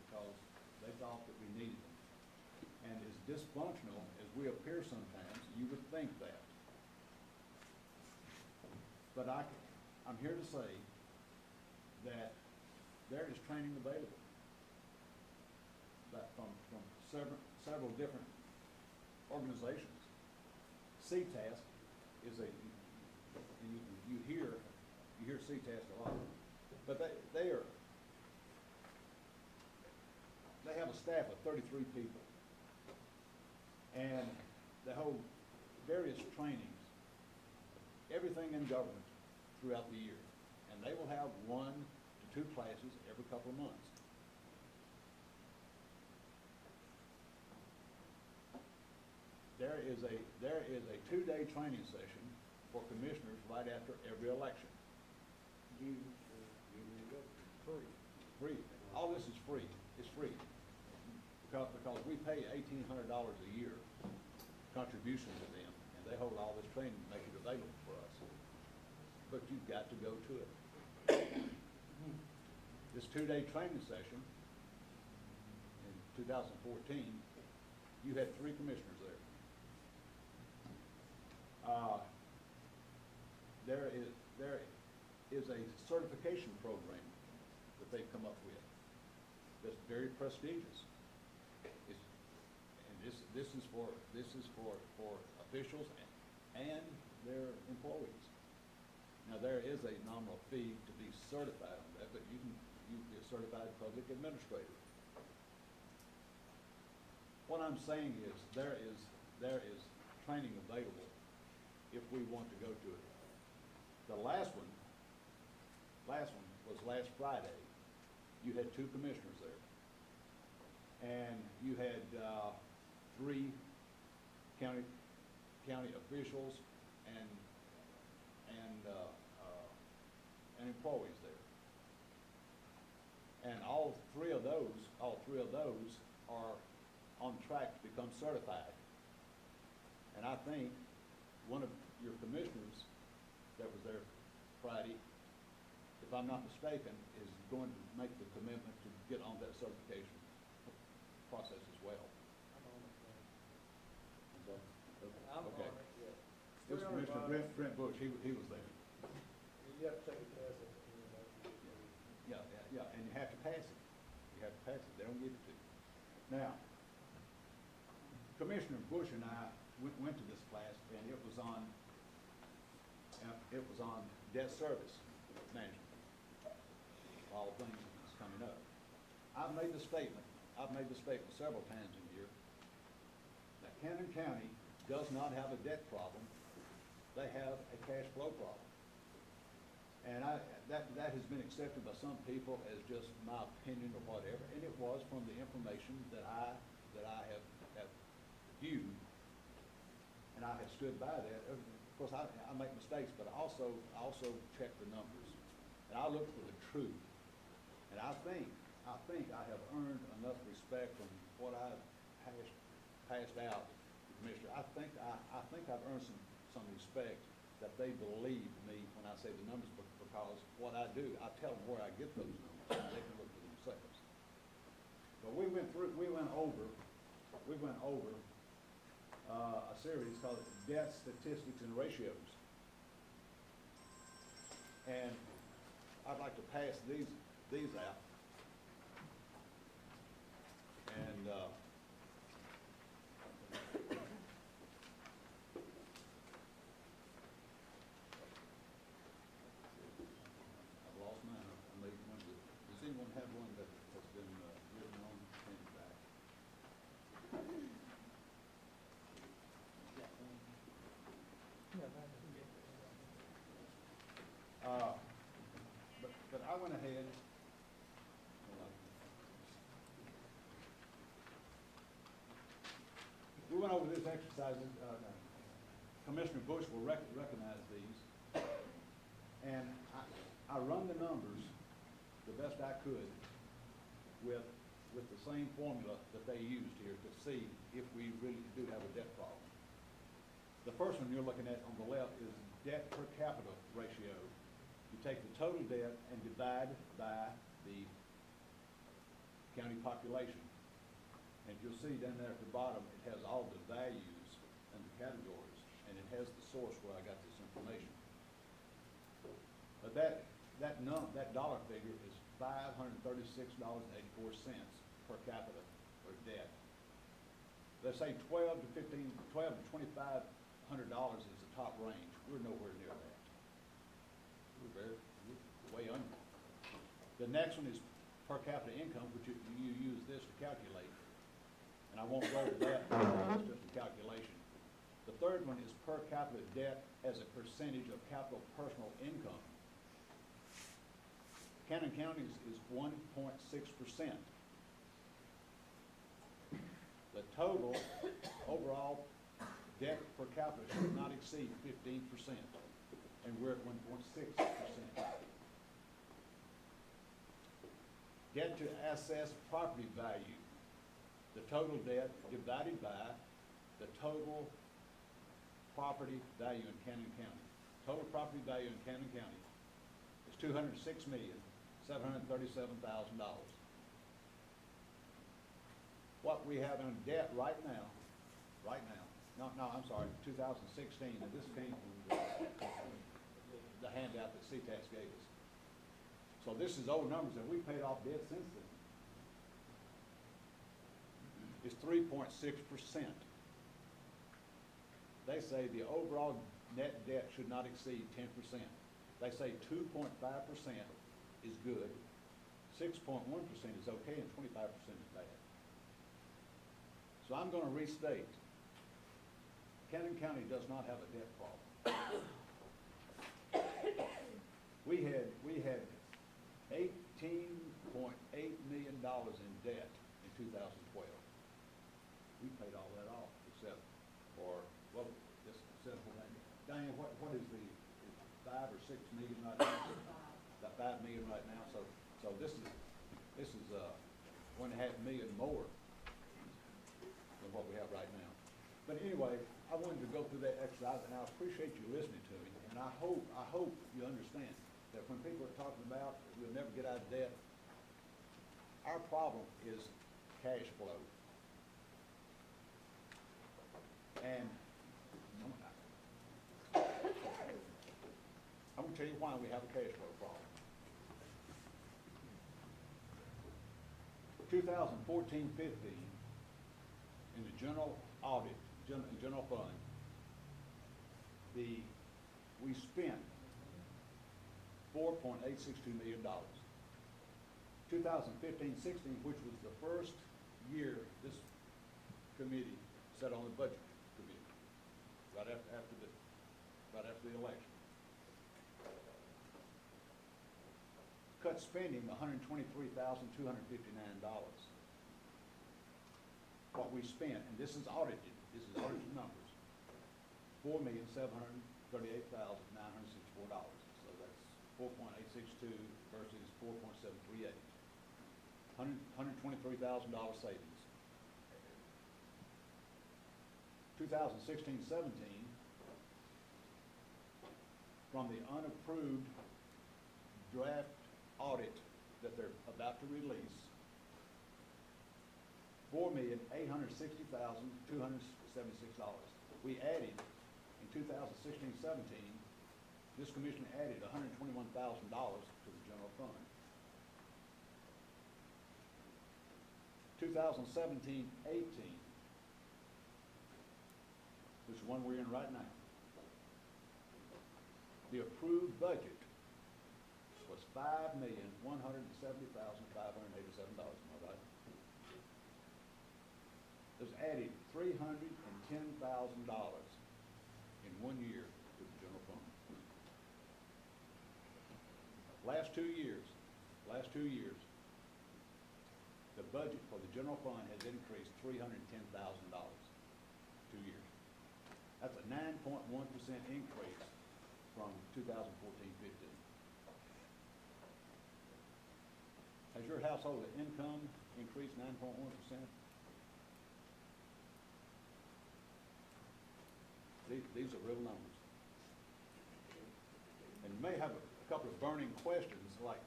because they thought that we needed them. And as dysfunctional as we appear sometimes, you would think that. But I'm here to say that there is training available. That from several different organizations. CTASC is and you hear CTASC a lot, but they have a staff of 33 people. And they hold various trainings, everything in government throughout the year. And they will have 1 to 2 classes every couple of months. There is a 2-day training session for commissioners right after every election. Free. All this is free. It's free. Because we pay $1,800 a year contribution to them, and they hold all this training to make it available for us. But you've got to go to it. This 2-day training session in 2014, you had 3 commissioners there. There is a certification program that they've come up with that's very prestigious. This is for officials and their employees. Now, there is a nominal fee to be certified on that, but you be a certified public administrator. What I'm saying is there is training available if we want to go to it. The last one was last Friday. You had 2 commissioners there. And you had 3 county officials and employees there. And all three of those are on track to become certified. And I think one of your commissioners that was there Friday, if I'm not mistaken, is going to make the commitment to get on that certification process as well. I'm on it, Okay. I'm on it, yeah. This Commissioner Brent Bush, he was there. You have to take a test at the end of it. pass it. You have to pass it, they don't give it to you. Now, Commissioner Bush and I went to this class, and it was on debt service management. All things that's coming up. I've made the statement several times in here, that Camden County does not have a debt problem, they have a cash flow problem. And that has been accepted by some people as just my opinion or whatever, and it was from the information that I have viewed, and I have stood by that. Of course, I make mistakes, but I also check the numbers, and I look for the truth. And I think I have earned enough respect from what I've passed out to the Commissioner. I think I've earned some respect that they believe me when I say the numbers, because what I do, I tell them where I get those numbers, and they can look for themselves. But we went over a series called Debt Statistics and Ratios. And I'd like to pass these out. And I've lost mine. I made one. Does anyone have one that has been written on and back? But I went ahead. We went over this exercise. Commissioner Bush will recognize these. And I run the numbers the best I could with the same formula that they used here to see if we really do have a debt problem. The first one you're looking at on the left is debt per capita ratio. You take the total debt and divide by the county population. And you'll see down there at the bottom, it has all the values and the categories, and it has the source where I got this information. But that dollar figure is $536.84 per capita for debt. Let's say $1,200 to $2,500 is the top range. We're nowhere near that. We're way under. The next one is per capita income, which you use this to calculate. And I won't go over that, it's just a calculation. The third one is per capita debt as a percentage of capital personal income. Camden County is 1.6%. The total overall debt per capita should not exceed 15%, and we're at 1.6%. Debt to assessed property value. The total debt divided by the total property value in Camden County. Total property value in Camden County is $206,737,000. What we have in debt right now, I'm sorry, 2016, and this came from the handout that CTAS gave us. So this is old numbers, and we paid off debt since then. Is 3.6%. They say the overall net debt should not exceed 10%. They say 2.5% is good, 6.1% is okay, and 25% is bad. So I'm going to restate, Camden County does not have a debt problem. We had $18.8 million in debt in 2012. We paid all that off, except for, well, just except for that. Diane, what is the, is 5 or 6 million right now? About 5 million right now, so this is 1.5 million more than what we have right now. But anyway, I wanted to go through that exercise, and I appreciate you listening to me, and I hope you understand that when people are talking about we'll never get out of debt, our problem is cash flow. And I'm going to tell you why we have a cash flow problem. 2014-15, in the general audit, general fund, we spent $4.862 million. 2015-16, which was the first year this committee sat on the budget committee, right after the election. Cut spending $123,259. What we spent, and this is audited numbers, $4,738,964. So that's 4.862 versus 4.738. $123,000 savings. 2016-17, from the unapproved draft audit that they're about to release, $4,860,276. We added, in 2016-17, this commission added $121,000 to the general fund. 2017-18, which is one we're in right now, the approved budget was $5,170,587. Am I right? There's added $310,000 in 1 year to the general fund. Last two years, the budget for the general fund has increased $310,000, 2 years. That's a 9.1% increase from 2014-15. Has your household income increased 9.1%? These are real numbers. And you may have a couple of burning questions like,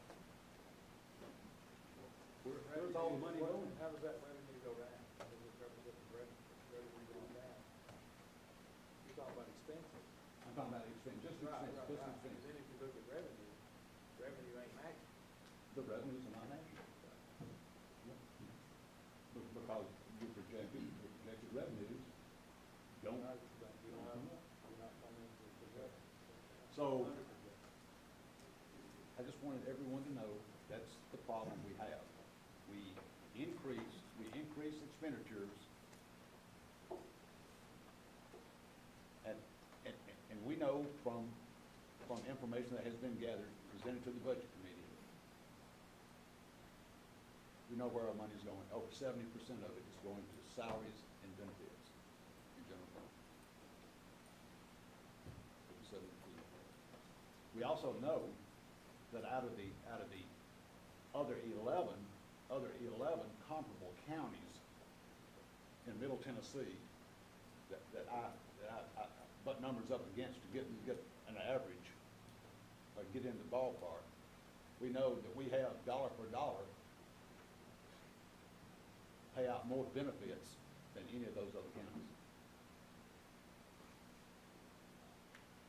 where's all the money going? How does that revenue go down? Does it represent the revenue going down? You're talking about expenses. I'm talking about expense, just expense, just expense. Then if you look at revenue, revenue ain't matching. The revenues are not matching. Because your projected revenues don't come up. So, I just wanted everyone to know that's the problem we have. We increase expenditures, and we know from information that has been gathered, presented to the budget committee, we know where our money's going. Over 70% of it is going to salaries and benefits in general fund. Over 70%. We also know that out of the other 11 comparable counties in Middle Tennessee that I butt numbers up against to get an average or get in the ballpark, we know that we have dollar for dollar pay out more benefits than any of those other counties.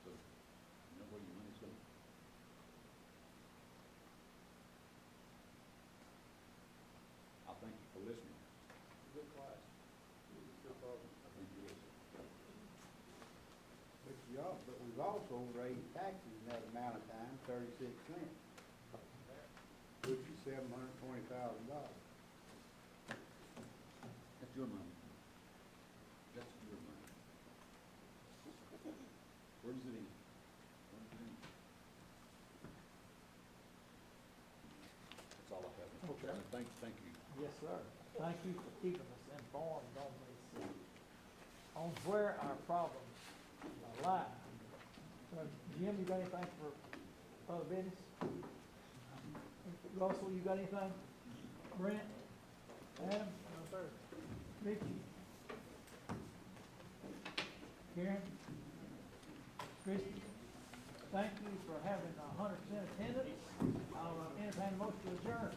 So, you know where your money's going. I thank you for listening. Good class. Good program. I think you will. But we've also raised taxes in that amount of time, 36 cents, which is $720,000. That's your money. That's your money. Where does it end? That's all I have. Okay. Thank you. Yes, sir. Thank you for keeping us informed on this, on where our problems lie. Jim, you got anything for other business? Russell, you got anything? Brent? Adam? No, sir. Ricky? Karen? Christie? Thank you for having 100% attendance. I'll entertain a motion to adjourn.